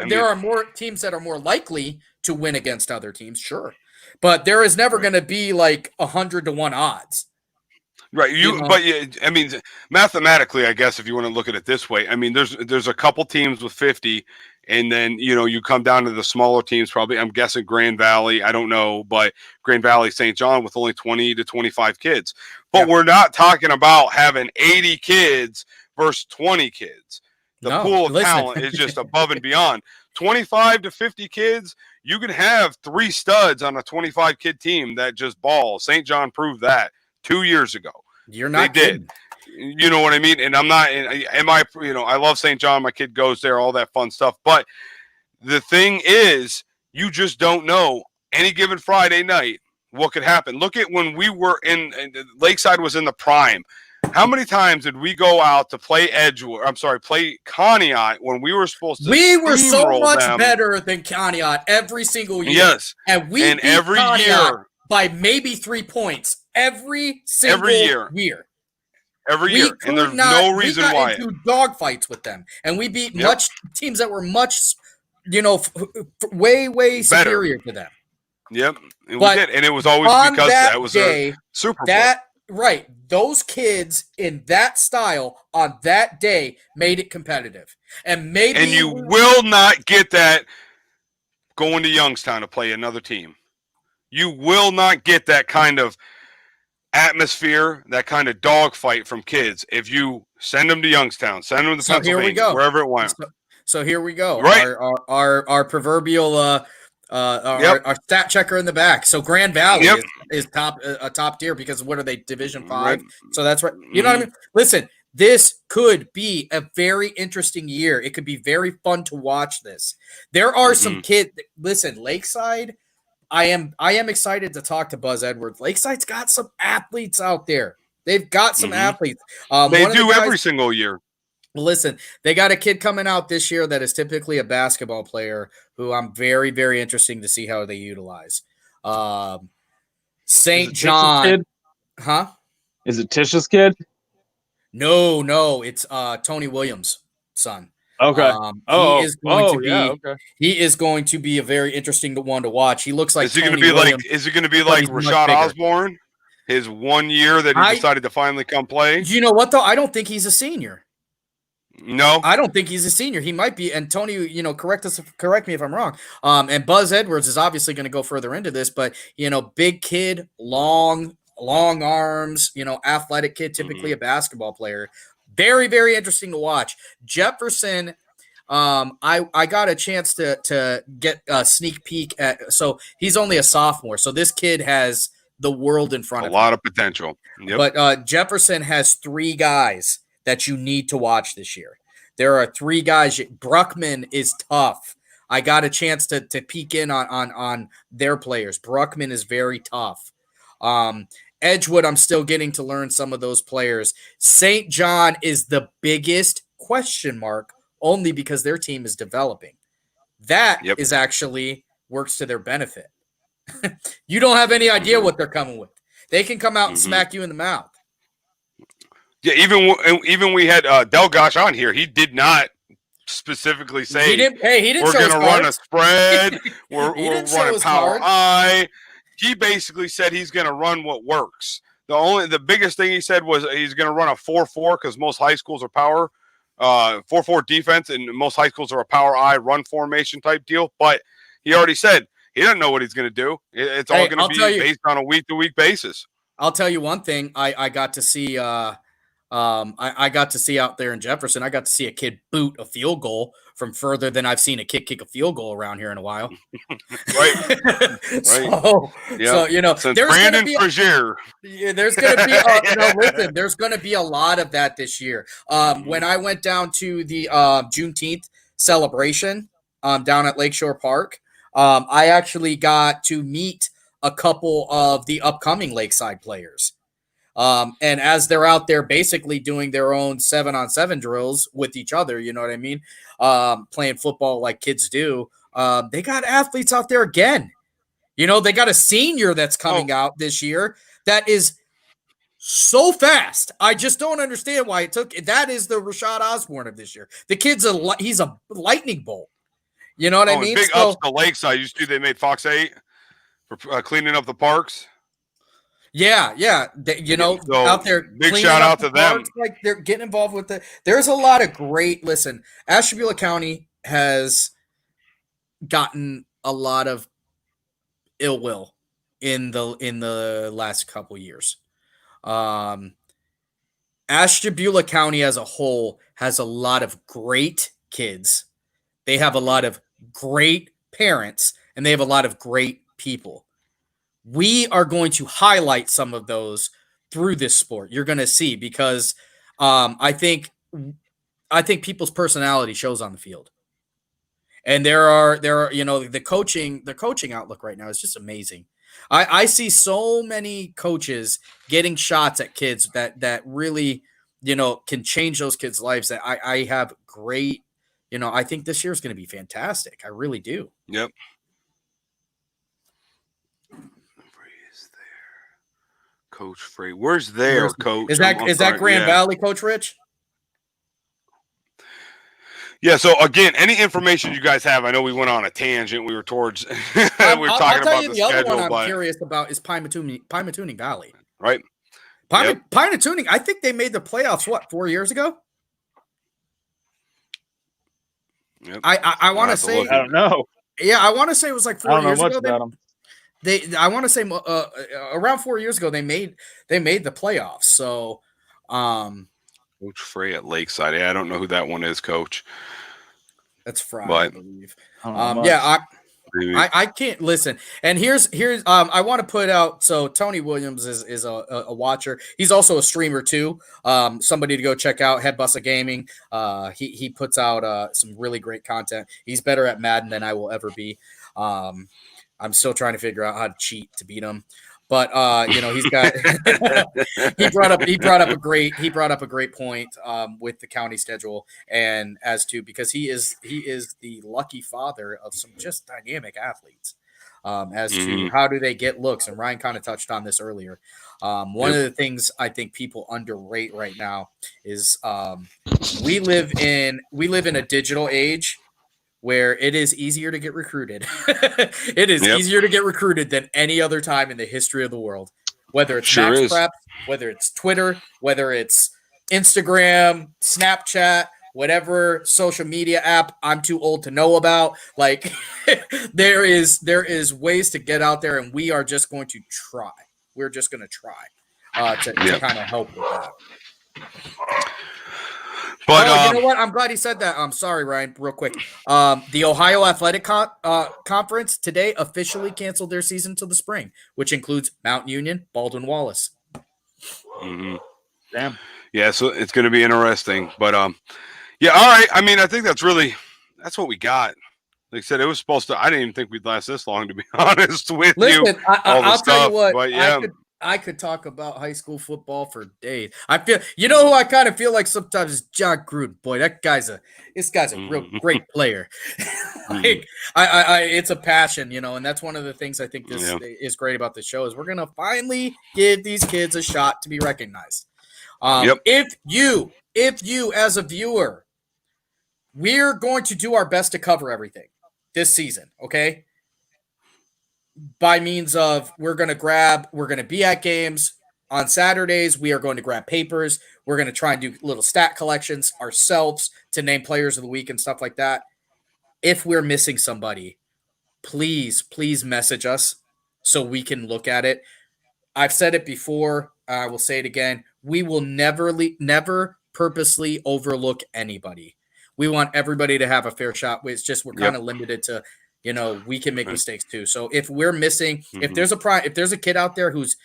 [SPEAKER 6] there are more teams that are more likely to win against other teams, sure, but there is never going to be like 100-1 odds.
[SPEAKER 5] Right. But I mean, mathematically, I guess if you want to look at it this way, I mean, there's a couple teams with 50, and then you come down to the smaller teams. Probably, I'm guessing Grand Valley. I don't know, but Grand Valley, St. John, with only 20 to 25 kids. But we're not talking about having 80 kids versus 20 kids. The pool of talent is just above and beyond. 25 to 50 kids, you can have 3 studs on a 25 kid team that just balls. St. John proved that 2 years ago.
[SPEAKER 6] You're not
[SPEAKER 5] they
[SPEAKER 6] kidding.
[SPEAKER 5] Did. You know what I mean? And I'm not, I love St. John. My kid goes there, all that fun stuff. But the thing is, you just don't know any given Friday night what could happen. Look at when we were Lakeside was in the prime. How many times did we go out to play play Conneaut when we were supposed to?
[SPEAKER 6] We were so
[SPEAKER 5] steamroll
[SPEAKER 6] much
[SPEAKER 5] them?
[SPEAKER 6] Better than Conneaut every single year.
[SPEAKER 5] Yes,
[SPEAKER 6] and we beat
[SPEAKER 5] every
[SPEAKER 6] Conneaut
[SPEAKER 5] year
[SPEAKER 6] by maybe 3 points every single year.
[SPEAKER 5] Every year, and there's no reason why.
[SPEAKER 6] We got into dogfights with them, and we beat teams that were much, way superior to them.
[SPEAKER 5] Yep, and we did, and it was always because that was a Super Bowl.
[SPEAKER 6] Right. Those kids in that style on that day made it competitive. And
[SPEAKER 5] you will not get that going to Youngstown to play another team. You will not get that kind of atmosphere, that kind of dogfight from kids if you send them to Youngstown, send them to Pennsylvania, wherever it went.
[SPEAKER 6] So here we go.
[SPEAKER 5] Right.
[SPEAKER 6] Our proverbial our stat checker in the back. So Grand Valley is top tier because what are they, Division 5? Right. So that's right. You know what I mean? Listen, this could be a very interesting year. It could be very fun to watch this. There are some kids. Listen, Lakeside. I am excited to talk to Buzz Edwards. Lakeside's got some athletes out there. They've got some athletes.
[SPEAKER 5] They do every single year.
[SPEAKER 6] Listen, they got a kid coming out this year that is typically a basketball player who I'm very, very interested to see how they utilize. St. John. Huh?
[SPEAKER 7] Is it Tish's kid?
[SPEAKER 6] No, it's Tony Williams' son.
[SPEAKER 7] Okay.
[SPEAKER 6] He is going to be a very interesting one to watch. He looks like
[SPEAKER 5] Is he going to be like Rashad Osborne? His 1 year that he decided to finally come play?
[SPEAKER 6] You know what though? I don't think he's a senior.
[SPEAKER 5] No,
[SPEAKER 6] I don't think he's a senior. He might be. And Tony, correct me if I'm wrong. And Buzz Edwards is obviously going to go further into this, but big kid, long arms, athletic kid, typically a basketball player. Very, very interesting to watch. Jefferson, I got a chance to get a sneak peek at. So he's only a sophomore. So this kid has the world in front of him.
[SPEAKER 5] A lot of potential. Yep.
[SPEAKER 6] But Jefferson has 3 guys that you need to watch this year. There are 3 guys. Bruckman is tough. I got a chance to peek in on their players. Bruckman is very tough. Edgewood, I'm still getting to learn some of those players. St. John is the biggest question mark only because their team is developing. That is actually works to their benefit. You don't have any idea what they're coming with. They can come out and smack you in the mouth.
[SPEAKER 5] Yeah, even we had Delgosh on here. He did not specifically say
[SPEAKER 6] he didn't
[SPEAKER 5] we're going to run a spread. we're running power I. He basically said he's going to run what works. The biggest thing he said was he's going to run a 4-4 because most high schools are power 4-4 defense, and most high schools are a power I run formation type deal. But he already said He doesn't know what he's going to do. It's all going to be based on a week-to-week basis.
[SPEAKER 6] I'll tell you one thing. I got to see. I got to see out there in Jefferson. I got to see a kid boot a field goal from further than I've seen a kid kick a field goal around here in a while.
[SPEAKER 5] Right.
[SPEAKER 6] So you know,
[SPEAKER 5] since
[SPEAKER 6] there's
[SPEAKER 5] Brandon
[SPEAKER 6] gonna be
[SPEAKER 5] Frazier.
[SPEAKER 6] there's going to be listen, there's going to be a lot of that this year. When I went down to the Juneteenth celebration down at Lakeshore Park, I actually got to meet a couple of the upcoming Lakeside players. And as they're out there basically doing their own 7-on-7 drills with each other, you know what I mean? Playing football like kids do. They got athletes out there again. You know, they got a senior that's coming out this year that is so fast. I just don't understand why it took. That is the Rashad Osborne of this year. The kid's he's a lightning bolt. You know what I mean?
[SPEAKER 5] Big ups to Lakeside. You see they made Fox 8 for cleaning up the parks.
[SPEAKER 6] Yeah. Out there.
[SPEAKER 5] Big shout out to them.
[SPEAKER 6] Like they're getting involved with it. There's a lot of great. Listen, Ashtabula County has gotten a lot of ill will in the last couple years. Ashtabula County as a whole has a lot of great kids. They have a lot of great parents, and they have a lot of great people. We are going to highlight some of those through this sport. You're going to see because I think people's personality shows on the field. And there are the coaching outlook right now is just amazing. I see so many coaches getting shots at kids that really, can change those kids' lives that I have great, I think this year is going to be fantastic. I really do.
[SPEAKER 5] Yep. Coach Frey. Where's there, Coach?
[SPEAKER 6] Is that Grand Valley, Coach Rich?
[SPEAKER 5] Yeah, so again, any information you guys have, I know we went on a tangent. We were towards we were talking about the
[SPEAKER 6] other
[SPEAKER 5] schedule,
[SPEAKER 6] one I'm curious about is Pymatooning Valley.
[SPEAKER 5] Right.
[SPEAKER 6] Pymatooning, I think they made the playoffs 4 years ago?
[SPEAKER 5] Yep.
[SPEAKER 6] I want to say
[SPEAKER 7] I don't know.
[SPEAKER 6] Yeah, I want to say it was like 4 years ago.
[SPEAKER 7] About them.
[SPEAKER 6] I want to say around 4 years ago they made the playoffs. So,
[SPEAKER 5] Coach Frey at Lakeside. Yeah, I don't know who that one is, Coach.
[SPEAKER 6] That's Fry,
[SPEAKER 5] But-
[SPEAKER 6] I believe.
[SPEAKER 7] I
[SPEAKER 6] I can't listen. And here's I want to put out. So Tony Williams is a watcher. He's also a streamer too. Somebody to go check out. Headbuster Gaming. He puts out some really great content. He's better at Madden than I will ever be. I'm still trying to figure out how to cheat to beat him. But he's got he brought up a great point with the county schedule, and as to because he is the lucky father of some just dynamic athletes. As to how do they get looks, and Ryan kind of touched on this earlier. One of the things I think people underrate right now is we live in a digital age where it is easier to get recruited. It is easier to get recruited than any other time in the history of the world. Whether it's Max Prep, whether it's Twitter, whether it's Instagram, Snapchat, whatever social media app I'm too old to know about. Like there is ways to get out there, and we are just going to try. We're just going to try to kind of help with that. But you know what? I'm glad he said that. I'm sorry, Ryan, real quick. The Ohio Athletic Conference today officially canceled their season till the spring, which includes Mount Union, Baldwin Wallace.
[SPEAKER 5] Mm-hmm.
[SPEAKER 7] Damn.
[SPEAKER 5] Yeah, so it's going to be interesting. But, all right. I mean, I think that's what we got. Like I said, it was supposed to – I didn't even think we'd last this long, to be honest with you.
[SPEAKER 6] Listen, I'll tell you what.
[SPEAKER 5] But, yeah.
[SPEAKER 6] I could talk about high school football for days. I feel, who I kind of feel like sometimes is John Gruden. Boy, this guy's a real great player. It's a passion, and that's one of the things I think is great about the show is we're gonna finally give these kids a shot to be recognized. If you as a viewer, we're going to do our best to cover everything this season. Okay. By means of we're going to be at games on Saturdays. We are going to grab papers. We're going to try and do little stat collections ourselves to name players of the week and stuff like that. If we're missing somebody, please message us so we can look at it. I've said it before. I will say it again. We will never purposely overlook anybody. We want everybody to have a fair shot. It's just we're kind of limited to, we can make mistakes too. So if we're missing, if there's a kid out there who's,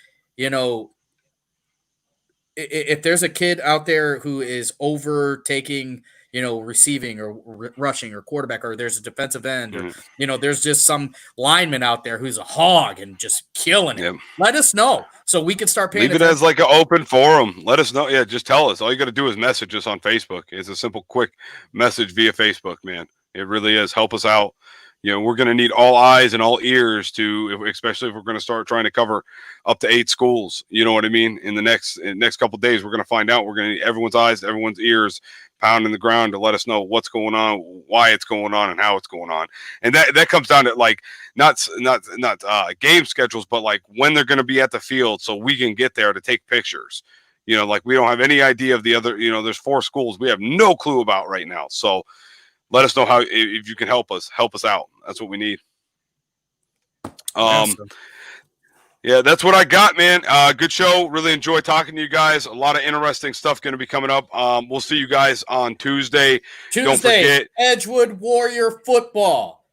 [SPEAKER 6] if there's a kid out there who is overtaking, receiving or rushing or quarterback, or there's a defensive end, or, there's just some lineman out there who's a hog and just killing it. Let us know so we can start paying
[SPEAKER 5] attention. Leave it as like an open forum. Let us know. Yeah, just tell us. All you got to do is message us on Facebook. It's a simple, quick message via Facebook, man. It really is. Help us out. We're going to need all eyes and all ears especially if we're going to start trying to cover up to 8 schools. You know what I mean? In the next couple of days, we're going to find out. We're going to need everyone's eyes, everyone's ears pounding the ground to let us know what's going on, why it's going on, and how it's going on. And that comes down to like not game schedules, but like when they're going to be at the field so we can get there to take pictures. Like we don't have any idea of the other. There's 4 schools we have no clue about right now. So let us know if you can help us out. That's what we need. Yeah, that's what I got, man. Good show. Really enjoy talking to you guys. A lot of interesting stuff going to be coming up. We'll see you guys on Tuesday. Don't forget
[SPEAKER 6] Edgewood Warrior football.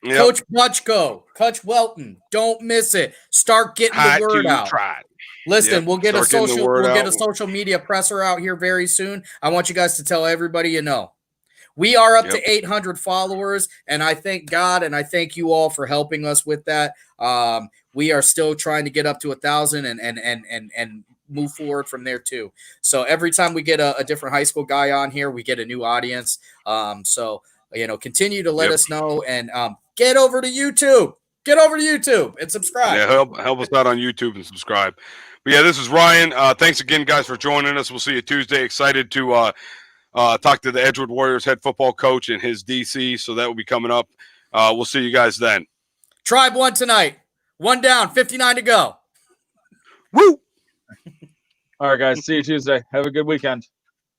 [SPEAKER 6] Yep. Coach Butchko, Coach Welton. Don't miss it. Start getting the word out. Listen, we'll get a social media presser out here very soon. I want you guys to tell everybody you know. We are up to 800 followers, and I thank God and I thank you all for helping us with that. We are still trying to get up to 1,000 and move forward from there too. So every time we get a different high school guy on here, we get a new audience. So continue to let us know and get over to YouTube. Get over to YouTube and subscribe.
[SPEAKER 5] Yeah, help us out on YouTube and subscribe. But yeah, this is Ryan. Thanks again, guys, for joining us. We'll see you Tuesday. Excited to talk to the Edgewood Warriors head football coach and his DC. So that will be coming up. We'll see you guys then.
[SPEAKER 6] Tribe won tonight. 1 down, 59 to go.
[SPEAKER 5] Woo!
[SPEAKER 7] All right, guys. See you Tuesday. Have a good weekend.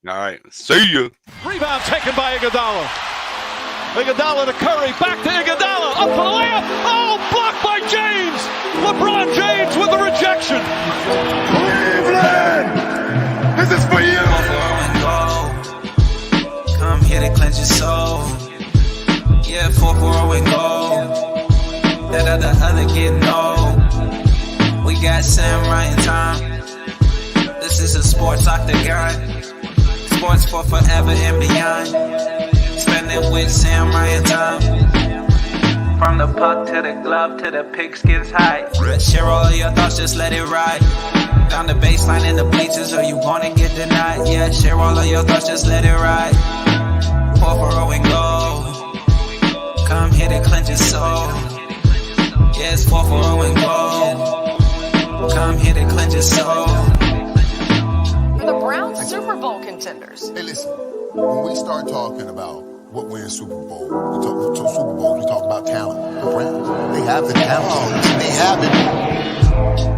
[SPEAKER 5] All right. See you.
[SPEAKER 1] Rebound taken by Iguodala. Iguodala to Curry. Back to Iguodala. Up for the layup. Oh, blocked by James. LeBron James with the rejection.
[SPEAKER 2] Cleveland! This is for you!
[SPEAKER 3] Come here to cleanse your soul. Yeah, 4-4 and go. That other getting old. We got Sam Ryan time. This is a sports octagon. Sports for forever and beyond. Spending with Sam Ryan time. From the puck to the glove to the pigskins high. Share all of your thoughts, just let it ride. Down the baseline in the bleachers, or you wanna get denied. Yeah, share all of your thoughts, just let it ride. 4-4 and go. Come here to cleanse your soul. Yeah, it's 4-4 and go. Come here to cleanse your soul.
[SPEAKER 4] The Browns Super Bowl contenders.
[SPEAKER 2] Hey, listen. When we start talking about what wins Super Bowl, we talk about talent. The Browns, they have the talent. They have it.